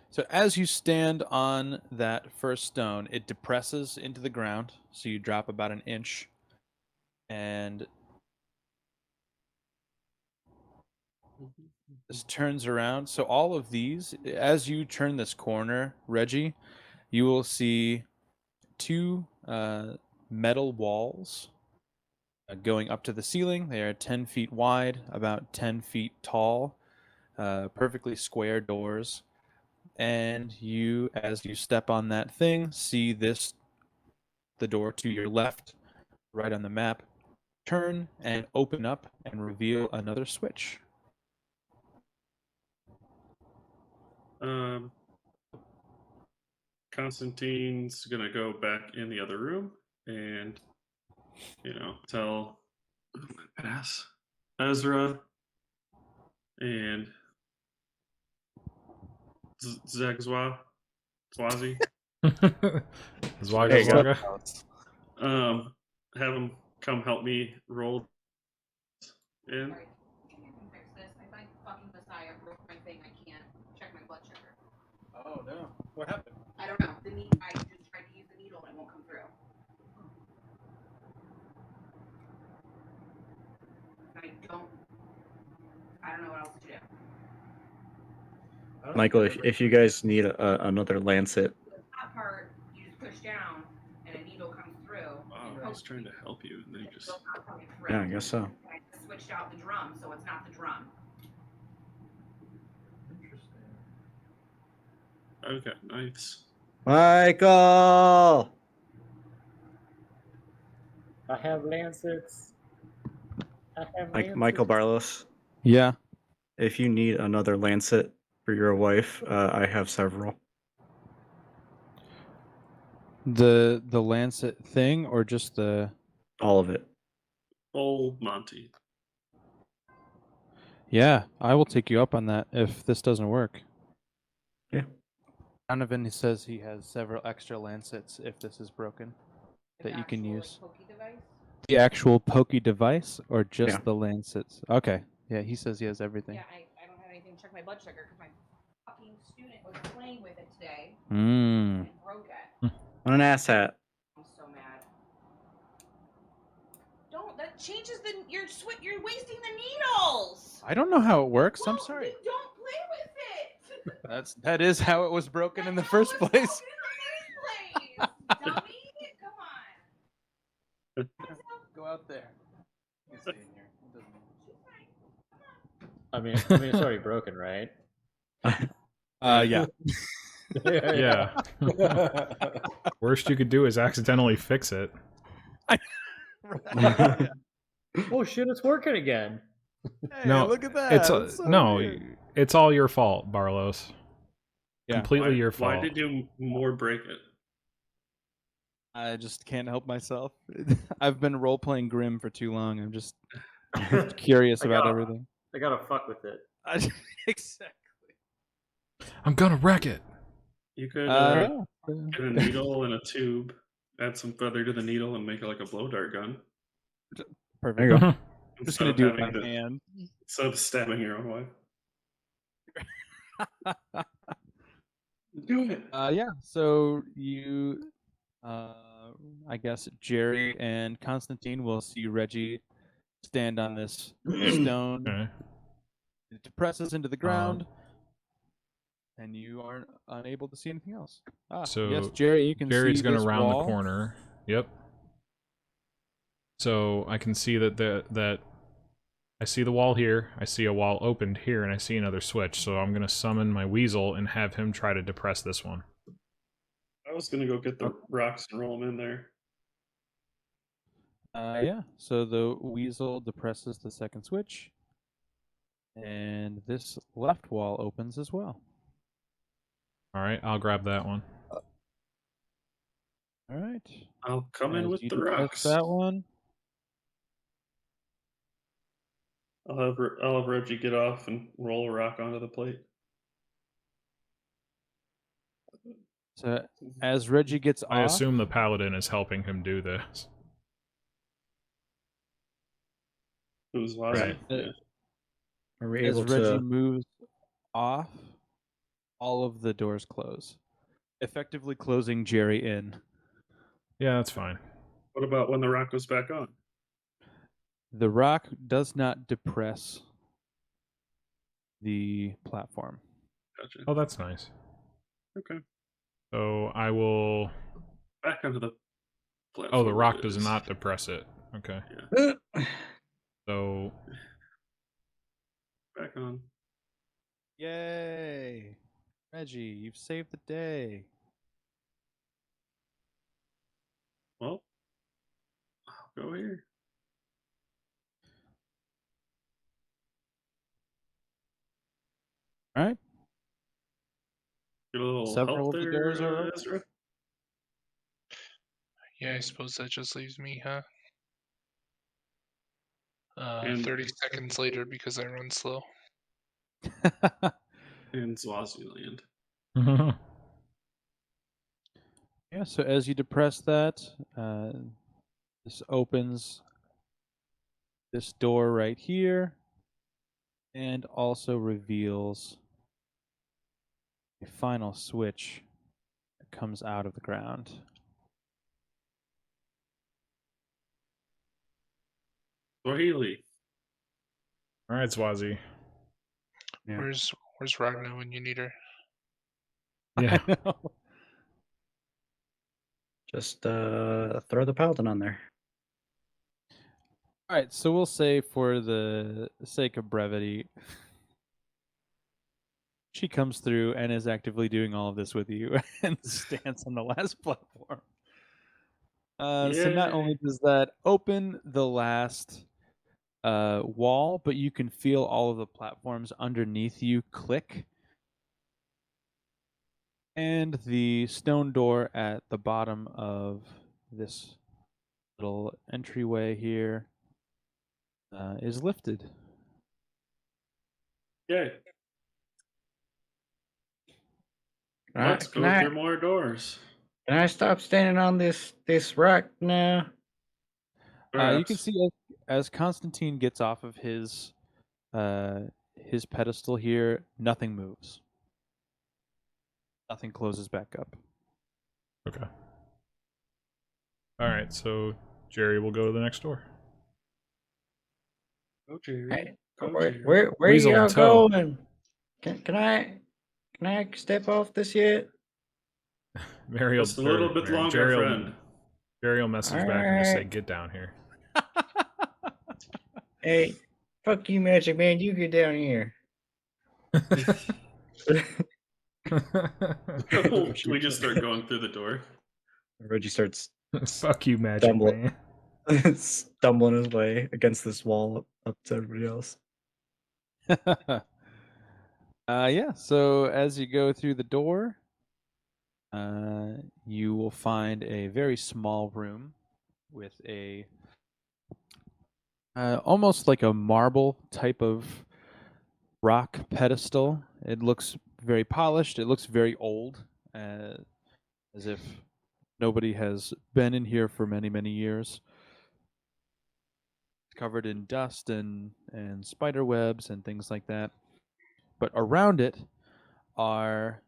So as you stand on that first stone, it depresses into the ground, so you drop about an inch, and this turns around. So all of these, as you turn this corner, Reggie, you will see two metal walls going up to the ceiling. They are 10 feet wide, about 10 feet tall, perfectly square doors. And you, as you step on that thing, see the door to your left, right on the map, turn and open up and reveal another switch. Constantine's gonna go back in the other room and, tell pass Ezra and Zagzwa Swazi. Zwaga Hey, Zwaga. Have him come help me roll in. Sorry, you can fix this. I find fucking Messiah broke my thing. I can't check my blood sugar. Oh no! What happened? I don't know. I just tried to use the needle and it won't come through. I don't know what else to do. Michael, if you guys need another lancet, The top part, you just push down and a needle comes through. Oh, I was trying to help you, and then you It's just. still not coming through. yeah, I guess so. I just switched out the drum, so it's not the drum. Interesting. I've got knives. Michael! I have lancets. Michael Barlos, Yeah. if you need another lancet for your wife, I have several. The lancet thing, or just the? All of it. Old Monty. Yeah, I will take you up on that if this doesn't work. Yeah. Donovan says he has several extra lancets if this is broken The that you can actual, use. Like, pokey device? The actual pokey device, or just Yeah. the lancets? Okay. Yeah, he says he has everything. Yeah, I don't have anything to check my blood sugar because my fucking student was playing with it today Mmm. and broke it. On an asshat. I'm so mad. Don't. That changes the. You're wasting the needles. I don't know how it works. I'm Well, sorry. then don't play with it. That is how it was broken in the That's how it first was place. broken in the first place. Dummy. Come on. Go out there. You stay in here. It doesn't I mean, it's already broken, right? yeah. Yeah. Worst you could do is accidentally fix it. Oh shit, it's working again. Hey, No, look at that. It's That's so no, weird. it's all your fault, Barlos. Yeah. Completely your fault. Why did you more break it? I just can't help myself. I've been role playing Grim for too long. I'm just curious I about gotta- everything. I gotta fuck with it. Exactly. I'm gonna wreck it. You could Yeah. get a needle and a tube, add some feather to the needle, and make it like a blow dart gun. Perfect. There you go. I'm just gonna do it by having to- hand. Instead of stabbing your own wife. Do it. Yeah. So you, I guess Jerry and Constantine will see Reggie stand on this stone. Okay. It depresses into the ground, and you are unable to see anything else. So yes, Jerry, you can Jerry's see gonna this round wall. the corner. Yep. So I can see that I see the wall here. I see a wall opened here, and I see another switch. So I'm gonna summon my weasel and have him try to depress this one. I was gonna go get the rocks and roll them in there. Yeah. So the weasel depresses the second switch, and this left wall opens as well. All right, I'll grab that one. All right. I'll come in As with you the depress rocks. that one. I'll have Reggie get off and roll a rock onto the plate. So as Reggie gets I off, assume the paladin is helping him do this. Who's Right. Yeah. Are we as able Reggie to? moves off, all of the doors close, effectively closing Jerry in. Yeah, that's fine. What about when the rock goes back on? The rock does not depress the platform. Gotcha. Oh, that's nice. Okay. So I will. Back onto the platform. Oh, the rock it does is. not depress it. Okay. So Back on. Yay! Reggie, you've saved the day. Well, I'll go here. All right. Get a little Several help of the there, doors are open. Ezra. Yeah, I suppose that just leaves me, huh? And- 30 seconds later because I run slow. In Swaziland. Yeah, so as you depress that, this opens this door right here and also reveals a final switch that comes out of the ground. Swahili. all right, Swazi. Yeah. Where's Ragna when you need her? Yeah. I know. Just throw the paladin on there. All right, so we'll say for the sake of brevity, she comes through and is actively doing all of this with you and stands on the last platform. So not only Yay. does that open the last wall, but you can feel all of the platforms underneath you click. And the stone door at the bottom of this little entryway here is lifted. Yay. Let's Can go I through more doors. can I stop standing on this rock now? You can Perhaps. see as Constantine gets off of his pedestal here, nothing moves. Nothing closes back up. Okay. All right, so Jerry will go to the next door. Go, Jerry. Hey, Go, where Jerry. Weasel y'all in tow. going? Can I step off this yet? Mary will, Just a little bit longer, friend. Jerry will message back and just say, "Get down here." Hey, fuck you, Magic Man. You get down here. We just start going through the door. Reggie starts Fuck you, Magic Stumble. Man. stumbling his way against this wall up to everybody else. Yeah, so as you go through the door, you will find a very small room with a almost like a marble type of rock pedestal. It looks very polished. It looks very old, as if nobody has been in here for many, many years. Covered in dust and spider webs and things like that. But around it are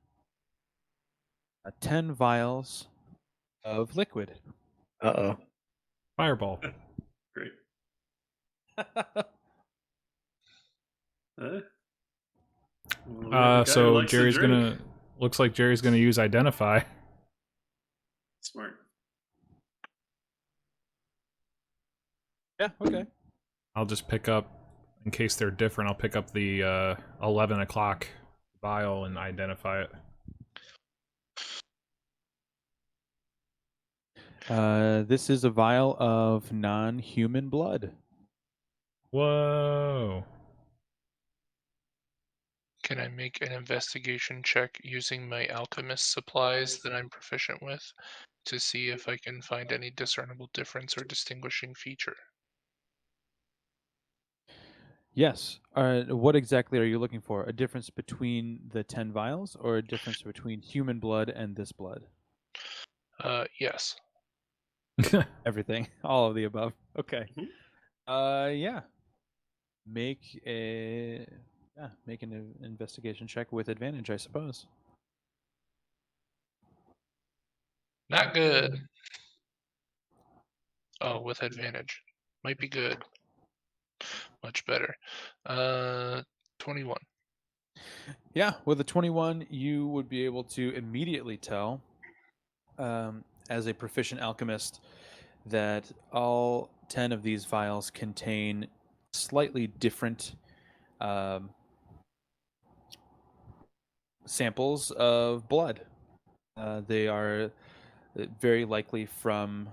10 vials of liquid. Uh-oh. Fireball. Great. Well, we have a guy who So likes to Jerry's drink. looks like Jerry's gonna use identify. Smart. Yeah, okay. I'll just pick up, in case they're different, I'll pick up the 11 o'clock vial and identify it. This is a vial of non-human blood. Whoa. Can I make an investigation check using my alchemist supplies that I'm proficient with to see if I can find any discernible difference or distinguishing feature? Yes. What exactly are you looking for? A difference between the 10 vials or a difference between human blood and this blood? Yes. Everything. All of the above. Okay. Mhm. Yeah. Make a Yeah, make an investigation check with advantage, I suppose. Not good. Oh, with advantage. Might be good. Much better. 21. Yeah, with a 21, you would be able to immediately tell, as a proficient alchemist, that all 10 of these vials contain slightly different samples of blood. They are very likely from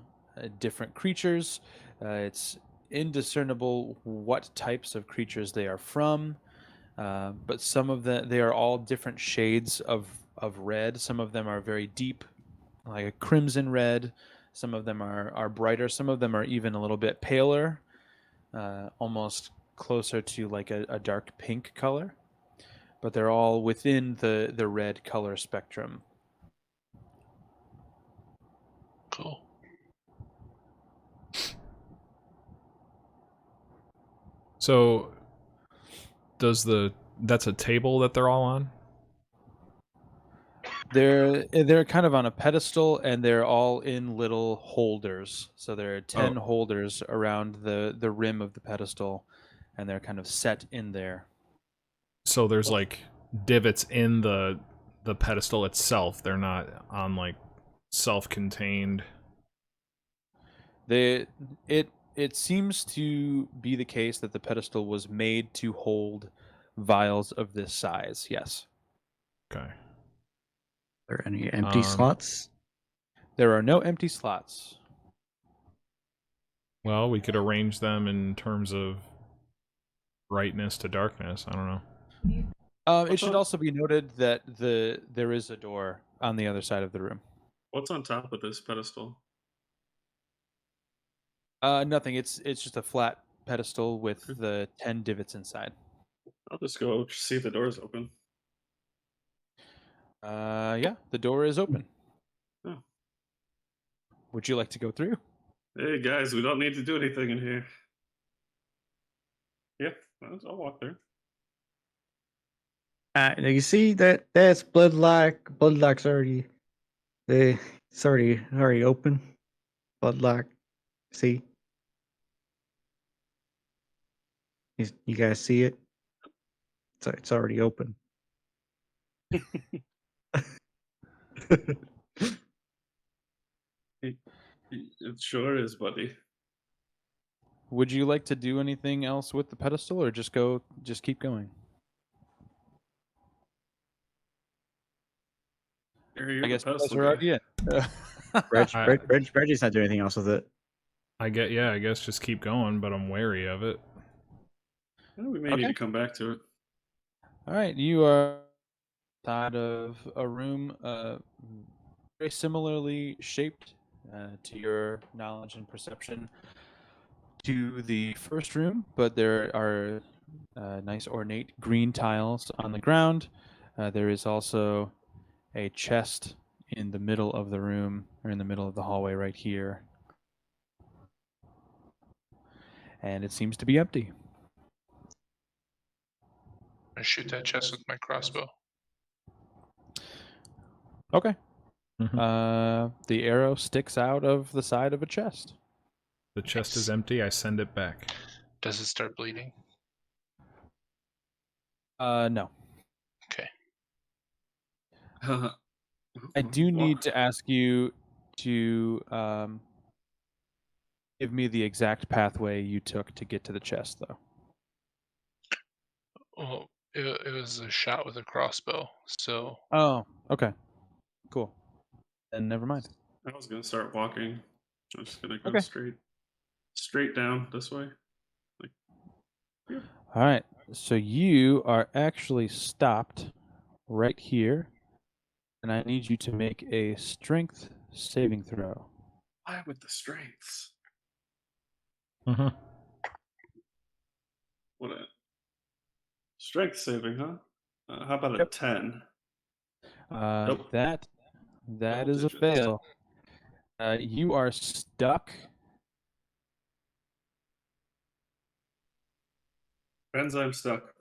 different creatures. It's indiscernible what types of creatures they are from, but some of them, they are all different shades of red. Some of them are very deep, like a crimson red. Some of them are brighter. Some of them are even a little bit paler, almost closer to like a dark pink color. But they're all within the red color spectrum. Cool. So, that's a table that they're all on? They're kind of on a pedestal, and they're all in little holders. So there are 10 holders around the rim of the pedestal, and they're kind of set in there. So there's like divots in the pedestal itself. They're not on like self-contained. It seems to be the case that the pedestal was made to hold vials of this size. Yes. Okay. Are there any empty slots? There are no empty slots. Well, we could arrange them in terms of brightness to darkness. I don't know. It should also be noted that there is a door on the other side of the room. What's on top of this pedestal? Nothing. It's just a flat pedestal with the 10 divots inside. I'll just go see if the door's open. Yeah, the door is open. Oh. Would you like to go through? Hey guys, we don't need to do anything in here. Yeah, I'll walk there. You see that's bloodlock. Bloodlock's already it's already open. Bloodlock. See? You guys see it? It's already open. It sure is, buddy. Would you like to do anything else with the pedestal, or just keep going? I guess you guys are already in. Reggie's not doing anything else with it. I guess just keep going, but I'm wary of it. Well, we may need to come back to it. All right, you are outside of a room very similarly shaped to your knowledge and perception to the first room, but there are nice ornate green tiles on the ground. There is also a chest in the middle of the room, or in the middle of the hallway right here. And it seems to be empty. I shoot that chest with my crossbow. Okay. Mhm. The arrow sticks out of the side of a chest. The chest is empty. I send it back. Does it start bleeding? No. Okay. I do need to ask you to give me the exact pathway you took to get to the chest, though. Well, it was a shot with a crossbow, so. Oh, okay. Cool. Then never mind. I was gonna start walking. I'm just gonna go Okay. straight down this way. All right. So you are actually stopped right here, and I need you to make a strength saving throw. Why with the strengths? Mm-hmm. What a strength saving, huh? How about a 10? Nope. That Double is a digits. fail. You are stuck. Enzyme stuck.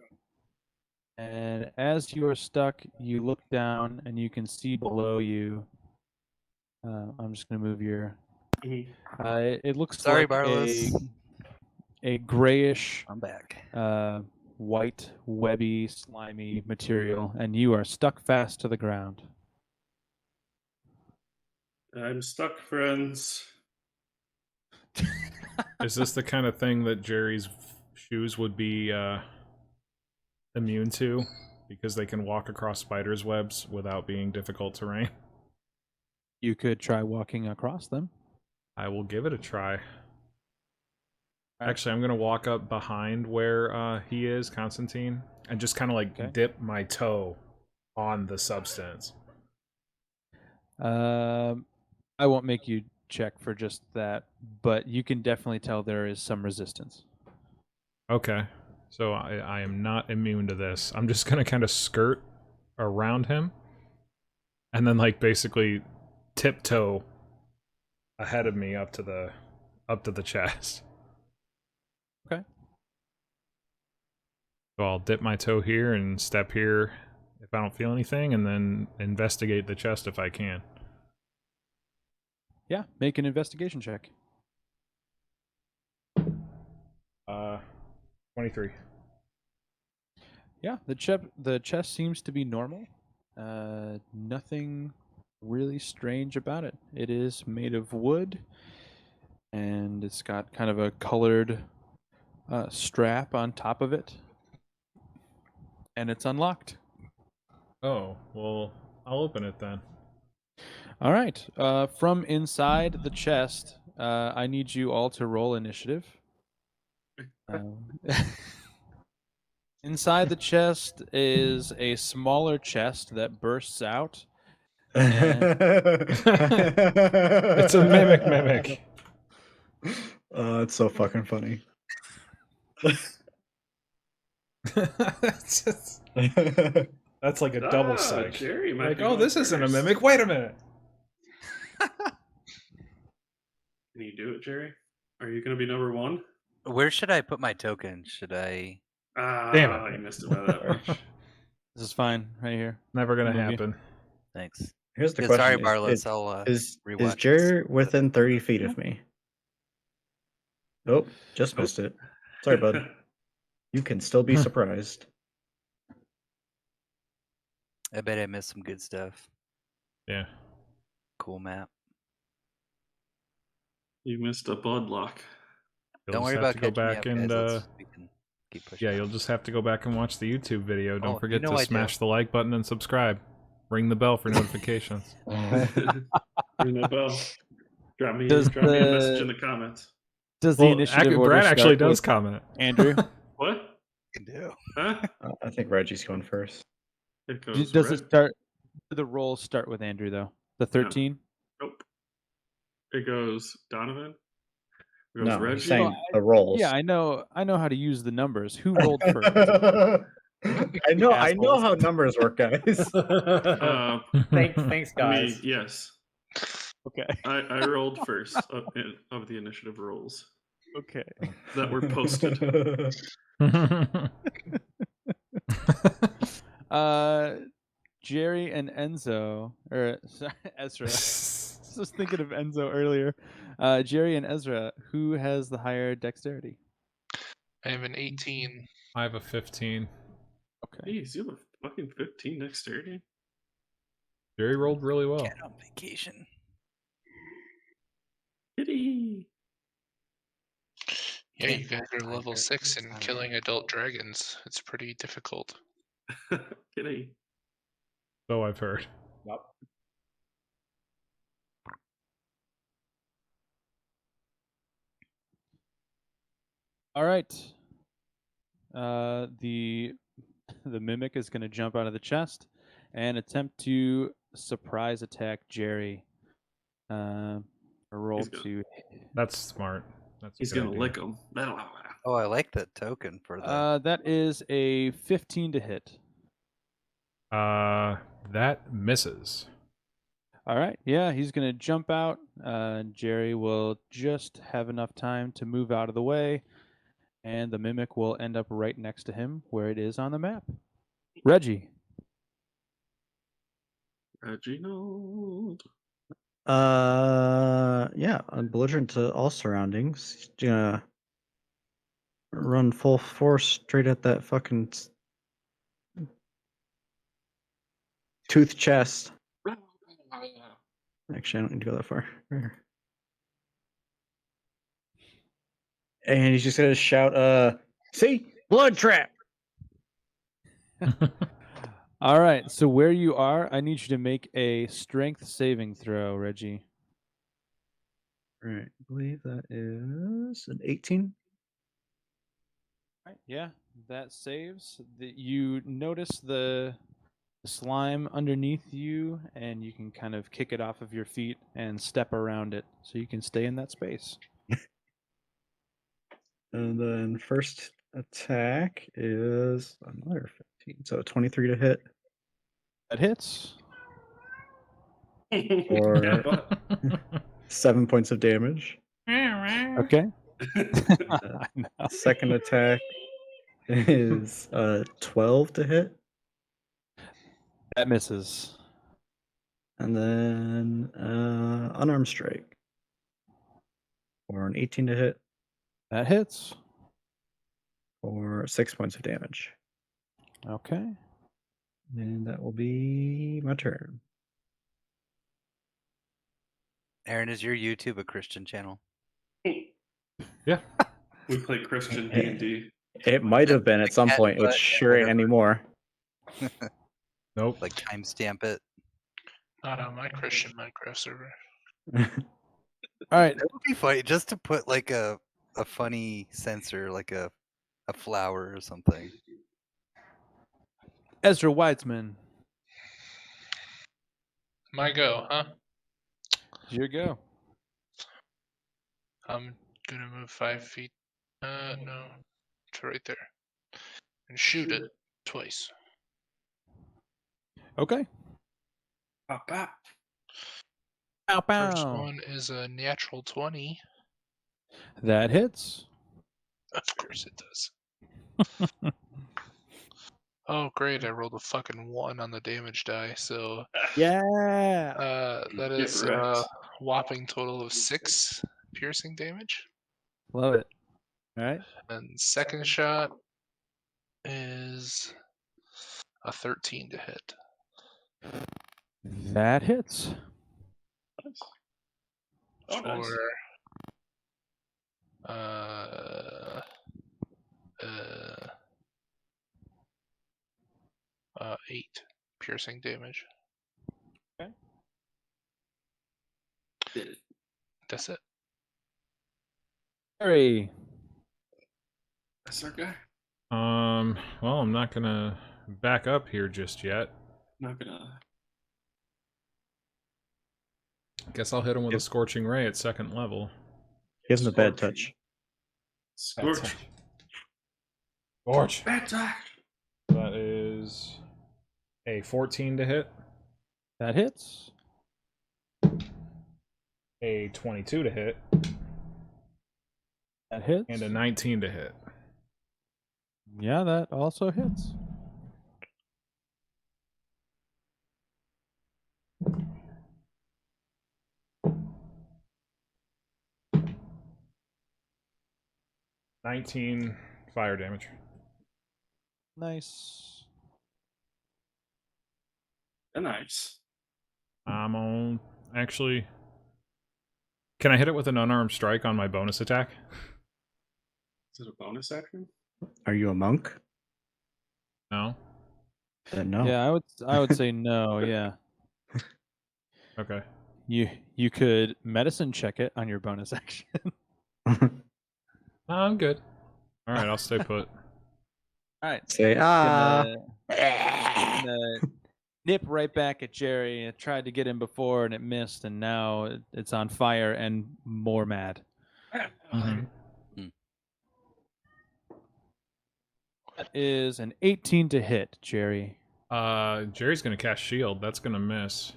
And as you are stuck, you look down and you can see below you. I'm just going to move your. It looks Sorry, like Barless. a grayish, I'm back. white, webby, slimy material, and you are stuck fast to the ground. I'm stuck, friends. Is this the kind of thing that Jerry's shoes would be immune to? Because they can walk across spiders' webs without being difficult terrain? You could try walking across them. I will give it a try. Alright. Actually, I'm going to walk up behind where he is, Constantine, and just kind of like Okay. dip my toe on the substance. I won't make you check for just that, but you can definitely tell there is some resistance. Okay. So I am not immune to this. I'm just going to kind of skirt around him and then like basically tiptoe ahead of me up to the chest. Okay. So I'll dip my toe here and step here if I don't feel anything, and then investigate the chest if I can. Yeah, make an investigation check. 23. Yeah, the chest seems to be normal. Nothing really strange about it. It is made of wood, and it's got kind of a colored strap on top of it, and it's unlocked. Oh, well, I'll open it then. All right. From inside the chest, I need you all to roll initiative. Inside the chest is a smaller chest that bursts out. It's a mimic. It's so fucking funny. That's like a double psych. Jerry might Like, be oh, going this isn't a first. mimic. Wait a minute. Can you do it, Jerry? Are you going to be number one? Where should I put my token? Should I? Damn it. You missed it by that much. This is fine right here. Never gonna Move you. happen. Thanks. Here's the Yeah, question: sorry, Barless. I'll is rewatch Jerry this. within 30 feet of me? Nope, just missed it. Sorry, bud. You can still be surprised. I bet I missed some good stuff. Yeah. Cool map. You missed a bud lock. You'll Don't just worry have about to go catching me back up, and guys. We can keep pushing. yeah, you'll just have to go back and watch the YouTube video. Don't Oh, forget you know to I do. smash the like button and subscribe. Ring the bell for notifications. Ring that bell. Drop me a Does message in the comments. Does the Well, initiative order Brad actually start does with comment. Andrew? What? Can do. Huh? I think Reggie's going first. It goes Does red. it start? Do the rolls start with Andrew though? The 13. Nope. It goes Donovan. It goes No, Reggie. he's saying the rolls. Yeah, I know how to use the numbers. Who rolled first? I know Assholes. how numbers work, guys. Thanks, I mean, guys. yes. Okay. I rolled first of the initiative rolls Okay. that were posted. Jerry and Enzo, or sorry, Ezra. I was thinking of Enzo earlier. Jerry and Ezra, who has the higher dexterity? I have an 18. I have a 15. Okay. Jeez, you have a fucking 15 dexterity? Jerry rolled really well. Get on vacation. Kitty. Yeah, you guys are level 6 and killing adult dragons. It's pretty difficult. Kitty. So I've heard. Yep. All right. The mimic is going to jump out of the chest and attempt to surprise attack Jerry. A roll He's gonna- to. That's smart. That's a He's good going to idea. lick him. Oh, I like the token for the. That is a 15 to hit. That misses. All right. Yeah, he's going to jump out. Jerry will just have enough time to move out of the way, and the mimic will end up right next to him where it is on the map. Reggie. Reginald. Yeah, I'm belligerent to all surroundings. Gonna run full force straight at that fucking tooth chest. Actually, I don't need to go that far. And he's just gonna shout, "See, blood trap!" All right. So where you are, I need you to make a strength saving throw, Reggie. Right, I believe that is an 18. Right. Yeah, that saves. You notice the slime underneath you, and you can kind of kick it off of your feet and step around it, so you can stay in that space. And then first attack is another 15, so 23 to hit. That hits. Or 7 points of damage. Okay. I know. Second attack is 12 to hit. That misses. And then unarmed strike. Or an 18 to hit. That hits. Or 6 points of damage. Okay. And that will be my turn. Aaron, is your YouTube a Christian channel? Yeah. We play Christian D&D. It might have been at some Cat point. It butt, sure ain't whatever. anymore. Nope. Like timestamp it. Not on my Christian Minecraft server. All right. That would be funny just to put like a funny censor, like a flower or something. Ezra Weitzman, My go, huh? your go. I'm gonna move 5 feet. No, to right there, and shoot it twice. Okay. Pop, pop. Pow, First pow. one is a natural 20. That hits. Of course it does. Oh great! I rolled a fucking 1 on the damage die, so Yeah. that Get is a wrecked. whopping total of 6 piercing damage. Love it. All right. And second shot is a 13 to hit. That hits. Nice. Oh, nice. For 8 piercing damage. Okay. That's it. Harry. That's our guy. Well, I'm not gonna back up here just yet. Not gonna. Guess I'll hit him with a scorching ray at second level. He has a bad Scorch. touch. Scorch. Scorch. Bad touch. That is a 14 to hit, That hits. a 22 to hit, That hits. and a 19 to hit. Yeah, that also hits. $19 fire damage. Nice. Nice. I'm on. Actually, can I hit it with an unarmed strike on my bonus attack? Is it a bonus action? Are you a monk? No. Then no. Yeah, I would say no. Yeah. Okay. You could medicine check it on your bonus action. No, I'm good. All right, I'll stay put. All right. Say Gonna nip right back at Jerry. I tried to get him before and it missed, and now it's on fire and more mad. Mhm. That is an 18 to hit, Jerry. Jerry's gonna cast shield. That's gonna miss.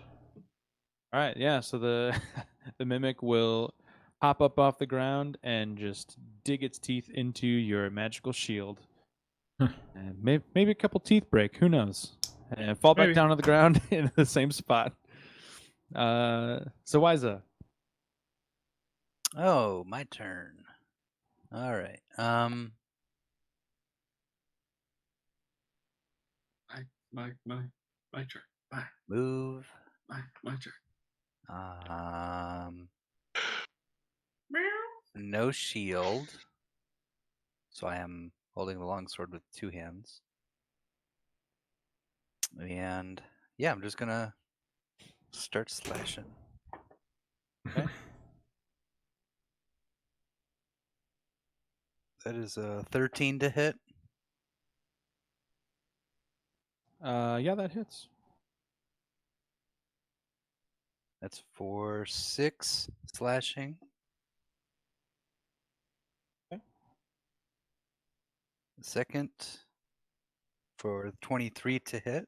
All right, yeah. So the the mimic will hop up off the ground and just dig its teeth into your magical shield. And maybe a couple teeth break. Who knows? And fall back Maybe. down to the ground in the same spot. Zawiza. Oh, my turn. All right. My turn. Move. My turn. No shield. So I am holding the longsword with 2 hands. And yeah, I'm just gonna start slashing. Okay. That is a 13 to hit. Yeah, that hits. That's for 6 slashing. Okay. The second for 23 to hit.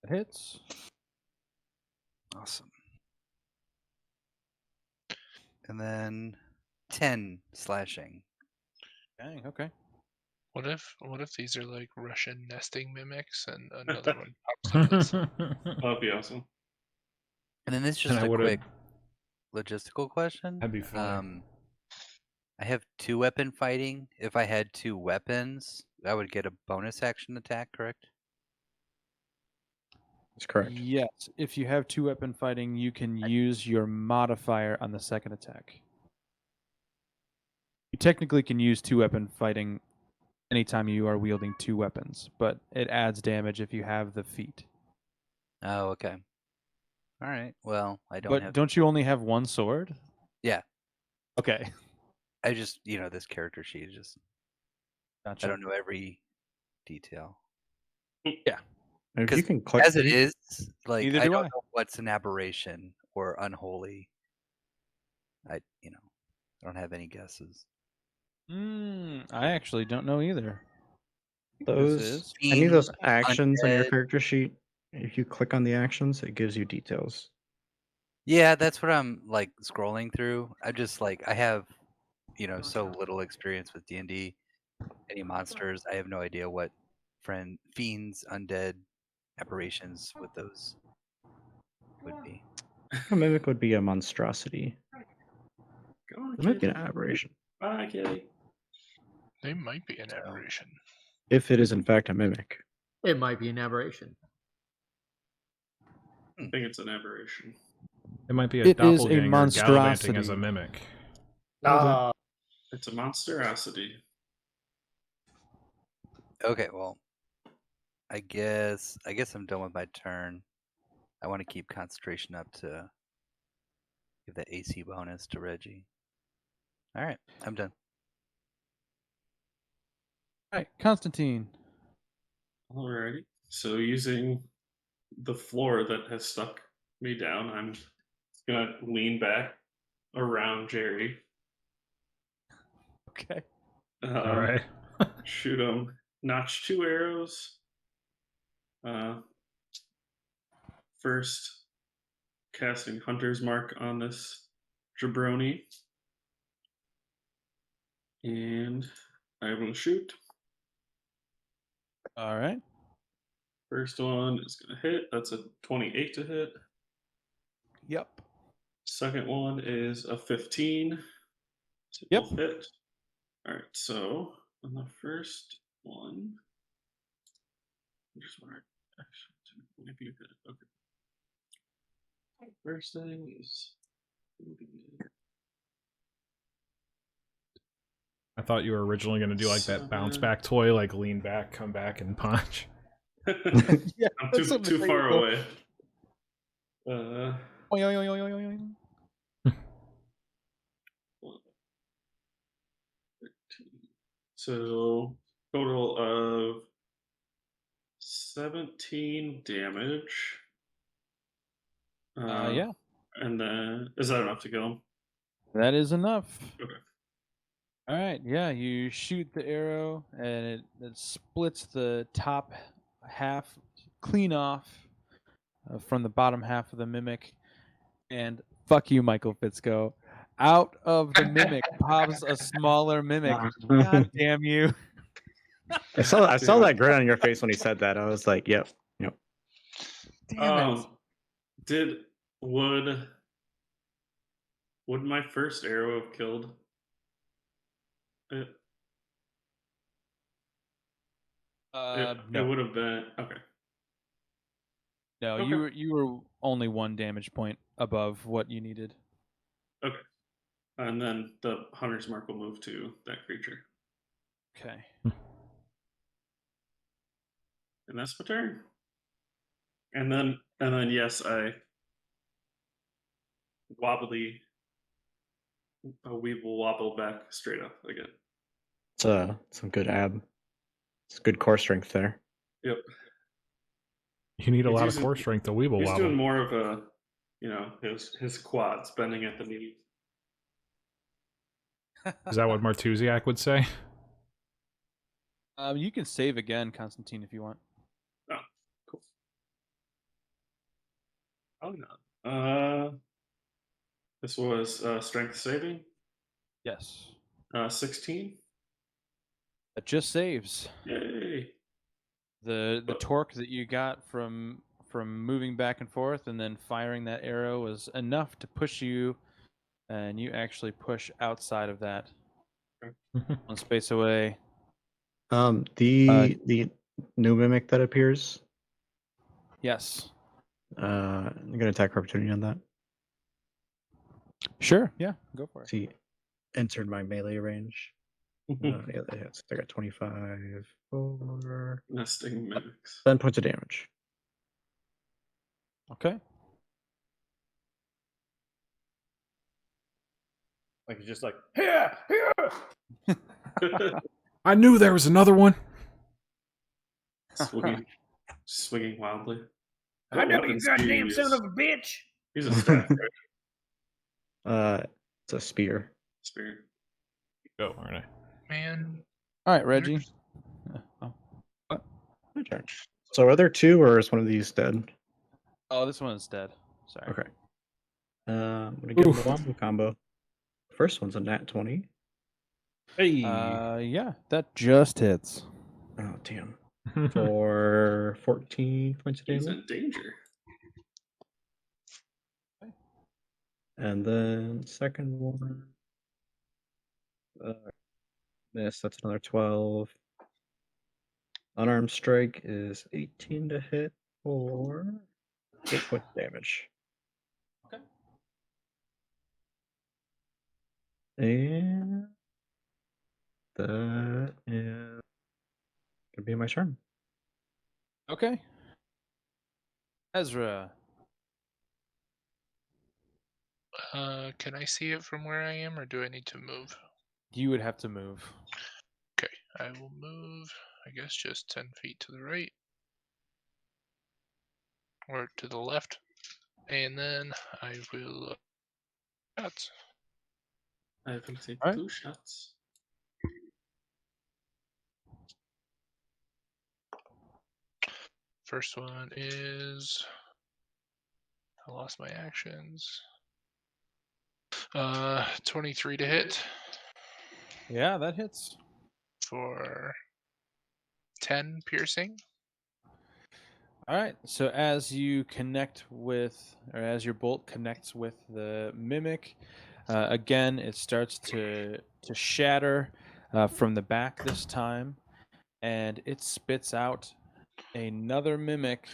That hits. Awesome. And then 10 slashing. Dang, okay. What if these are like Russian nesting mimics and another one pops out of this? That'd be awesome. And then this is And just I a would've- quick logistical question. That'd be funny. I have 2 weapon fighting. If I had 2 weapons, I would get a bonus action attack, correct? That's correct. Yes, if you have 2 weapon fighting, you can use your modifier on the second attack. You technically can use 2 weapon fighting anytime you are wielding 2 weapons, but it adds damage if you have the feat. Oh, okay. All right. Well, I don't But have. don't you only have 1 sword? Yeah. Okay. I just, this character sheet is just. Gotcha. I don't know every detail. If you 'Cause can click as it them- is, like Neither I do don't I. know what's an aberration or unholy. I don't have any guesses. I actually don't know either. those is any of those Fiend, actions on your undead. character sheet, if you click on the actions, it gives you details. Yeah, that's what I'm like scrolling through. I just I have, so little experience with D&D. Any monsters, I have no idea what fiends, undead, aberrations with those would be. A mimic would be a monstrosity. Go on, It might be an Kitty. aberration. Bye, Kitty. They might be an aberration. If it is in fact a mimic. It might be an aberration. I think it's an aberration. It might be a It is a doppelganger gallivanting as a monstrosity. mimic. Ah, It's a monstrosity. Okay, well, I guess I'm done with my turn. I want to keep concentration up to give that AC bonus to Reggie. All right, I'm done. All right, Constantine. Alrighty. So using the floor that has stuck me down, I'm gonna lean back around Jerry. Okay. All right. Shoot him. Notch 2 arrows. First, casting Hunter's Mark on this jabroni. And I will shoot. All right. First one is going to hit. That's a 28 to hit. Yep. Second one is a 15 to Yep. both hit. All right, so on the first one, I just want to actually maybe you could. Okay. First thing is. I thought you were originally going to do like that bounce back toy, like lean back, come back, and punch. Yeah, I'm that's too something far cool. away. Oing, oing, oing, oing, oing. So total of 17 damage. Yeah, And then is that enough to kill him? that is enough. Okay. All right, yeah, you shoot the arrow and it splits the top half clean off from the bottom half of the mimic. And fuck you, Michael Fitzko. Out of the mimic pops a smaller mimic. God damn you. I saw that grin on your face when he said that. I was like, yep. Damn it. Did would my first arrow have killed it? It No, would have been okay. no, Okay. you were only 1 damage point above what you needed. Okay. And then the hunter's mark will move to that creature. Okay. And that's my turn. And then yes, I we will wobble back straight up again. It's some good ab. It's good core strength there. Yep. You need a He's lot of using- core strength to weeble He's doing wobble. more of a, his quads bending at the knee. Is that what Martusiak would say? You can save again, Constantine, if you want. Oh, cool. Probably not. This was strength saving. Yes. 16. That just saves. Yay. The torque that you got from moving back and forth and then firing that arrow was enough to push you, and you actually push outside of that. 1 space away. The new mimic that appears. Yes. I'm gonna attack opportunity on that. Sure. Yeah. Go for it. See, entered my melee range. Yeah, that hits. I got 25 for Nesting mimics. 10 points of damage. Okay. Like it's just like here. I knew there was another one. Swinging wildly. I know you goddamn son of a bitch. He's a staff, right? It's a spear. Spear. Go, aren't I? Man. All right, Reggie. My turn. So are there 2, or is one of these dead? Oh, this one is dead. Sorry. Okay. I'm gonna give him Oof. a wombo combo. First one's a nat 20. Hey. Yeah, that just hits. Oh damn. For 14 points of He's damage. in danger. And then second one. Miss, that's another 12. Unarmed strike is 18 to hit for 8 points of damage. Okay. And that is gonna be my turn. Okay. Ezra. Can I see it from where I am, or do I need to move? You would have to move. Okay, I will move, I guess, just 10 feet to the right. Or to the left. And then I will... shots. I will take All right. 2 shots. First one is... I lost my actions. 23 to hit Yeah, that hits. for 10 piercing. All right. So as you connect with, or as your bolt connects with the mimic, again it starts to shatter from the back this time, and it spits out another mimic,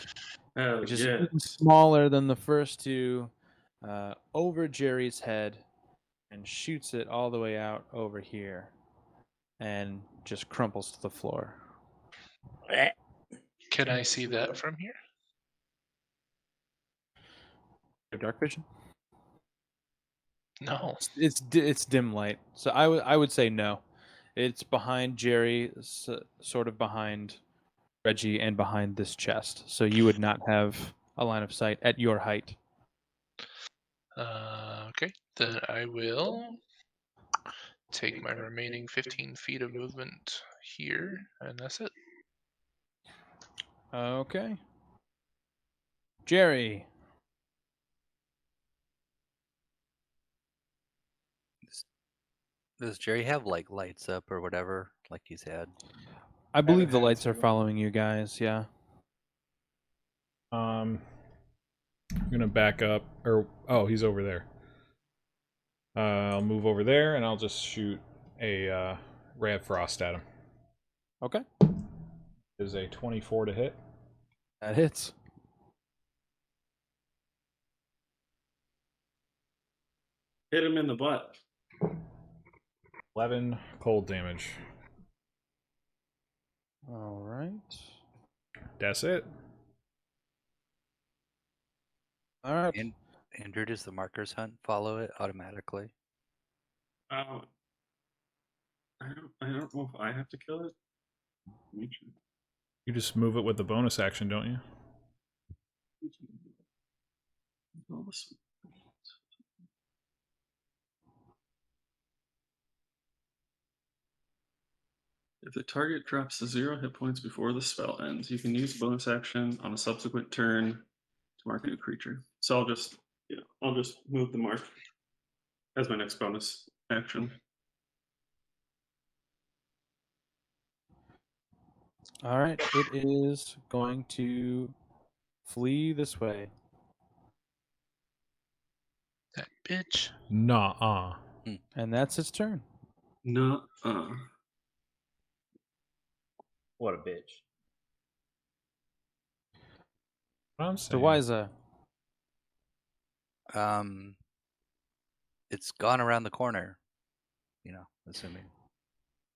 Oh, which is yeah. even smaller than the first 2, over Jerry's head, and shoots it all the way out over here, and just crumples to the floor. Can I see that from here? Dark vision. No. It's dim light, so I would say no. It's behind Jerry, sort of behind Reggie, and behind this chest. So you would not have a line of sight at your height. Okay, then I will take my remaining 15 feet of movement here, and that's it. Okay. Jerry. Does Jerry have like lights up or whatever, like he's had? I believe the Haven't had lights are to. following you guys. Yeah. I'm gonna back up, or oh, he's over there. I'll move over there, and I'll just shoot a ray of frost at him. Okay. Is a 24 to hit. That hits. Hit him in the butt. 11 cold damage. All right. That's it. All right. And Andrew, does the markers hunt follow it automatically? I don't know if I have to kill it. You just move it with the bonus action, don't you? If the target drops to 0 hit points before the spell ends, you can use bonus action on a subsequent turn to mark a new creature. So I'll just move the mark as my next bonus action. All right. It is going to flee this way. That bitch. Nah. And that's its turn. No. What a bitch. I'm Mr. saying. Wiza. It's gone around the corner. You know, assuming.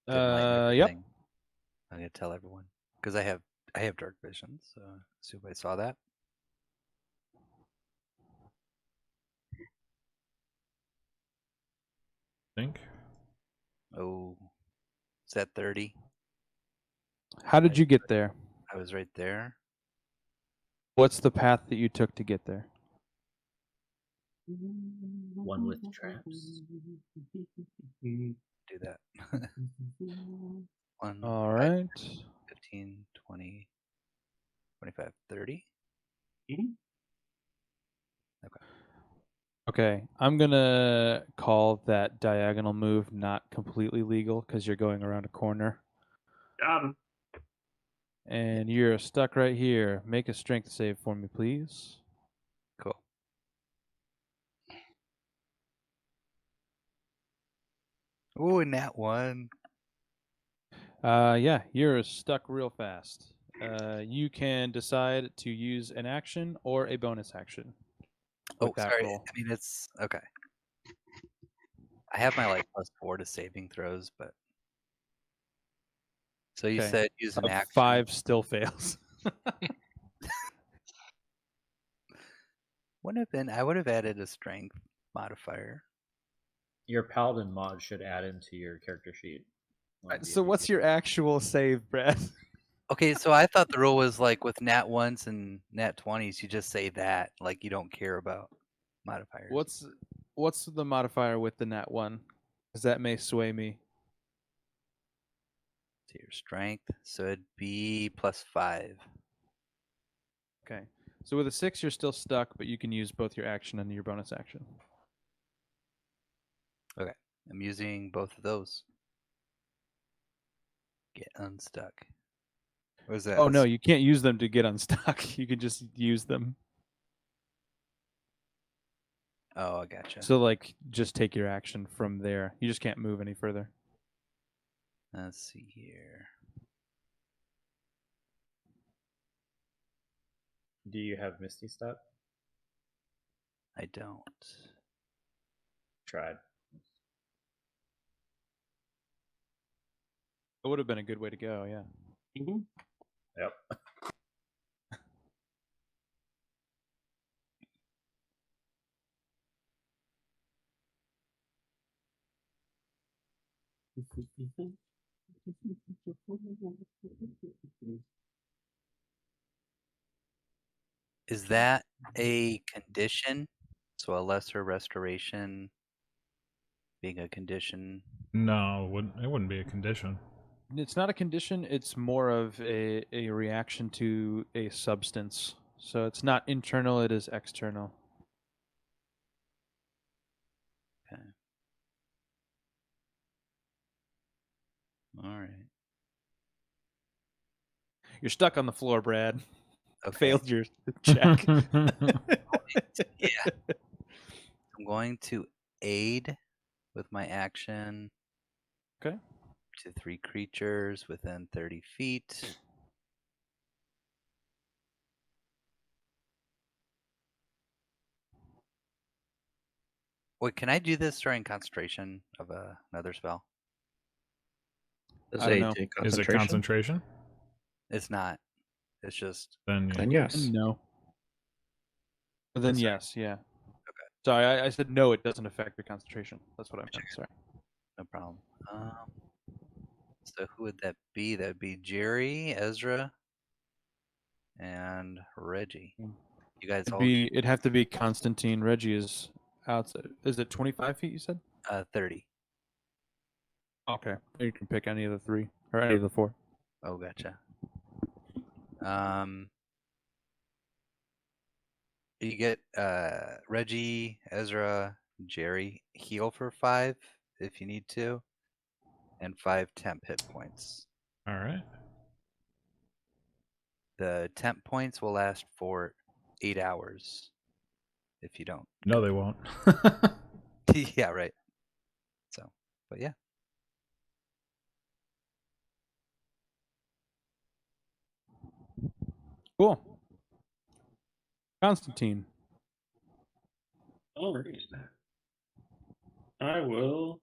Didn't light everything. Yep. I'm gonna tell everyone because I have dark vision, so assume I saw that. Think. Oh, is that 30? How did you get there? I was right there. What's the path that you took to get there? One with traps. Do that. 1, All 5, right. 15, 20, 25, 30. Okay. I'm going to call that diagonal move not completely legal because you're going around a corner. Got him. And you're stuck right here. Make a strength save for me, please. Cool. Ooh, and that one. Yeah, you're stuck real fast. You can decide to use an action or a bonus action. Oh, with that sorry. roll. I mean, it's okay. I have my +4 to saving throws, but so you Okay. said use an action. 5 still fails. Wouldn't have been. I would have added a strength modifier. Your paladin mod should add into your character sheet. So what's your actual save, Brad? Okay, so I thought the rule was like with nat 1s and nat 20s, you just say that, like you don't care about modifiers. What's the modifier with the nat 1? Because that may sway me. To your strength, so it'd be +5. Okay. So with a 6, you're still stuck, but you can use both your action and your bonus action. Okay, I'm using both of those. Get unstuck. What is that? Oh no, you can't use them to get unstuck. You can just use them. Oh, I gotcha. So like, just take your action from there. You just can't move any further. Let's see here. Do you have Misty Step? I don't. Tried. It would have been a good way to go, yeah. Yep. Is that a condition? So a lesser restoration being a condition? No, it wouldn't be a condition. It's not a condition, it's more of a reaction to a substance. So it's not internal, it is external. Okay. All right. You're stuck on the floor, Brad. Okay. Failed your check. Yeah. I'm going to aid with my action. Okay. To 3 creatures within 30 feet. Wait, can I do this during concentration of another spell? Does I don't aid know. take Is it concentration? concentration? It's not. It's just Then yeah. Then yes. No. But then Sorry. yes, yeah. Sorry, I said no. It doesn't affect your concentration. That's what I meant. Sorry. no problem. So who would that be? That'd be Jerry, Ezra, and Reggie. You guys all It'd have to be Constantine. Reggie is outside. Is it 25 feet? You said. 30. Okay. You can pick any of the 3 or any of the 4. Oh, gotcha. You get Reggie, Ezra, Jerry heal for 5 if you need to, and 5 temp hit points. All right. The temp points will last for 8 hours if you don't. No, they won't. Yeah, right. So, but yeah. Cool. Constantine. All right. I will.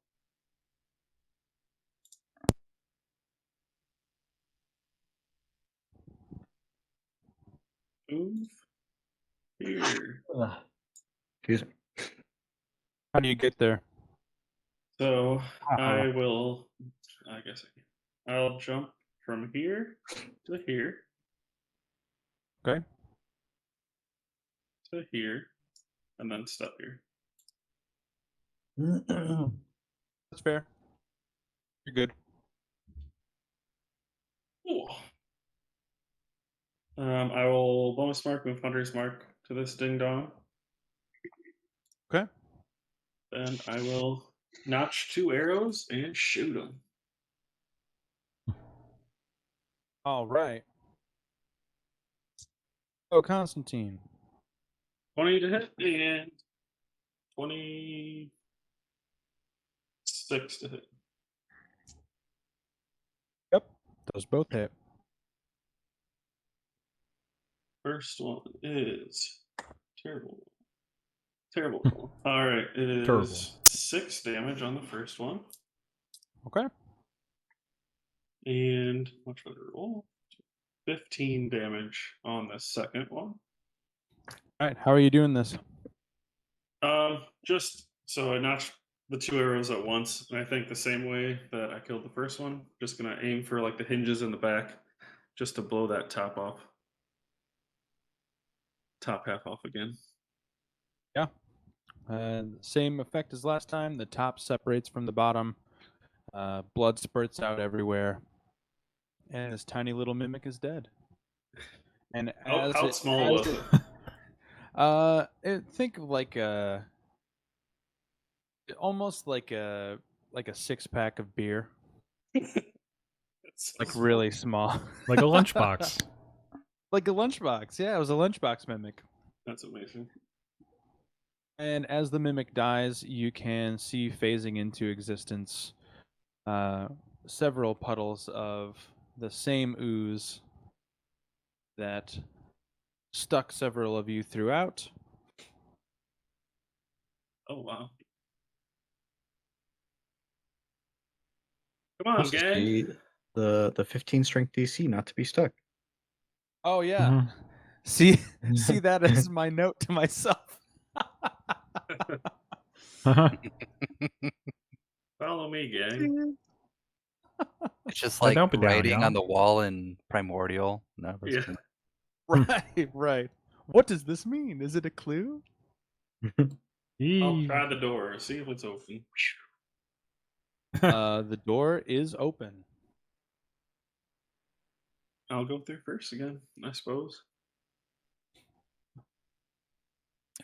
Move here. Excuse me. How do you get there? So How? I will. I guess I'll jump from here to here Okay. to here, and then step here. That's fair. You're good. Cool. I will bonus mark, move Hunter's Mark to this ding dong. Okay. Then I will notch 2 arrows and shoot them. All right. Oh, Constantine. 20 to hit and 26 to hit. Yep. Those both hit. First one is terrible. Terrible. All right, it is Terrible. 6 damage on the first one. Okay. And what should I roll? 15 damage on the second one. All right. How are you doing this? Just so I notched the 2 arrows at once, and I think the same way that I killed the first one. Just gonna aim for like the hinges in the back, just to blow that top off. Top half off again. Yeah. Same effect as last time. The top separates from the bottom. Blood spurts out everywhere. And this tiny little mimic is dead. And as How it, small as was it? Think of like almost like a 6-pack of beer. It's Like really small. Like a lunchbox. Like a lunchbox. Yeah, it was a lunchbox mimic. That's amazing. And as the mimic dies, you can see phasing into existence several puddles of the same ooze that stuck several of you throughout. Oh wow. Come on, This is gang. the 15 strength DC not to be stuck. Oh yeah. See that as my note to myself. Follow me, gang. It's just Well, like don't be down, writing y'all. on the wall in Primordial. No, Yeah. Right. What does this mean? Is it a clue? I'll try the door, see if it's open. The door is open. I'll go through first again, I suppose.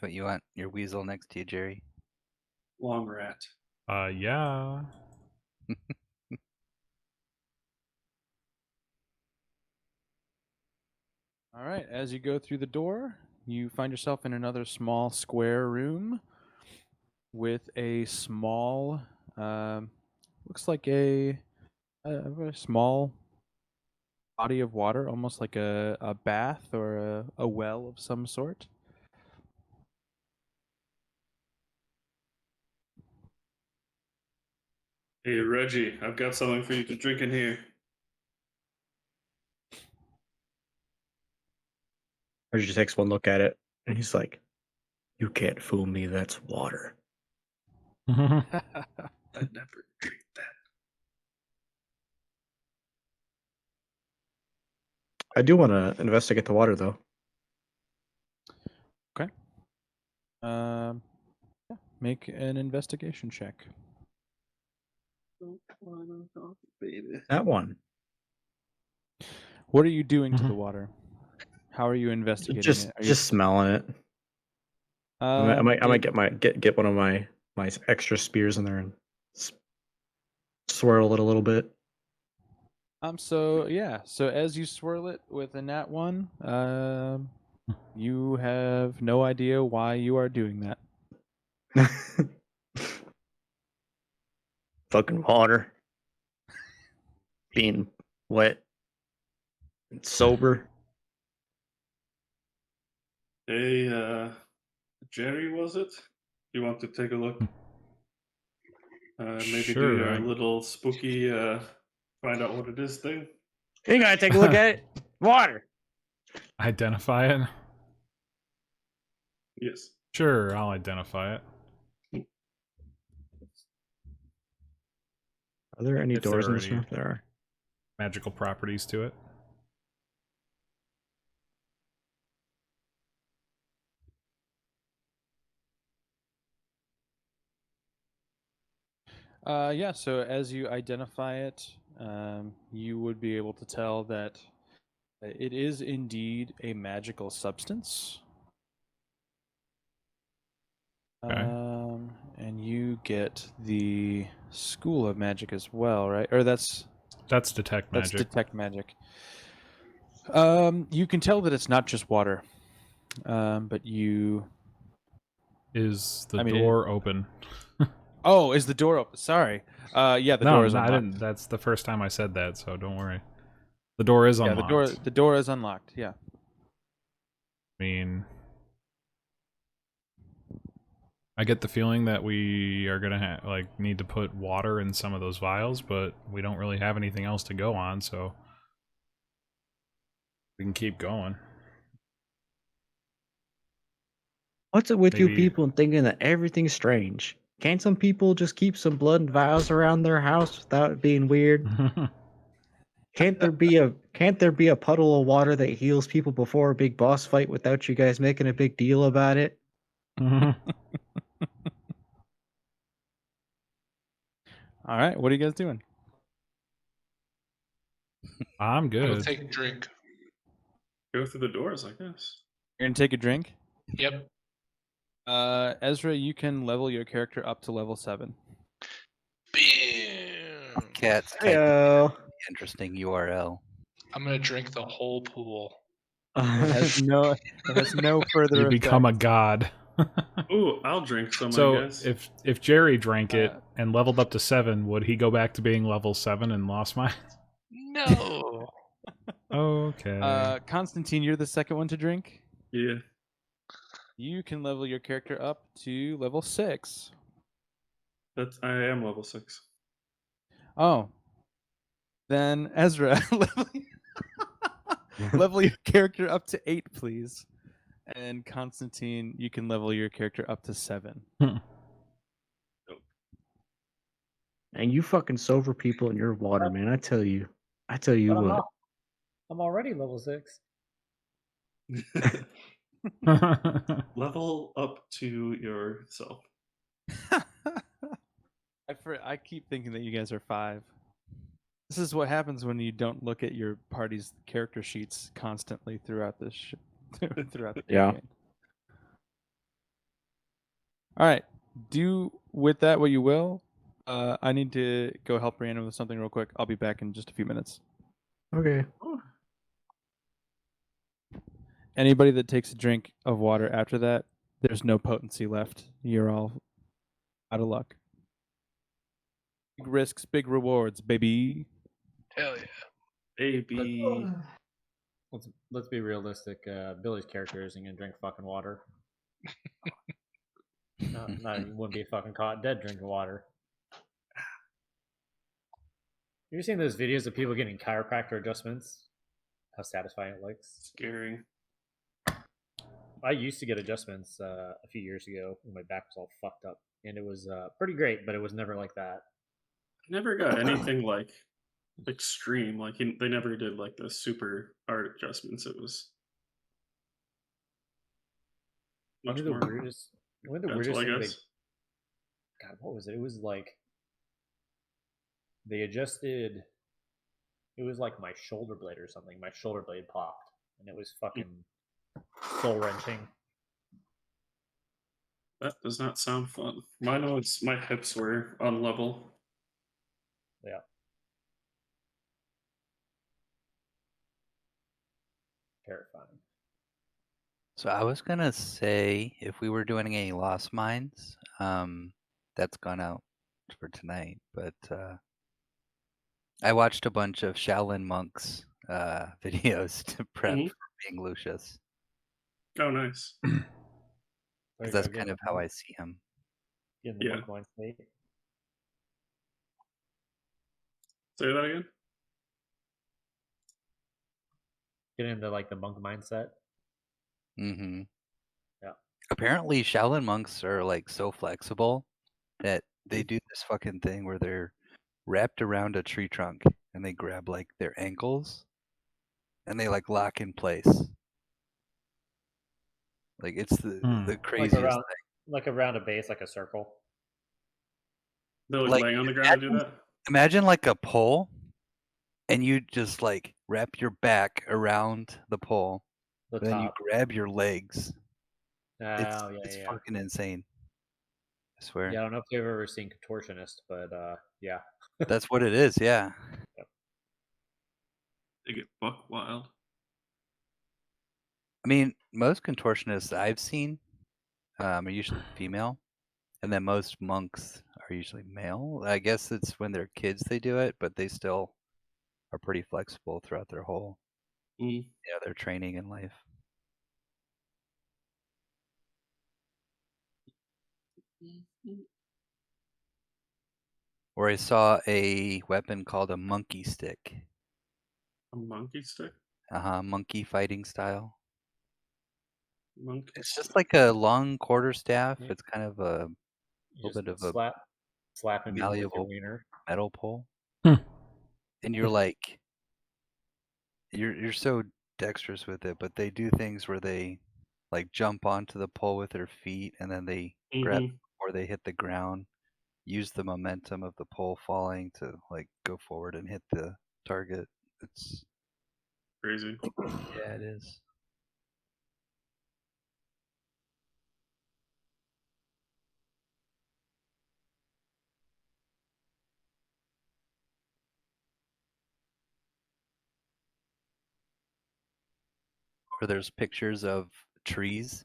What you want? Your weasel next to you, Jerry? Long rat. Yeah. as you go through the door, you find yourself in another small square room with a small, looks like a very small body of water, almost like a bath or a well of some sort. Hey, Reggie, I've got something for you to drink in here. Reggie takes one look at it, and he's like, "You can't fool me. That's water." I'd never drink that. I do want to investigate the water, though. Okay. Yeah, make an investigation check. Don't wanna talk, baby. That one. What are you doing to the water? How are you investigating Just it? Are you just smelling it. I might it- get one of my extra spears in there and swirl it a little bit. So yeah, so as you swirl it with a nat 1, you have no idea why you are doing that. Fucking water. Being wet and sober. Hey, Jerry, was it? You want to take a look? Maybe do Sure, your I- little spooky find out what it is thing. You gotta take a look at it. Water. Identify it? Yes. Sure, I'll identify it. Are there any If there doors in are this any- room? There are. Magical properties to it. Yeah, so as you identify it, you would be able to tell that it is indeed a magical substance. Okay. And you get the School of Magic as well, right? Or that's Detect Magic. Detect Magic. You can tell that it's not just water, but you. Is the I mean, door open? Oh, is the door open? Sorry. Yeah, the No, door is I unlocked. didn't. That's the first time I said that, so don't worry. The door is Yeah, unlocked. the door is unlocked. Yeah. I mean, I get the feeling that we are gonna need to put water in some of those vials, but we don't really have anything else to go on, so we can keep going. What's it with you Maybe- people and thinking that everything's strange? Can't some people just keep some blood and vials around their house without it being weird? Can't there be a puddle of water that heals people before a big boss fight without you guys making a big deal about it? All right, what are you guys doing? I'm I'll good. take a drink. Go through the doors, I guess. You're gonna take a drink. Yep. Ezra, you can level your character up to level 7. Bam. Cat's typing Heyo. interesting URL. I'm gonna drink the whole pool. It has no further. You become a effect. god. Ooh, I'll drink some, I So guess. if Jerry drank it and leveled up to 7, would he go back to being level 7 and lost mine? No. Okay. Constantine, you're the second one to drink. Yeah. You can level your character up to level 6. I am level 6. Oh. Then Ezra, level your character up to 8, please. And Constantine, you can level your character up to 7. And you fucking sober people in your water, man. I tell you But what. I'm already level 6. Level up to yourself. I keep thinking that you guys are 5. This is what happens when you don't look at your party's character sheets constantly throughout this throughout the Yeah. campaign. All right, do with that what you will. I need to go help Brianna with something real quick. I'll be back in just a few minutes. Okay. Anybody that takes a drink of water after that, there's no potency left. You're all out of luck. Big risks, big rewards, baby. Hell yeah. Baby. Let's be realistic. Billy's character isn't gonna drink fucking water. Not even wouldn't be fucking caught dead drinking water. You ever seen those videos of people getting chiropractor adjustments? How satisfying it looks. Scary. I used to get adjustments a few years ago when my back was all fucked up, and it was pretty great, but it was never like that. I never got anything like extreme. Like they never did like the super hard adjustments. It was much One of the more weirdest. One of the gentle, weirdest I things. guess. God, what was it? It was like they adjusted. It was like my shoulder blade or something. My shoulder blade popped, and it was fucking soul wrenching. That does not sound fun. Mine was my hips were on level. Yeah. Terrifying. So I was gonna say if we were doing any lost mines, that's gone out for tonight. But I watched a bunch of Shaolin monks videos to prep Mhm. for being Lucius, Oh, nice. There because you that's go, kind of how I see him. get in the Yeah. monk mind state. Say that again. Get into like the monk mindset. Mm-hmm. Yeah. Apparently, Shaolin monks are like so flexible that they do this fucking thing where they're wrapped around a tree trunk and they grab like their ankles and they like lock in place. Like it's the craziest Like around a base, like a circle. They're like Like, laying on the ground to do that. Imagine like a pole, and you just like wrap your back around the pole, The then you top. grab your legs. Oh It's yeah. fucking insane. I swear. Yeah, I don't know if you've ever seen Contortionist, but yeah. That's what it is. Yeah. They get buck wild. I mean, most contortionists I've seen are usually female, and then most monks are usually male. I guess it's when they're kids they do it, but they still are pretty flexible throughout their whole their training in life. Or I saw a weapon called a monkey stick. A monkey stick? Monkey fighting style. Monkey It's stick. just like a long quarterstaff. Yeah. It's kind of a You little bit of a slapping people with your malleable wiener. metal pole. Hmm. And you're like you're so dexterous with it, but they do things where they like jump onto the pole with their feet and then they grab before they hit the ground, use the momentum of the pole falling to like go forward and hit the target. It's Crazy. yeah, it is. Or there's pictures of trees.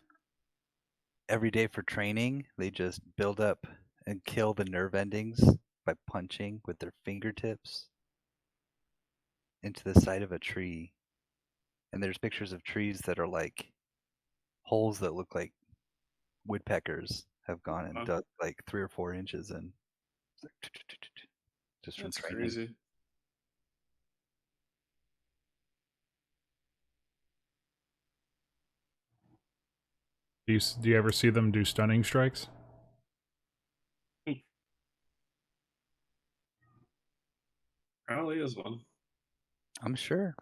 Every day for training, they just build up and kill the nerve endings by punching with their fingertips into the side of a tree. And there's pictures of trees that are like holes that look like woodpeckers have gone and dug like 3 or 4 inches in. Just from That's training. crazy. Do you ever see them do stunning strikes? Probably is one. I'm sure.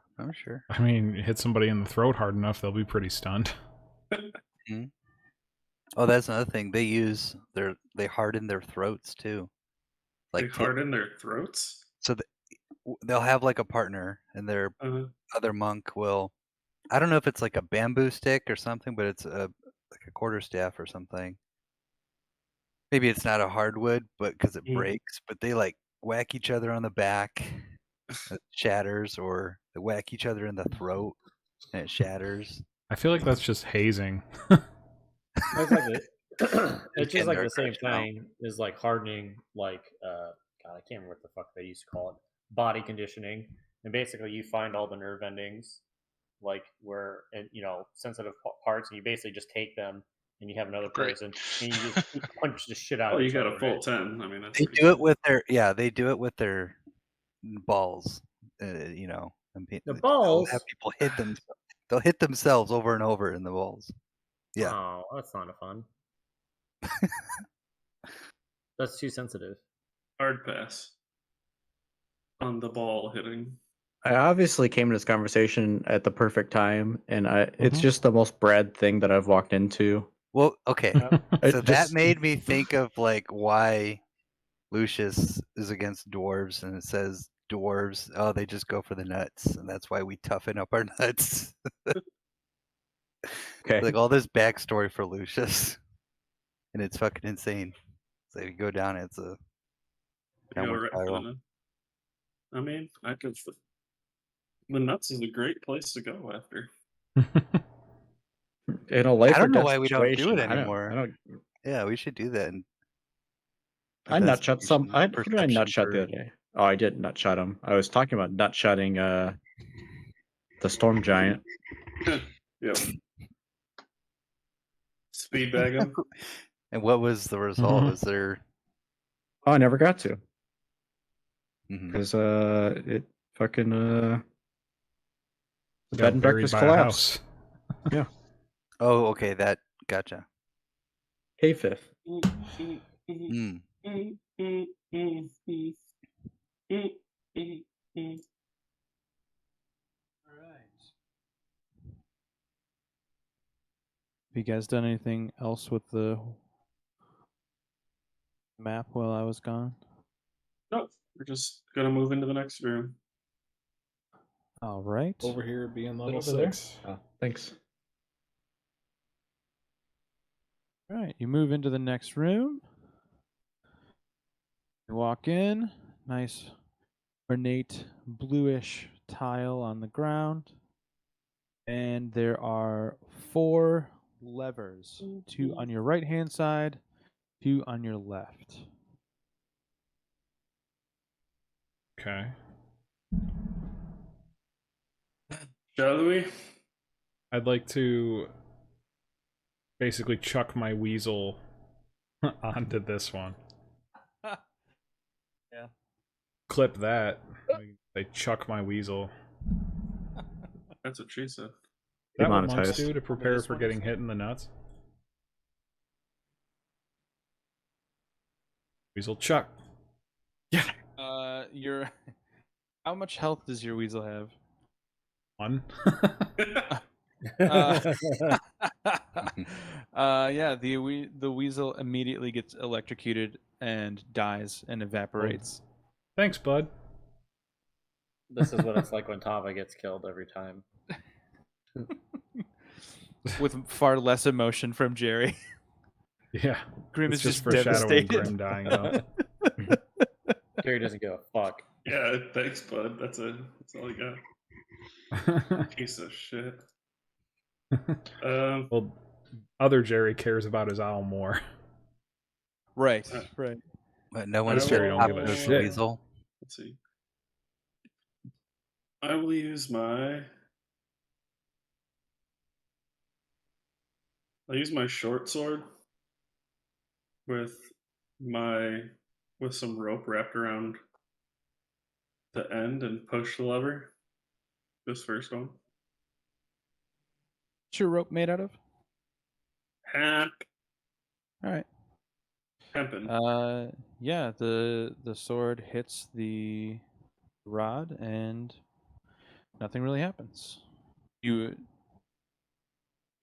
I mean, hit somebody in the throat hard enough, they'll be pretty stunned. Oh, that's another thing. They harden their throats too. Like they harden their throats? So they'll have like a partner, and their other monk will. I don't know if it's like a bamboo stick or something, but it's like a quarterstaff or something. Maybe it's not a hardwood, but because it breaks. But they like whack each other on the back, it shatters, or they whack each other in the throat and it shatters. I feel like that's just hazing. It's like it's just like Kinder the same Crush now. thing is like hardening, like God, I can't remember what the fuck they used to call it, body conditioning, and basically you find all the nerve endings, like where and sensitive parts, and you basically just take them and you have another Great. person and you just punch the shit out Oh, of you each got other. a full Right? 10. I mean, that's They pretty do it good. with their balls. And The they'll balls. have people hit them. They'll hit themselves over and over in the balls. Yeah. Oh, that's not fun. That's too sensitive. Hard pass on the ball hitting. I obviously came to this conversation at the perfect time, and it's Mhm. just the most Brad thing that I've walked into. Well, okay. It So that just- made me think of like why Lucius is against dwarves, and it says dwarves, oh, they just go for the nuts, and that's why we toughen up our nuts. Okay. Like all this backstory for Lucius, and it's fucking insane. So if you go down, it's a You go downward right for the spiral. nuts. I mean, the nuts is a great place to go after. In a life I or don't know death why we don't do situation, it I don't. anymore. Yeah, we should do that. I nut shot some. Who did I perception nut shot the for- other day? Oh, I did nut shot him. I was talking about nut shotting the storm giant. Yep. Speed bag him. And what was the result? Mhm. Was there? Oh, I never got to Mhm. because it fucking the Got bed and buried breakfast by a collapsed. house. Yeah, Oh, okay. That gotcha. Kaepheth. Mm. All right. Have you guys done anything else with the map while I was gone? No, we're just gonna move into the next room. All right. Over here being level Over there? 6. Oh, thanks. All right. You move into the next room. You walk in. Nice ornate bluish tile on the ground. And there are 4 levers, 2 on your right hand side, 2 on your left. Okay. Shall we? I'd like to basically chuck my weasel onto this one. Yeah. Clip that. They chuck my weasel. That's what she said. Is that what monks Demonetized. do to prepare this for one getting is- hit in the nuts? Weasel chuck. Yeah. Your how much health does your weasel have? 1. Yeah, the weasel immediately gets electrocuted and dies and evaporates. Thanks, bud. This is what it's like when Tava gets killed every time. With far less emotion from Jerry. Yeah. Grim It's is just foreshadowing devastated. Grim dying though. Jerry doesn't give a fuck. Yeah, thanks, bud. That's all you got. Piece of shit. Well, other Jerry cares about his owl more. Right, right. But no I one's Jerry will- don't give a the shit. weasel. Let's see. I will use my. I'll use my short sword with some rope wrapped around the end and push the lever. This first one. What's your rope made out of? Hemp. All right. Hempin. Yeah, the sword hits the rod and nothing really happens. You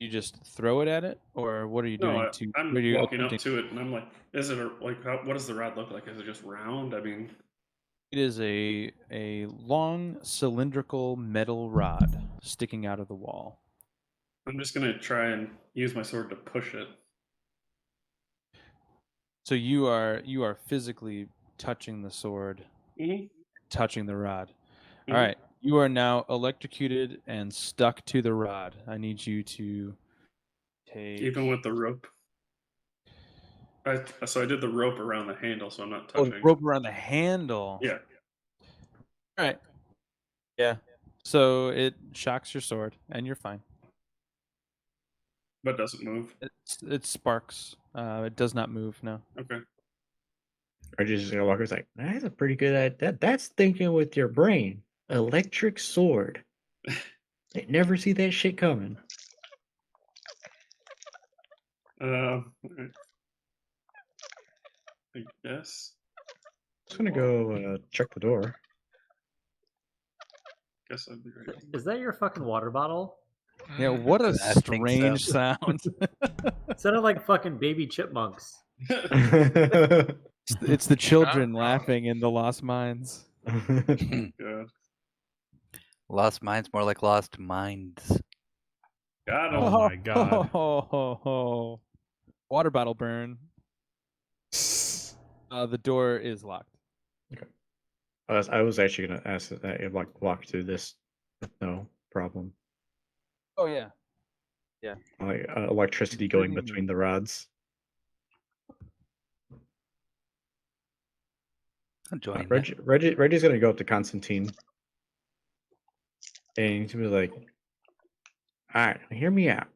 just throw it at it, or what are you doing No, to? I'm what are you walking up attempting- to it and I'm like, is it what does the rod look like? Is it just round? I mean, It is a long cylindrical metal rod sticking out of the wall. I'm just gonna try and use my sword to push it. So you are physically touching the sword, Mm-hmm. touching the rod. Mhm. All right. You are now electrocuted and stuck to the rod. I need you to take. Even with the rope. So I did the rope around the handle, so I'm not Oh, touching. the rope around the handle. Yeah. All right. Yeah. So it shocks your sword, and you're fine. But doesn't move. It sparks. It does not move. No. Okay. Reggie's just gonna walk. He's like, "That's a pretty good idea. That's thinking with your brain. Electric sword. They never see that shit coming." Alright. I guess. Just gonna go check the door. Guess I'd be right. Is that your fucking water bottle? Yeah. What a I think so. strange sound. It sounded like fucking baby chipmunks. It's the children Not wrong. laughing in the Lost Mines. God. Lost minds, more like lost minds. Got him. Oh my god. Water bottle burn. The door is locked. I was actually gonna ask that if like walk through this with no problem. Oh yeah. Like electricity going Pretty between the rods. I'm joining that. Reggie's gonna go up to Constantine, and he's gonna be like, "All right, hear me out.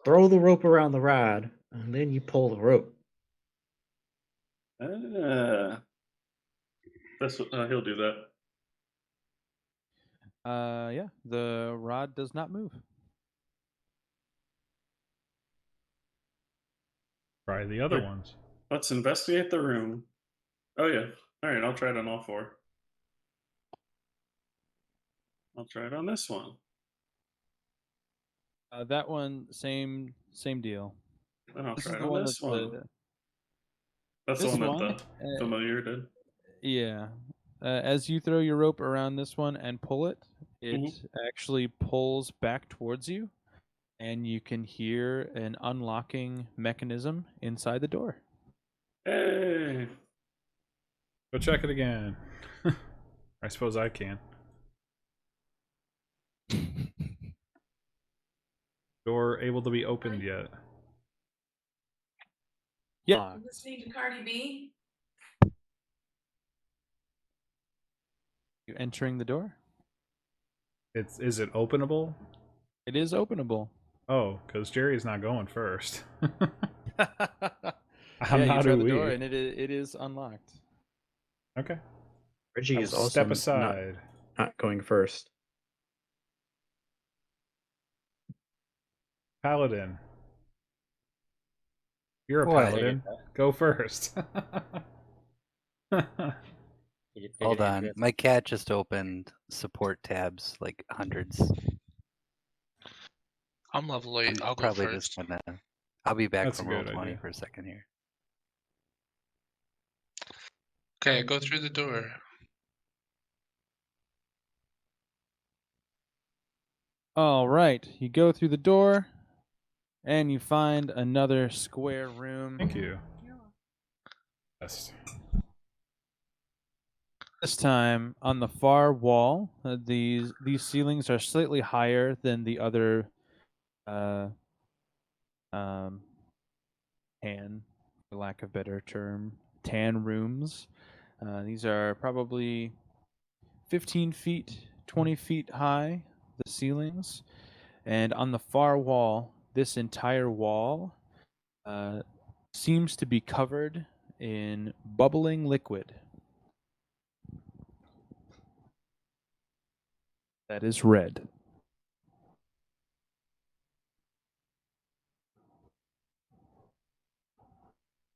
Throw the rope around the rod, and then you pull the rope." That's he'll do that. Yeah. The rod does not move. Try the other Wait. ones. Let's investigate the room. Oh yeah. Alright, I'll try it on all four. I'll try it on this one. That one, same deal. Then I'll This try is it the on one this that's one. That's this the one one, that the familiar did. yeah. As you throw your rope around this one and pull it, it actually pulls back towards you, and you can hear an unlocking mechanism inside the door. Hey. Go check it again. I suppose I can. Door able to be opened yet? Yeah. Listening to Cardi B? You entering the door? Is it openable? It is openable. Oh, because Jerry's not going first. Yeah, How you try do the we? door and it is unlocked. Okay. Reggie I'll is also step aside. not going first. Paladin. You're a What? paladin. Go first. Hold on. My cat just opened support tabs, like hundreds. I'm level 8. I'm I'll go probably first. just gonna. I'll be back That's a from good Roll20 idea. for a second here. Okay, go through the door. All right, you go through the door, and you find another square room. Thank you. Yes. This time, on the far wall, these ceilings are slightly higher than the other tan, for lack of better term, tan rooms. These are probably 15 feet, 20 feet high, the ceilings. And on the far wall, this entire wall seems to be covered in bubbling liquid. That is red.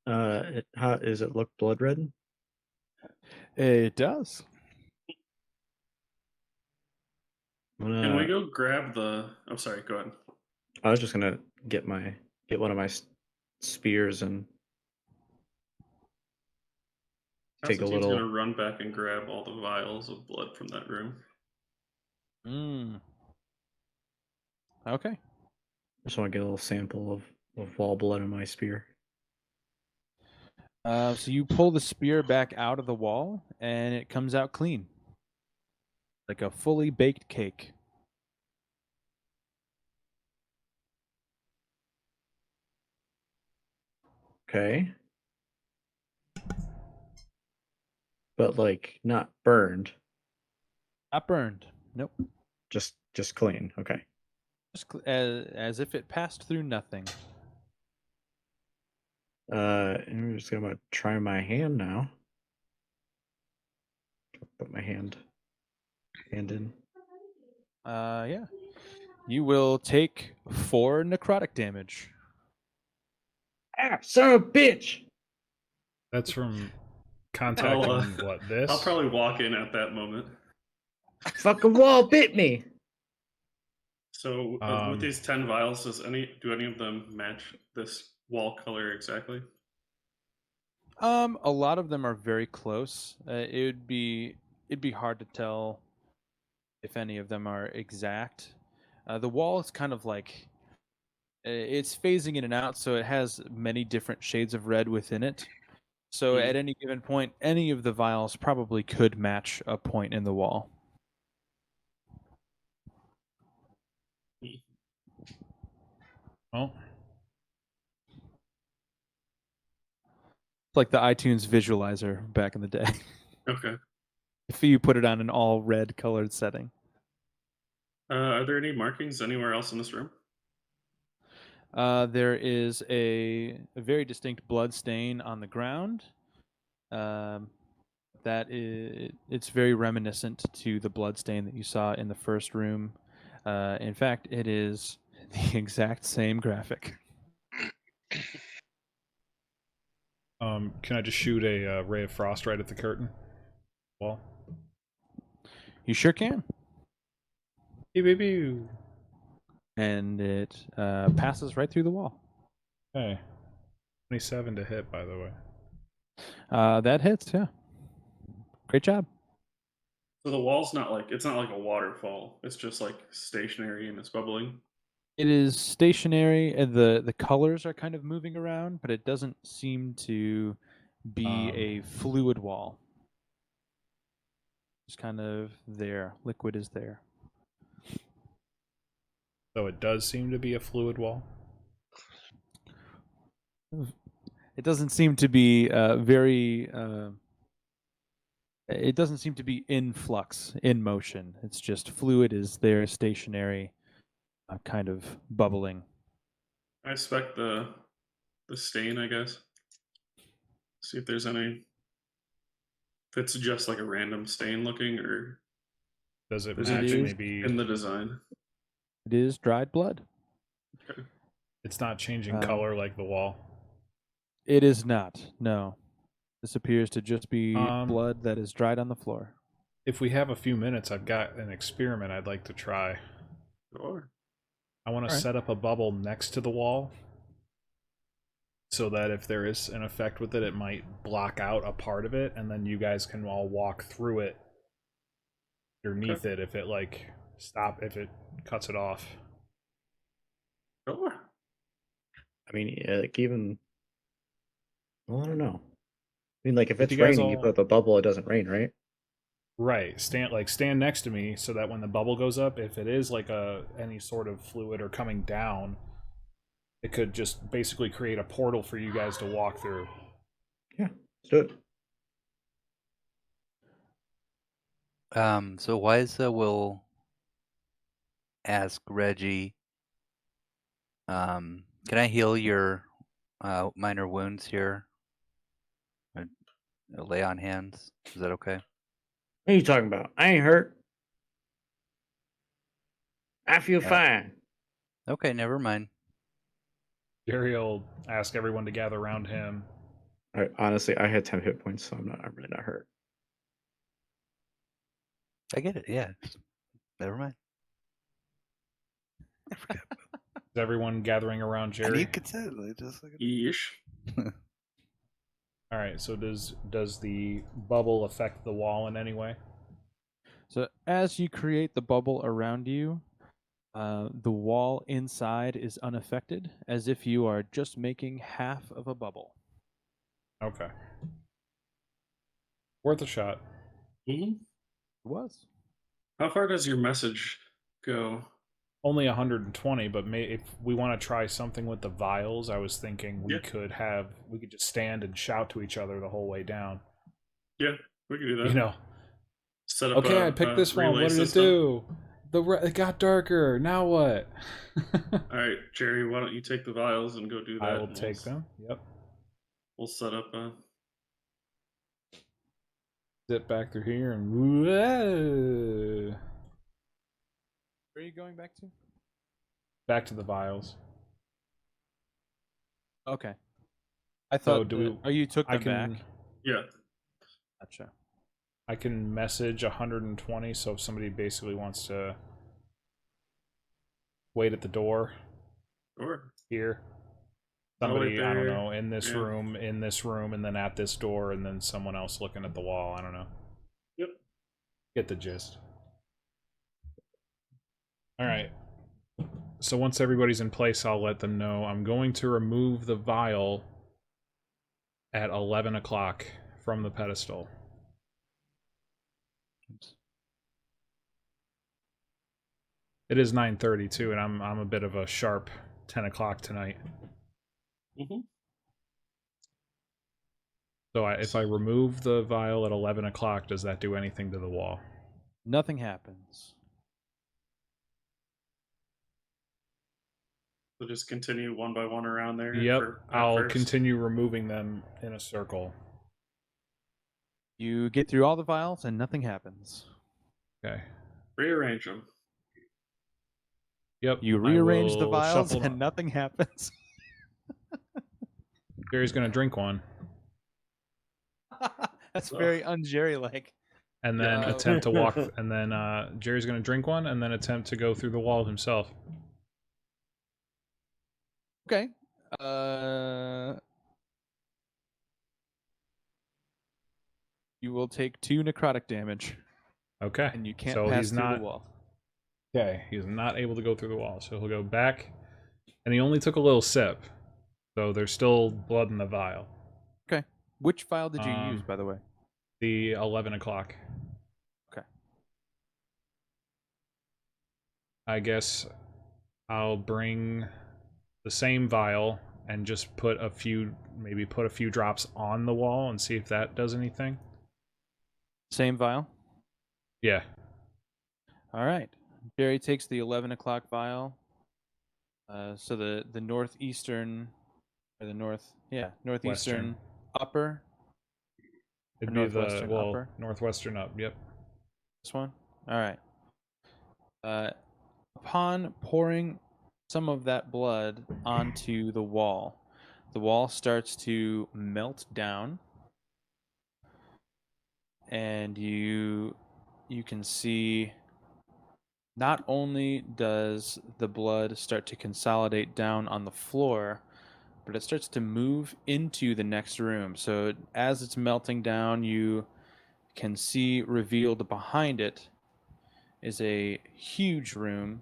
How does it look blood red? It does. Can we go grab the? I'm sorry. Go ahead. I was just gonna get one of my spears and take a Constantine's little. gonna run back and grab all the vials of blood from that room. Okay. Just want to get a little sample of wall blood in my spear. So you pull the spear back out of the wall, and it comes out clean. like a fully baked cake. Okay. But like not burned, Not burned. Nope. just clean. Okay. Just as if it passed through nothing. I'm just gonna try my hand now. Put my hand in. Yeah. You will take 4 necrotic damage. Ah, son of a bitch! That's from contacting what this? I'll probably walk in at that moment. Fucking wall bit me. So with these 10 vials, do any of them match this wall color exactly? A lot of them are very close. It'd be hard to tell if any of them are exact. The wall is kind of like it's phasing in and out, so it has many different shades of red within it. So at any given point, any of the vials probably could match a point in the wall. Oh, It's like the iTunes visualizer back in the day. Okay. If you put it on an all red colored setting. Are there any markings anywhere else in this room? There is a very distinct blood stain on the ground. It's very reminiscent to the blood stain that you saw in the first room. In fact, it is the exact same graphic. Can I just shoot a ray of frost right at the curtain wall? You sure can. Pew, pew, pew. And it passes right through the wall. Hey, 27 to hit, by the way. That hits, yeah. Great job. So the wall's not like a waterfall. It's just like stationary and it's bubbling. It is stationary, and the colors are kind of moving around, but it doesn't seem to be a fluid wall. It's kind of there. Liquid is there. So it does seem to be a fluid wall. It doesn't seem to be very. It doesn't seem to be in flux, in motion. It's just fluid is there, stationary, kind of bubbling. I expect the stain, I guess. See if there's any. If it's just like a random stain looking, or Does it there's match anything maybe? in the design. It is dried blood. Okay. It's not changing color like the wall. It is not. No. This appears to just be blood that is dried on the floor. If we have a few minutes, I've got an experiment I'd like to try. Sure. I want to set up a bubble next to the wall so that if there is an effect with it, it might block out a part of it, and then you guys can all walk through it underneath it if it if it cuts it off. Sure. I mean, like even. Well, I don't know. I mean, like if If it's you guys raining, you all- put up a bubble, it doesn't rain, right? Right, stand next to me so that when the bubble goes up, if it is like any sort of fluid or coming down, it could just basically create a portal for you guys to walk through. Yeah, let's do it. So Wiza will ask Reggie, can I heal your minor wounds here? Lay on hands. Is that okay? What are you talking about? I ain't hurt. I feel fine. Okay, never mind. Jerry will ask everyone to gather around him. Honestly, I had 10 hit points, so I'm really not hurt. I get it. Yeah. Never mind. Is everyone gathering around Jerry? I need consent. Yeesh. All right. So does the bubble affect the wall in any way? So as you create the bubble around you, the wall inside is unaffected, as if you are just making half of a bubble. Okay. Worth a shot. Mm-hmm. It was. How far does your message go? Only 120, but if we want to try something with the vials, I was thinking we Yeah. could just stand and shout to each other the whole way down. Yeah, we can do that. You know, set up. okay, I picked this one. What did it do? It got darker. Now what? All right, Jerry, why don't you take the vials and go do that? I will take them. Yep. We'll set up. Zip back through here and whoa. Where are you going back to? Back to the vials. Okay. I So thought. do we? Oh, you took them back. Yeah. Gotcha. I can message 120. So if somebody basically wants to wait at the door, Sure. here. Somebody, I don't know, in this room, and then at this door, and then someone else looking at the wall. I don't know. Yep. Get the gist. All right. So once everybody's in place, I'll let them know. I'm going to remove the vial at 11 o'clock from the pedestal. Oops. It is 9:30 too, and I'm a bit of a sharp 10 o'clock tonight. Mm-hmm. So if I remove the vial at 11 o'clock, does that do anything to the wall? Nothing happens. So just continue one by one around there. Yep, I'll continue removing them in a circle. You get through all the vials and nothing happens. Okay. Rearrange them. Yep. You rearrange the will vials shuffle and them. nothing happens. Jerry's gonna drink one, That's very un-Jerry like. and then attempt to walk. And then Jerry's gonna drink one, and then attempt to go through the wall himself. Okay. You will take 2 necrotic damage. Okay. And you can't so pass he's through not, the wall. Okay, he's not able to go through the wall, so he'll go back, and he only took a little sip, so there's still blood in the vial. Okay. Which vial did you use, by the way? The 11 o'clock. Okay. I guess I'll bring the same vial and just maybe put a few drops on the wall and see if that does anything. Same vial? Yeah. All right. Jerry takes the 11 o'clock vial. So the northeastern, or the northeastern Western. upper. It'd or be the northwestern upper. northwestern up. Yep. This one. All right. Upon pouring some of that blood onto the wall starts to melt down, and you can see not only does the blood start to consolidate down on the floor, but it starts to move into the next room. So as it's melting down, you can see revealed behind it is a huge room,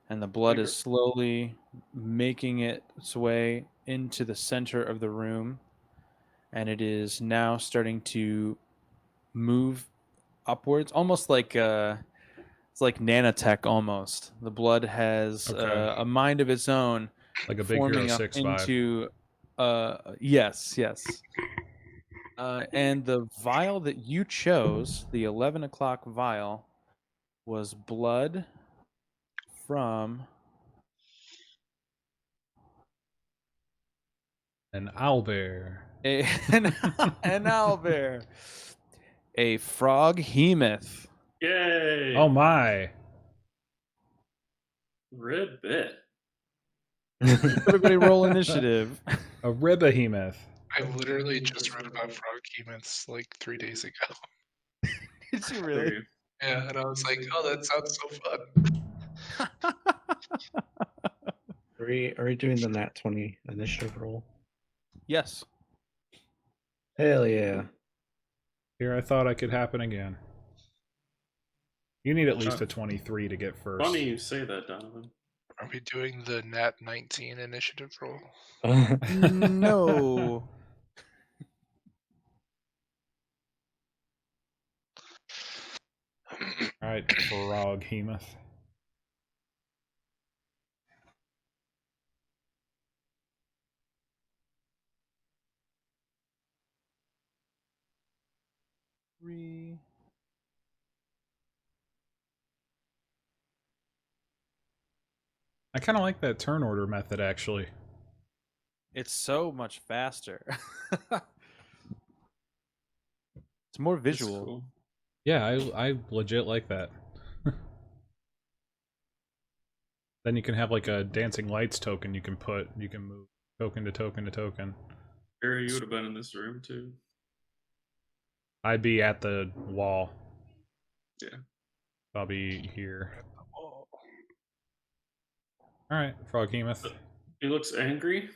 and the blood is slowly making its way into the center of the room, and it is now starting to move upwards, almost like it's like nanotech almost. The blood has a mind of its own, like a Big forming Hero up 6 vibe. into yes. And the vial that you chose, the 11 o'clock vial, was blood from An owlbear. an owlbear, a froghemoth. Yay! Oh my! Ribbit. Everybody roll initiative. A ribehemoth. I literally just read about froghemoths like 3 days ago. Did you really? Yeah, and I was like, oh, that sounds so fun. Are we doing the nat 20 initiative roll? Yes. Hell yeah. Here I thought I could happen again. You need at least a 23 to get first. Funny you say that, Donovan. Are we doing the nat 19 initiative roll? No. right, Foregrim. Three. I kind of like that turn order method, actually. It's so much faster. It's more That's visual. cool. Yeah, I legit like that. Then you can have like a dancing lights token you can move token to token to token. Barry, you would have been in this room too. I'd be at the wall. Yeah. I'll be here. Alright, Froghemoth. He looks angry.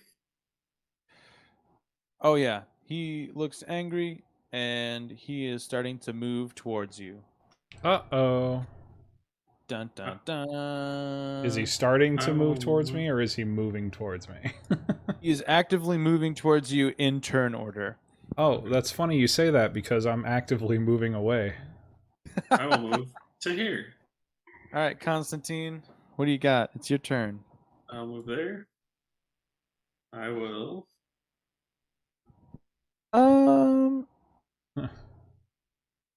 Oh yeah, he looks angry and he is starting to move towards you. Uh-oh. Dun dun dun. Is he starting to move towards move. me, or is he moving towards me? He is actively moving towards you in turn order. Oh, that's funny you say that, because I'm actively moving away. I will move to here. All right, Constantine, what do you got? It's your turn. I'll move there. I will.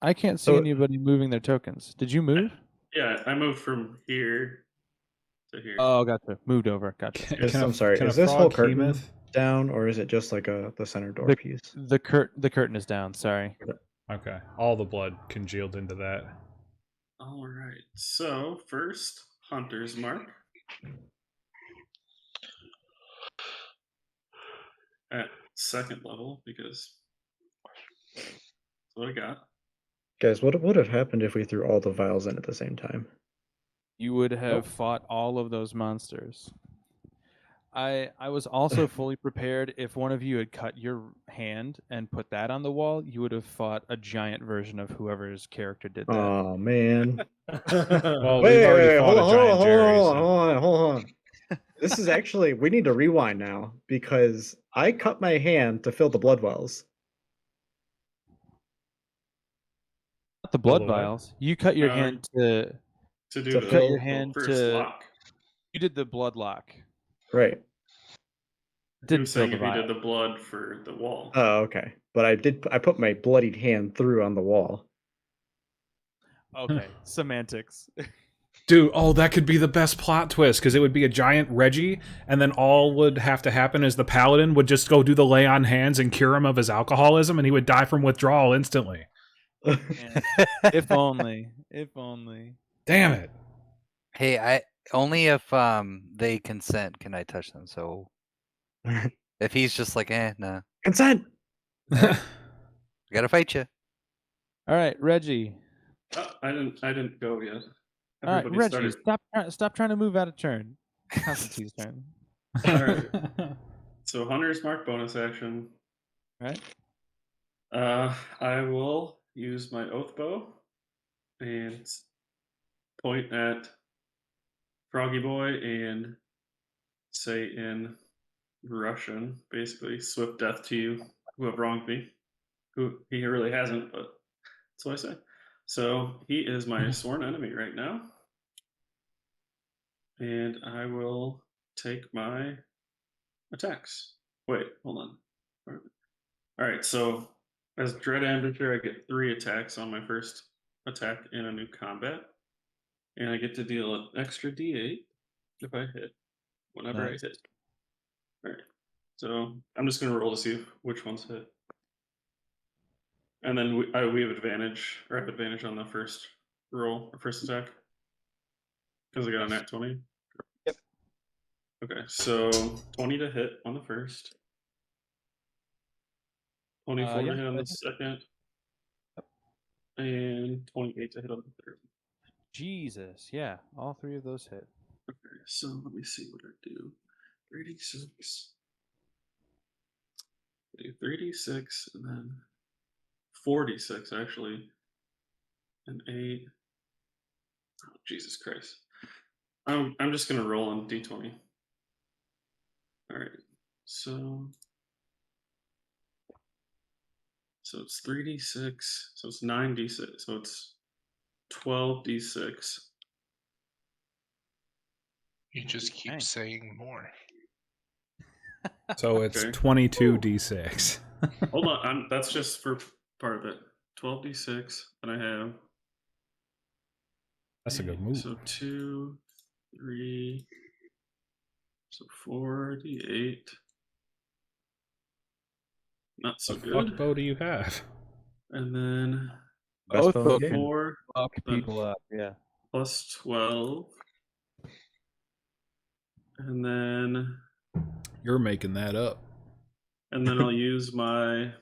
I can't see anybody moving their tokens. Did you move? Yeah, I moved from here to here. Oh, gotcha. Moved over. Gotcha. I'm sorry. Is this whole curtain down, or is it just like the center door piece? The curtain is down. Sorry. Okay, all the blood congealed into that. All right. So first, Hunter's Mark. At second level, because that's what I got. Guys, what would have happened if we threw all the vials in at the same time? You would have fought all of those monsters. I was also fully prepared. If one of you had cut your hand and put that on the wall, you would have fought a giant version of whoever's character did that. Oh man. Well, wait, we've already wait, fought hold a giant Jerry. Hold on. This is actually, we need to rewind now, because I cut my hand to fill the blood wells. Not the blood the what? vials. You cut your hand to do To the cut your hand first to lock. You did the blood lock. Right. He Didn't was fill saying the if he vial. did the blood for the wall. Oh, okay. But I put my bloodied hand through on the wall. Okay, semantics. Dude, oh, that could be the best plot twist, because it would be a giant Reggie, and then all would have to happen is the paladin would just go do the lay on hands and cure him of his alcoholism, and he would die from withdrawal instantly. Man, if only. If only. Damn it. Hey, I only if they consent can I touch them. So if he's just like, nah, Consent. I gotta fight you. All right, Reggie. I didn't go yet. All right, Everybody Reggie, stop trying to move out of turn. Constantine's turn. All right. So Hunter's Mark bonus action. All right. I will use my oath bow and point at Froggy Boy and say in Russian, basically, swift death to you who have wronged me. Who he really hasn't, but that's what I say. So he is my sworn enemy right now. And I will take my attacks. Wait, hold on. All right, so as Dread Ambusher, I get 3 attacks on my first attack in a new combat. And I get to deal an extra d8 if I hit, whenever Nice. I hit. All right, so I'm just going to roll to see which ones hit. And then we have advantage, or I have advantage on the first roll, or first attack. Because I got a nat 20. Yep. Okay, so 20 to hit on the first. 24 to hit on the second. Yep. And 28 to hit on the third. Jesus, yeah, all 3 of those hit. Okay, so let me see what I do. 3d6. I do 3d6 and then 4d6 actually. And 8. Oh, Jesus Christ. I'm just gonna roll on d20. Alright. So it's 3d6. So it's 9d6. So it's 12d6. You just keep Okay. saying more. So it's Okay. 22d6. Hold on, that's just for part of it. 12d6, and I have. That's a good move. So 2, 3, so 4d8. Not so What good. fuck bow do you have? And then Best Both bow in the both game. can 4 fuck then people up. Yeah. plus 12. And then You're making that up. I'll use my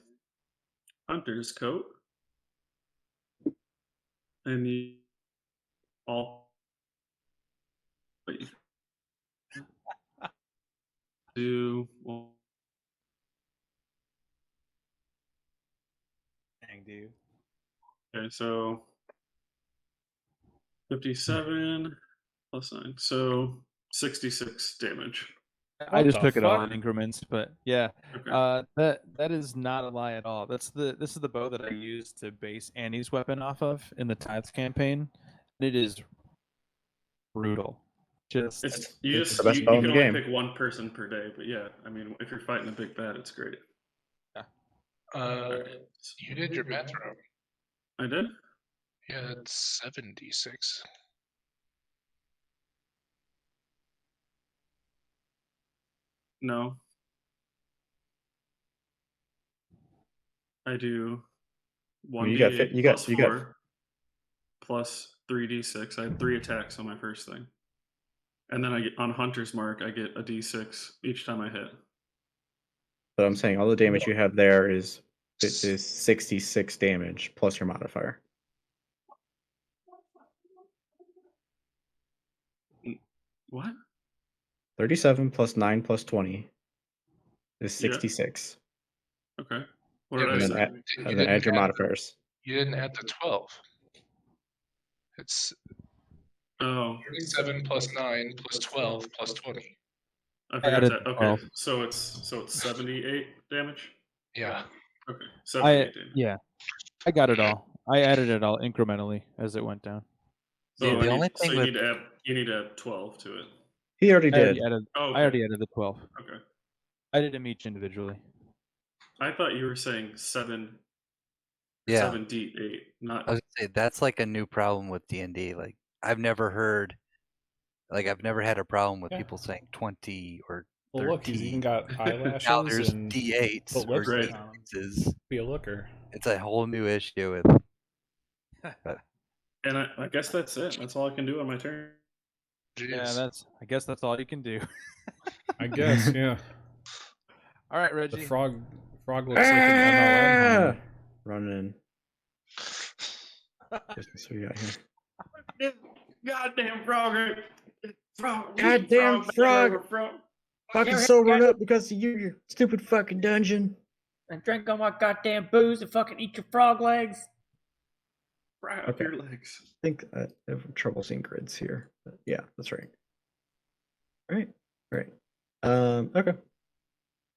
hunter's coat. And all do well, Dang, dude. okay, so 57 plus 9. So 66 damage. I What just the took it all in fuck? increments, but yeah, Okay. that is not a lie at all. This is the bow that I used to base Annie's weapon off of in the Tithes campaign. It is brutal. Just It's the best bow you in can the only game. pick one person per day, but yeah, I mean if you're fighting a big bad, it's great. You did your math wrong. I did? Yeah, it's 7d6. No. I do I mean, you got 1d8 you plus got 4 plus 3d6. I had 3 attacks on my first thing. And then I get on Hunter's Mark, I get a d6 each time I hit. But I'm saying all the damage you have there is 66 damage plus your modifier. What? 37 plus 9 plus 20 is Yeah. 66. Okay. What Yeah, did I And but then say? add, you and then add didn't your add modifiers. You didn't add the 12. It's Oh, 37 plus 9 plus 12 plus 20. I forgot added that. the Okay, 12. so it's 78 damage. Yeah. Okay, 78 damage. Yeah, I got it all. I added it all incrementally as it went down. So The only thing you with need to add 12 to it. He already I already did. added. Oh, okay. I already added the 12. Okay. I did them each individually. I thought you were saying 7 yeah, 7d8, not I was gonna say that's like a new problem with D&D. Like I've never had a problem with Yeah. people saying 20 or Well, 13. look, he's even got Now eyelashes there's and D8s put or lipstick Right. on him. D6s. Be a looker. It's a whole new issue with. and I guess that's it. That's all I can do on my turn. Yeah, Jeez. I guess that's all you can do. I guess, yeah. All right, The Reggie. frog looks like an MLM. Ah! Running. Just what you got here. Goddamn frog! Goddamn frog! Fucking sobering up because of you, your stupid fucking dungeon. And drink all my goddamn booze and fucking eat your frog legs. Fry up Okay. your legs. I think I have trouble seeing grids here. But yeah, that's right. Right. Okay.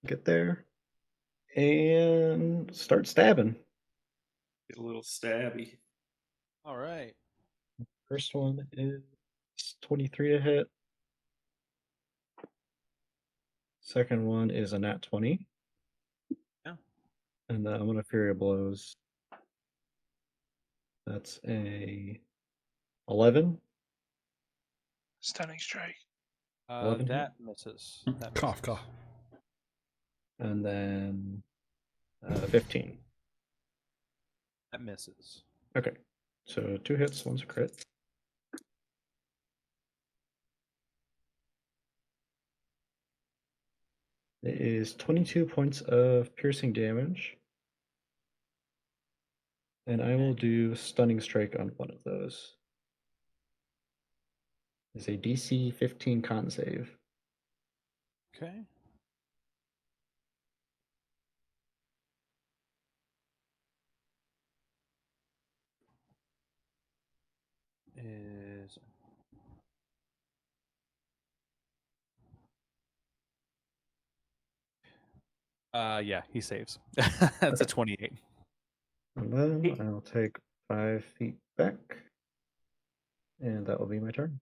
Get there. And start stabbing. Get a little stabby. All right. First one is 23 to hit. Second one is a nat 20. Yeah. And then I'm going to Fury of Blows. That's a 11. Stunning strike. 11 That misses. That Cough, misses. cough. And then 15. That misses. Okay. So 2 hits, one's a crit. It is 22 points of piercing damage. And I will do Stunning Strike on one of those. It's a DC 15 con save. Okay. Is yeah, he saves. That's a 28. And then I'll take 5 feet back. And that will be my turn.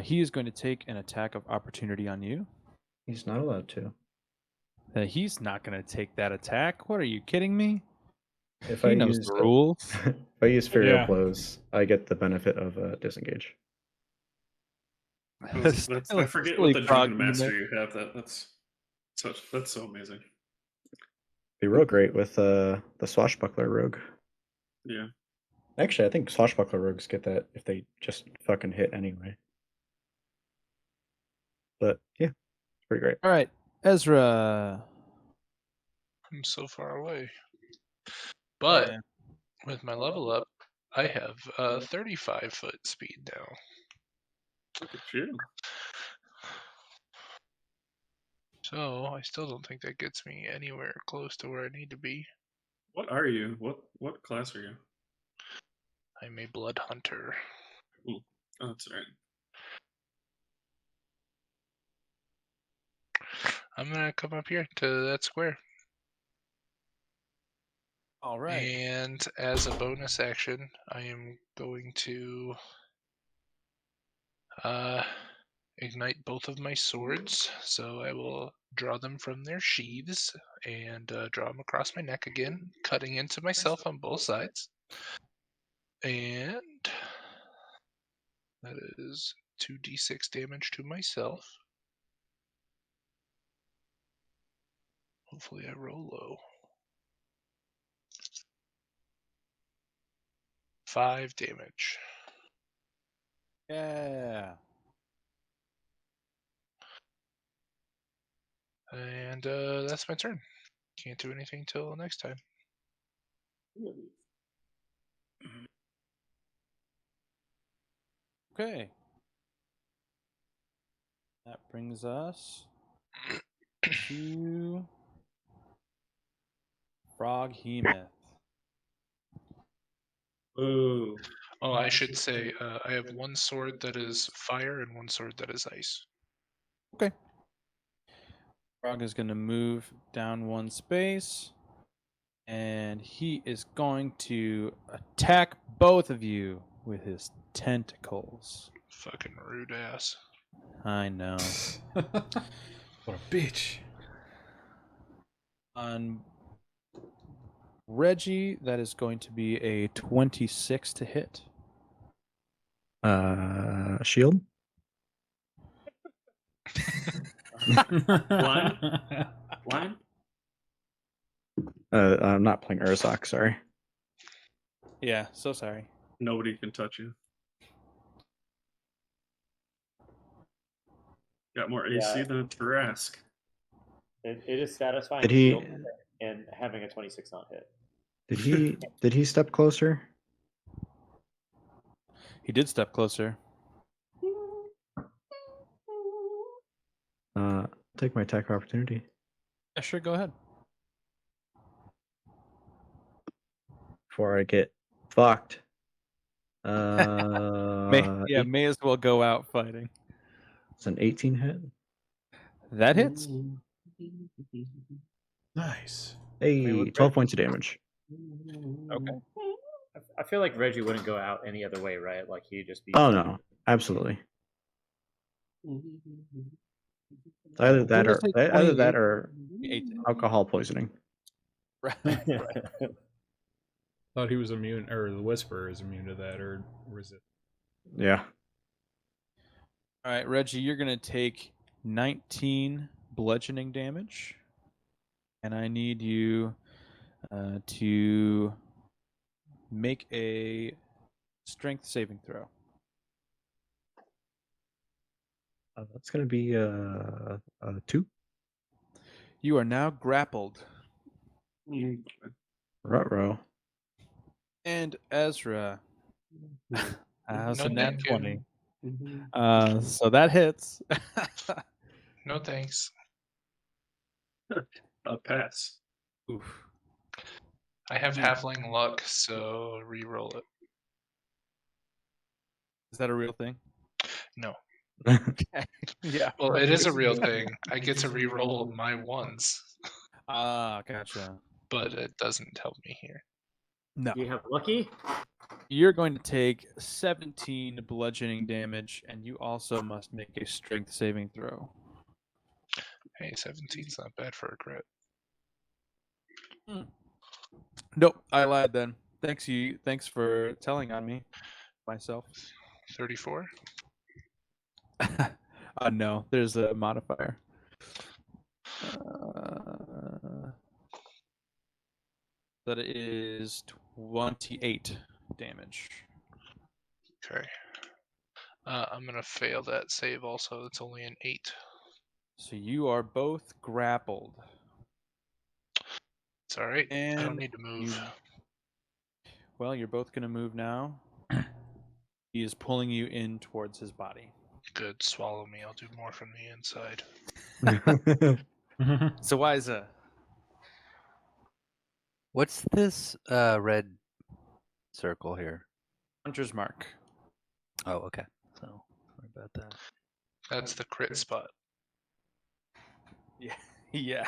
He is going to take an attack of opportunity on you. He's not allowed to. He's not going to take that attack. What are you kidding me? If He I knows use the rules. if I use Furial Yeah. Blows, I get the benefit of disengage. I Silly- forget silly what the frog Drunken unit. Master you have. That's so amazing. Be real great with the Swashbuckler Rogue. Yeah. Actually, I think Swashbuckler Rogues get that if they just fucking hit anyway. But yeah, it's pretty great. All right, Ezra. I'm so far away. But Yeah. with my level up, I have 35-foot speed now. Look at you. So I still don't think that gets me anywhere close to where I need to be. What are you? What class are you? I'm a blood hunter. Oh, that's right. I'm gonna come up here to that square. All right. And as a bonus action, I am going to ignite both of my swords. So I will draw them from their sheaths and draw them across my neck again, cutting into myself on both sides. And that is 2d6 damage to myself. Hopefully I roll low. 5 damage. Yeah. And that's my turn. Can't do anything till next time. Okay. That brings us to Froghemoth. Ooh. Oh, I should say I have one sword that is fire and one sword that is ice. Okay. Frog is going to move down one space, and he is going to attack both of you with his tentacles. Fucking rude ass. I know. What a bitch. On Reggie, that is going to be a 26 to hit. Shield. Blind? Blind? I'm not playing Ursak, sorry. Yeah, so sorry. Nobody can touch you. Got more AC Yeah. than a Tarask. It is satisfying Did he- shield and having a 26 not hit. Did he step closer? He did step closer. Take my attack opportunity. Yeah, sure, go ahead. Before I get fucked. May as well go out fighting. It's an 18 hit. That hits. Nice. Hey, with 12 points of damage. Okay. I feel like Reggie wouldn't go out any other way, right? Like he'd just be. Oh no, absolutely. Either that We'll or say either that 28. or 8. alcohol poisoning. Right. Thought he was immune, or the Whisperer is immune to that, or is it? Yeah. All right, Reggie, you're going to take 19 bludgeoning damage. And I need you to make a strength saving throw. That's gonna be 2. You are now grappled. Ruh-roh. And Ezra. How's No, a nat thank you. 20? So that hits. No thanks. A pass. Oof. I have halfling luck, so re-roll it. Is that a real thing? No. Yeah. Well, it is a real thing. I get to re-roll my ones, Ah, gotcha. but it doesn't help me here. No. Do you have lucky? You're going to take 17 bludgeoning damage, and you also must make a strength saving throw. Hey, 17's not bad for a crit. Nope, I lied then. Thanks for telling on me, myself. 34. No, there's a modifier. That is 28 damage. Okay. I'm gonna fail that save also. It's only an 8. So you are both grappled. It's alright. I And don't need to move. Well, you're both going to move now. He is pulling you in towards his body. Good. Swallow me. I'll do more from the inside. So Wiza. What's this red circle here? Hunter's mark. Oh, okay. So sorry about that. That's the crit spot. Yeah. Yeah.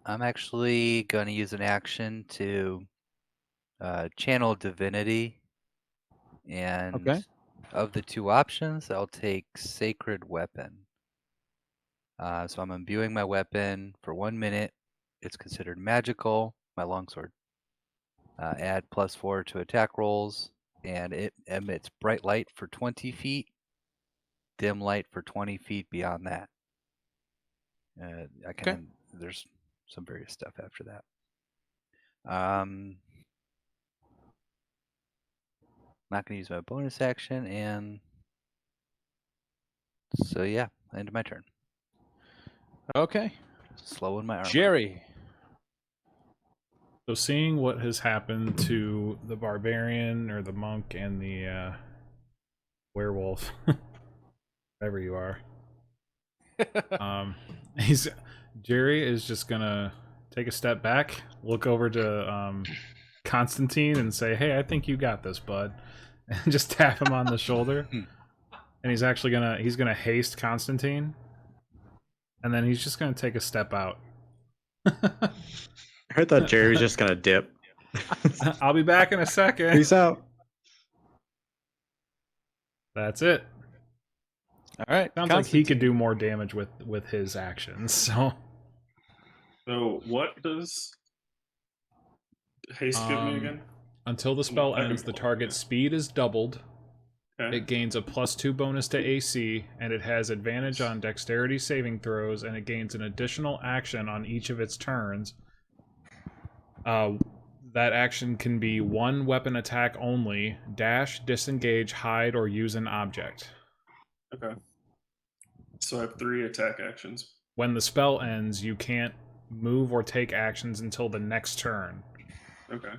I'm actually going to use an action to channel divinity, and Okay. of the two options, I'll take sacred weapon. So I'm imbuing my weapon for 1 minute. It's considered magical, my longsword. Add +4 to attack rolls, and it emits bright light for 20 feet, dim light for 20 feet beyond that. There's some various stuff after that. Not going to use my bonus action, and so yeah, end of my turn. Okay. Slowing my armor. Jerry. So seeing what has happened to the barbarian or the monk and the werewolf, whatever you are, Jerry is just gonna take a step back, look over to Constantine, and say, "Hey, I think you got this, bud," and just tap him on the shoulder. And he's actually gonna haste Constantine, and then he's just gonna take a step out. I thought Jerry was just gonna dip. I'll be back in a second. Peace out. That's it. All right. Sounds like he could do more damage with his actions. So what does haste give me again? Until the spell ends, the target's speed is doubled. Okay. It gains a +2 bonus to AC, and it has advantage on dexterity saving throws, and it gains an additional action on each of its turns. That action can be one weapon attack only, dash, disengage, hide, or use an object. Okay. So I have 3 attack actions. When the spell ends, you can't move or take actions until the next turn. Okay.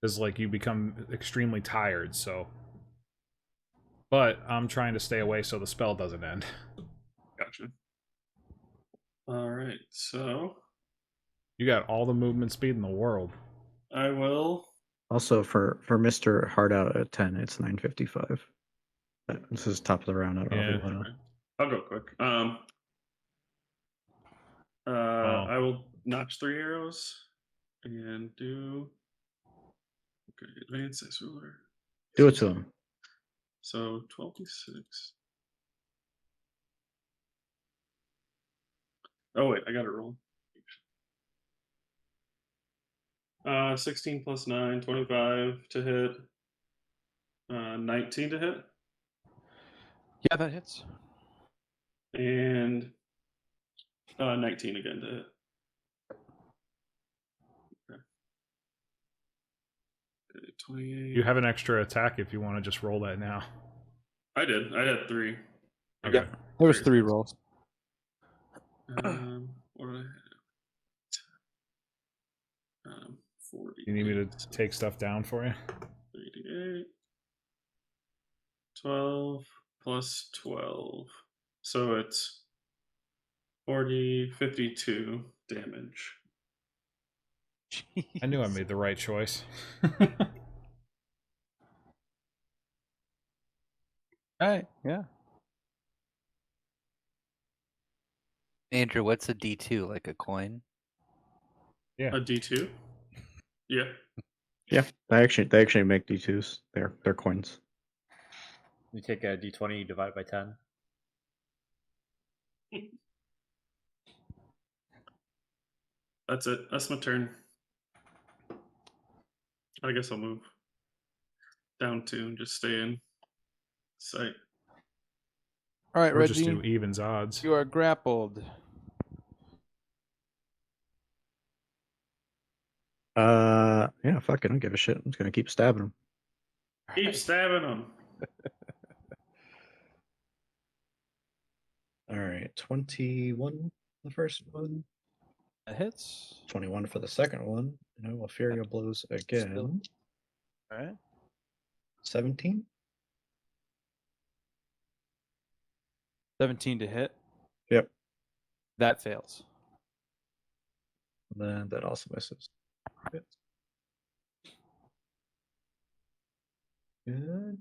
Because, like, you become extremely tired, so... But I'm trying to stay away so the spell doesn't end. Gotcha. Alright, so... You got all the movement speed in the world. I will... Also, for Mr. Hard Out at 10, it's 9:55. This is top of the round. I don't know if you wanna... I'll go quick. I will notch 3 arrows and do... Okay, advance this ruler. Do it to him. So 12d6. Oh wait, I got it wrong. 16 plus 9, 25 to hit. 19 to hit. Yeah, that hits. And 19 again to hit. Okay, 28. You have an extra attack if you want to just roll that now. I did. I had 3. Okay. Yep. There was 3 rolls. What did I have? 40. You need me to take stuff down for you? 88. 12 plus 12. So it's 52 damage. I knew I made the right choice. Alright, yeah. Andrew, what's a D2? Like a coin? Yeah. A D2? Yeah. Yeah, they actually make D2s. They're coins. You take a d20, divide it by 10. That's it. That's my turn. I guess I'll move down 2 and just stay in sight. All right, Or just Reggie, do evens odds. you are grappled. Yeah, fuck it, I don't give a shit. I'm just gonna keep stabbing him. Keep stabbing them. All right, 21 the first one, That hits. 21 for the second one, and I will Furia Blows again. All right. 17. 17 to hit. Yep. That fails. Then that also misses. Good. Good.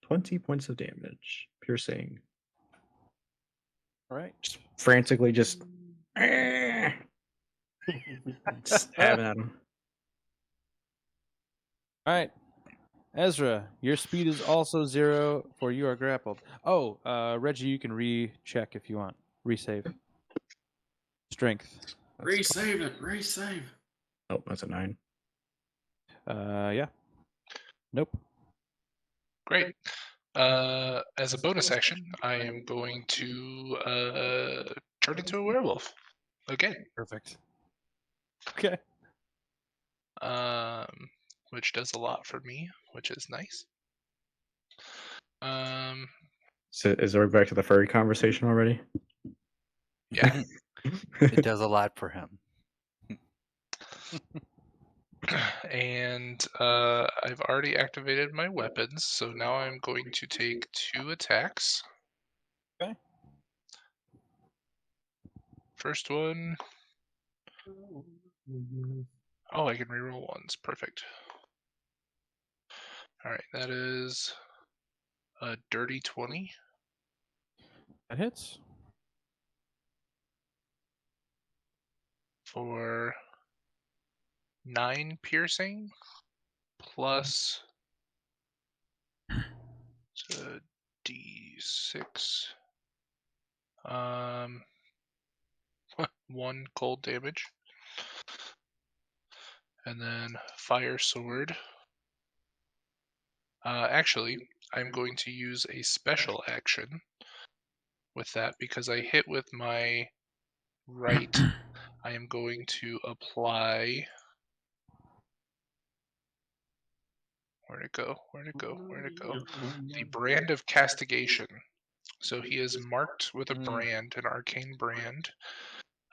20 points of damage. Piercing. All right. Frantically just stabbing at him. All right. Ezra, your speed is also 0 for you are grappled. Oh, Reggie, you can recheck if you want. Resave. Strength. Resave it. Resave. Oh, that's a 9. Yeah. Nope. Great. As a bonus action, I am going to turn into a werewolf again. Perfect. Okay. Which does a lot for me, which is nice. So is there back to the furry conversation already? Yeah. It does a lot for him. And I've already activated my weapons, so now I'm going to take 2 attacks. Okay. First one. Oh, I can reroll ones. Perfect. All right, that is a dirty 20. That hits. For 9 piercing plus d6. 1 cold damage. And then fire sword. Actually, I'm going to use a special action with that because I hit with my right. I am going to apply. Where'd it go? Where'd it go? Where'd it go? The brand of castigation. So he is marked with a brand, an arcane brand.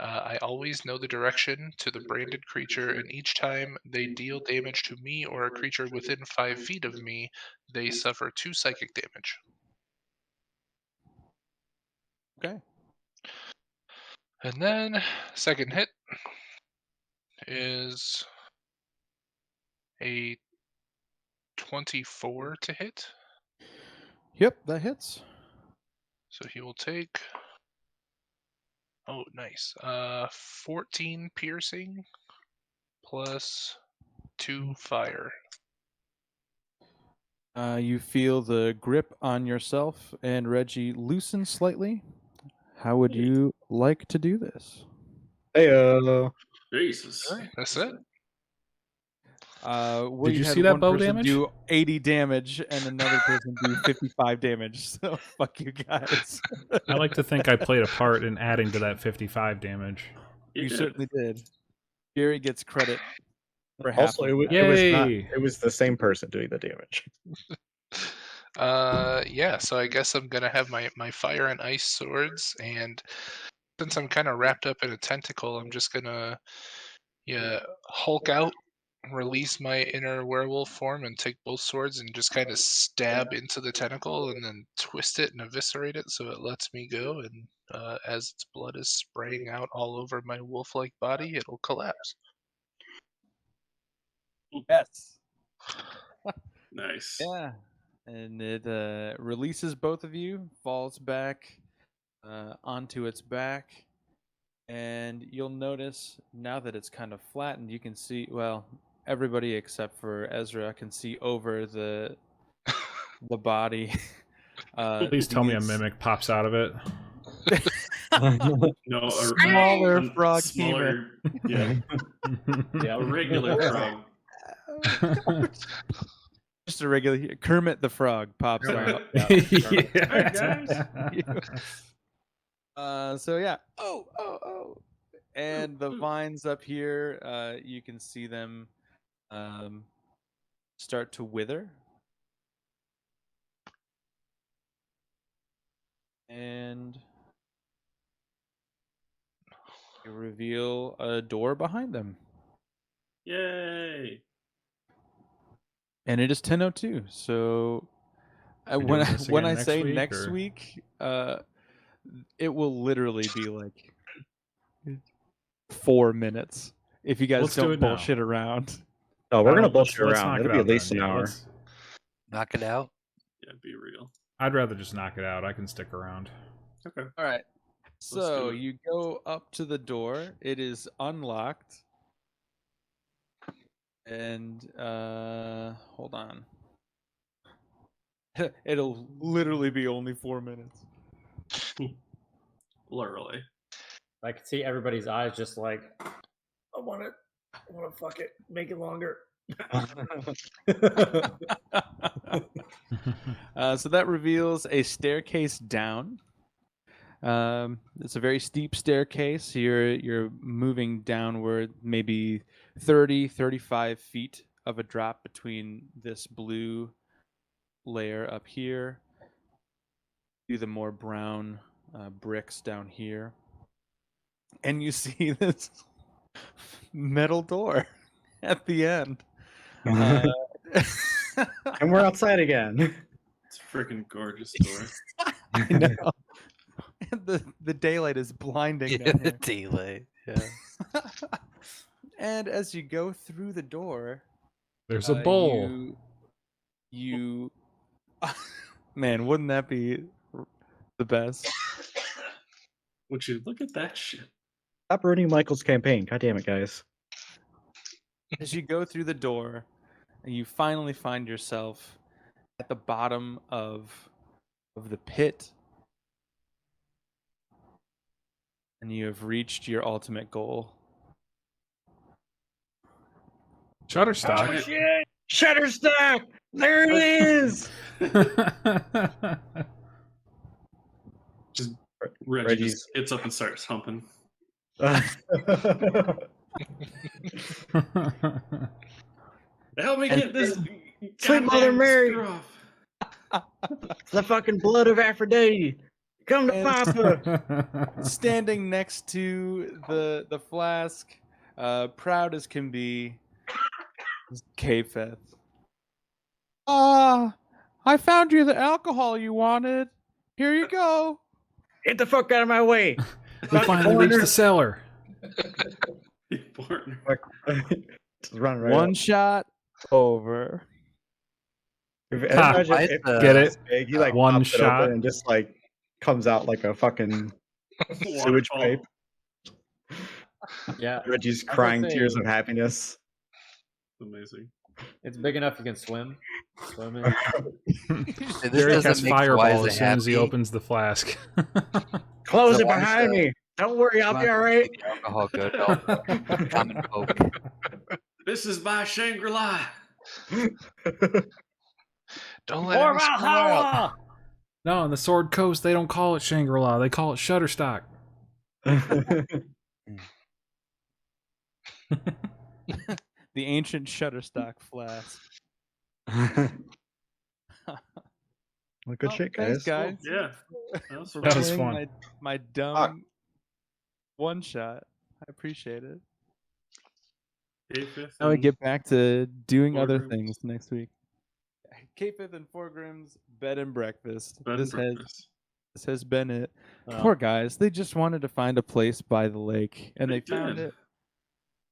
I always know the direction to the branded creature, and each time they deal damage to me or a creature within 5 feet of me, they suffer 2 psychic damage. Okay. And then, second hit is a 24 to hit. Yep, that hits. So he will take. Oh, nice. 14 piercing plus 2 fire. You feel the grip on yourself and Reggie loosen slightly. How would you like to do this? Heyo. Jesus. All right, that's it. We Did you had see that one bow person damage? do 80 damage and another person do 55 damage. So fuck you guys. I like to think I played a part in adding to that 55 damage. You did. certainly did. Gary gets credit for half. Also, of it that. was not. Yay. It was the same person doing the damage. Yeah, so I guess I'm gonna have my fire and ice swords, and since I'm kind of wrapped up in a tentacle, I'm just gonna Hulk out, release my inner werewolf form, and take both swords and just kind of stab into the tentacle, and then twist it and eviscerate it so it lets me go. And as its blood is spraying out all over my wolf-like body, it'll collapse. Yes. Nice. Yeah. And it releases both of you, falls back onto its back. And you'll notice now that it's kind of flattened, you can see, well, everybody except for Ezra can see over the body. Please tell me a these mimic pops out of it. No, Smaller frog smaller, yeah, a regular frog. Just a regular Kermit the Frog pops out. Hey, guys. So yeah. Oh. And the vines up here, you can see them start to wither. And you reveal a door behind them. Yay! And it is 10:02. So We when doing this when again I next say week, next or- week, it will literally be like 4 minutes if you guys Let's do don't it now. bullshit around. Oh, we're I gonna don't- let's- bullshit let's around. knock It'll it be out at least then, an yeah, hour. let's- Knock it out. Yeah, be real. I'd rather just knock it out. I can stick around. Okay. All right. So do it. you go up to the door. It is unlocked. And hold on. It'll literally be only 4 minutes. Literally. I can see everybody's eyes just like, I want to fuck it, make it longer. So that reveals a staircase down. It's a very steep staircase. You're moving downward, maybe 30, 35 feet of a drop between this blue layer up here to the more brown bricks down here. And you see this metal door at the end. And we're outside again. It's a freaking gorgeous door. I know. The daylight is blinding Yeah, down the here. delay. Yeah. And as you go through the door, There's a bowl. You man, wouldn't that be the best? Would you look at that shit? Stop ruining Michael's campaign. God damn it, guys. As you go through the door, and you finally find yourself at the bottom of the pit, and you have reached your ultimate goal. Shutterstock. Shit! Shutterstock! There it is! Just Reggie Reggie's- just gets up and starts humping. Help me And get this. Sweet Mother goddamn Mary. screw off. It's the fucking blood of Aphrodite. Come to And- Papa. Standing next to the flask, proud as can be, is Kaepheth. I found you the alcohol you wanted. Here you go. Get the fuck out of my way. We finally reached the cellar. Important. Just run right One up. shot over. If, Ha, imagine I- if Get it? this big, he like One pops it shot. open and just like comes out like a fucking sewage Waterfall. pipe. Yeah, Reggie's gonna crying say- tears of happiness. Amazing. it's big enough you can swim. Swim in. This Jerry doesn't casts make fireball Twiza as soon as he happy. opens the flask. Close So it why is behind the- me. Don't worry, I'll be all right. Alcohol good. Common Coke. This is my Shangri-La. Don't let him screw out. No, in the Sword Coast, they don't call it Shangri-La. They call it Shutterstock. The ancient Shutterstock flask. Well, good Oh, shit, thanks, guys. guys. Yeah. That was For That was playing fun. My dumb one shot. I appreciate it. Kaepheth Now we and get back to doing other Foregrims. things next week. Kaepheth and Foregrim's bed and breakfast. bed and breakfast. This has been it. Poor guys. They just wanted to find a place by the lake, and they found did. it.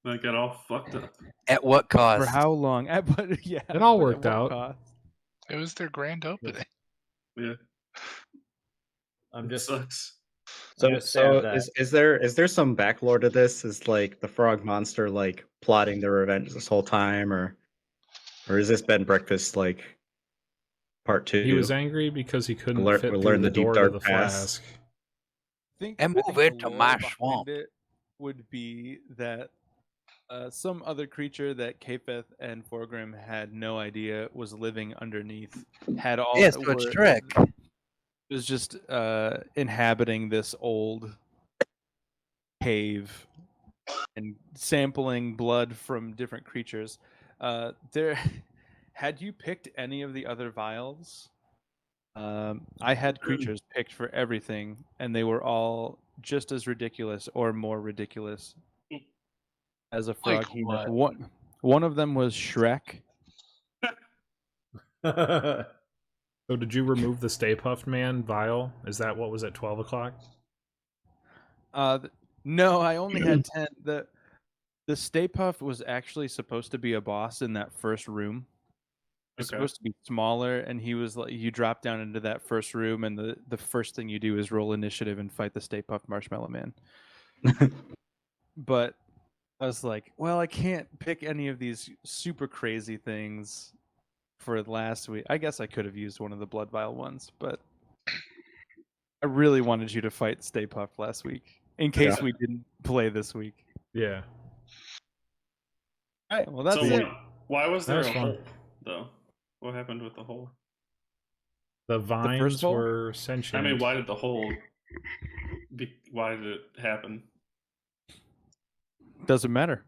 They got all fucked up. At what cost? For how long? But yeah, It all but at worked what out. cost? It was their grand opening. Yeah. I'm It just sucks. So, I'm just sad that is there some backlore to this? Is like the frog monster like plotting their revenge this whole time, or has this been breakfast like part 2? He was angry because he couldn't We'll fit learn through the the deep, door to dark the past. flask. And I move think into the my lore behind swamp. it would be that some other creature that Kaepheth and Foregrim had no idea was living underneath had all Yeah, so it's trick. was just inhabiting this old cave and sampling blood from different creatures. There, had you picked any of the other vials? I had creatures picked for everything, and they were all just as ridiculous or more ridiculous as a frog. Like what? One of them was Shrek. So did you remove the Stay Puffed Man vial? Is that what was at 12 o'clock? No, I only had 10. The Stay Puft was actually supposed to be a boss in that first room. It was Okay. supposed to be smaller, and he was like, you drop down into that first room, and the first thing you do is roll initiative and fight the Stay Puft Marshmallow Man. But I was like, well, I can't pick any of these super crazy things for last week. I guess I could have used one of the Blood Vial ones, but I really wanted you to fight Stay Puft last week in case Yeah. we didn't play this week. Yeah. All right, well, that's So it. why was That there was a fun. hole though? What happened with the hole? The first vines hole? were sentient. I mean, why did the hole? Why did it happen? Doesn't matter.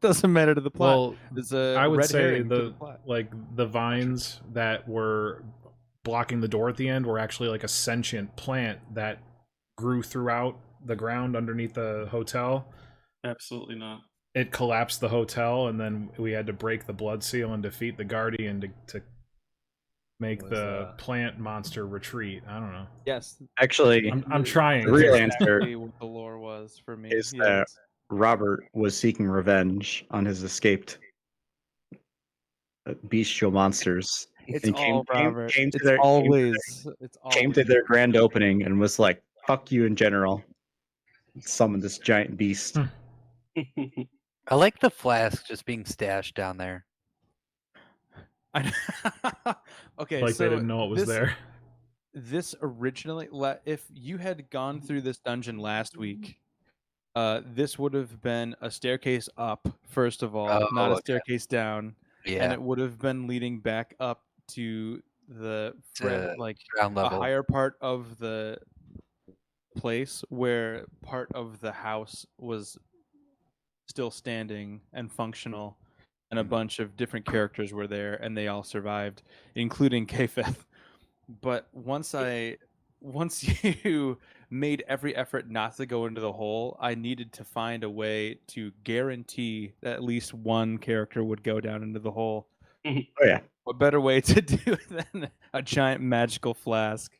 Doesn't matter to the plot. Well, There's a I would red say herring to the plot. like the vines that were blocking the door at the end were actually like a sentient plant that grew throughout the ground underneath the hotel. Absolutely not. It collapsed the hotel, and then we had to break the blood seal and defeat the guardian to make Was, the plant monster retreat. I don't know. Yes, Actually, I'm trying. the real here. answer exactly what the lore was for me. is Yes. that Robert was seeking revenge on his escaped bestial monsters. It's And all Robert. came to It's their always came to their grand opening and was like, "Fuck you in general." Summoned this giant beast. I like the flask just being stashed down there. Okay, Like so they didn't know it was there. This originally, if you had gone through this dungeon last week, this would have been a staircase up, first of all, Oh, not a okay. staircase down, and Yeah, it would have been leading back up to the To like ground a level. higher part of the place where part of the house was still standing and functional, and a bunch of different characters were there, and they all survived, including Kaepheth. But once you made every effort not to go into the hole, I needed to find a way to guarantee that at least one character would go down into the hole. Oh yeah. What better way to do it than a giant magical flask?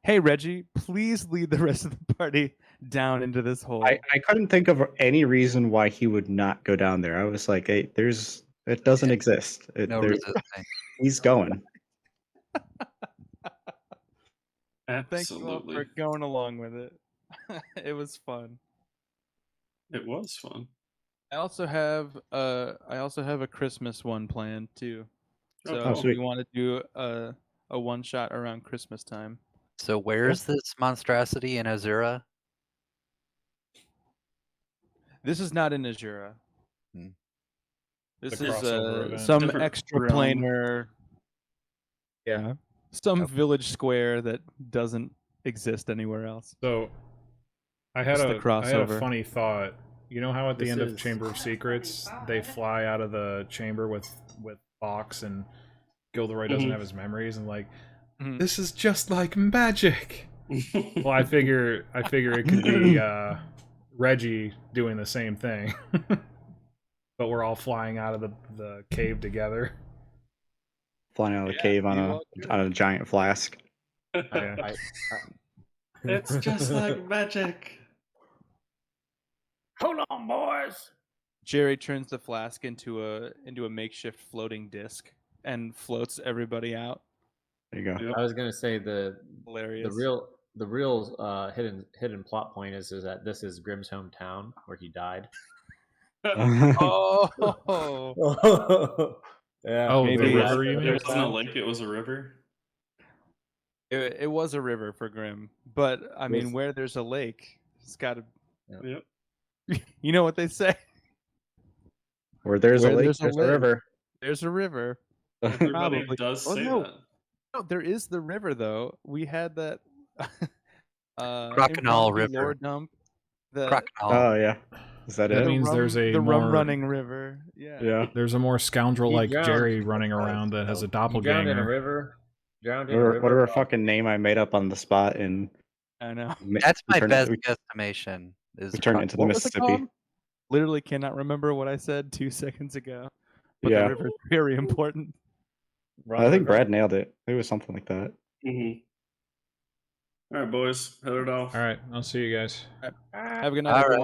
Hey Reggie, please lead the rest of the party down into this hole. I couldn't think of any reason why he would not go down there. I was like, "Hey, it doesn't exist. No resisting. He's going." Thank you all Absolutely. for going along with it. It was fun. It was fun. I also have a Christmas one planned too. So Oh, if sweet. we want to do a one shot around Christmas time. So where is this monstrosity in Azura? This is not in Azura. Hmm. This The is crossover event. some Different extra realm. planar. Yeah, some Yep. village square that doesn't exist anywhere else. So I had It's the a crossover. funny thought. You know how at the This end of is- Chamber of Secrets they fly out of the chamber with Fox and Gilderoy doesn't Mhm. have his memories and like Mhm. this is just like magic. Well, I figure it could be Reggie doing the same thing, but we're all flying out of the cave together. Flying out of the cave on a giant flask. Yeah. It's just like magic. Hold on, boys. Jerry turns the flask into a makeshift floating disc and floats everybody out. There you go. Yep. I was gonna say the Hilarious. real hidden plot point is that this is Grimm's hometown where he died. Oh, Yeah. Oh, Maybe the last river, you It mean? wasn't a lake, it was a river. it was a river for Grim, but I mean, Was- where there's a lake, it's got to. Yep. You know what they say? Where there's a Where lake, there's a there's a lake. river. There's a river. Everybody Probably. does Oh, say no. that. No, there is the river though. We had that Crokinole impromptu lore River. dump. The Crokinole. Oh yeah, is that That it? means there's a the rum more running river. Yeah. Yeah. there's a more scoundrel like He drowned. Jerry running around that has a He drowned in a doppelganger. river. Drowned in a river. Whatever fucking name I made up on the spot, and I know. That's my best We guesstimation. Is turned it into the What was it Mississippi. called? Literally cannot remember what I said 2 seconds ago. But Yeah. the river is very important. I think Brad nailed it. It was something like that. All right, boys, head it off. All right, I'll see you guys. Have a good night, All right. everyone.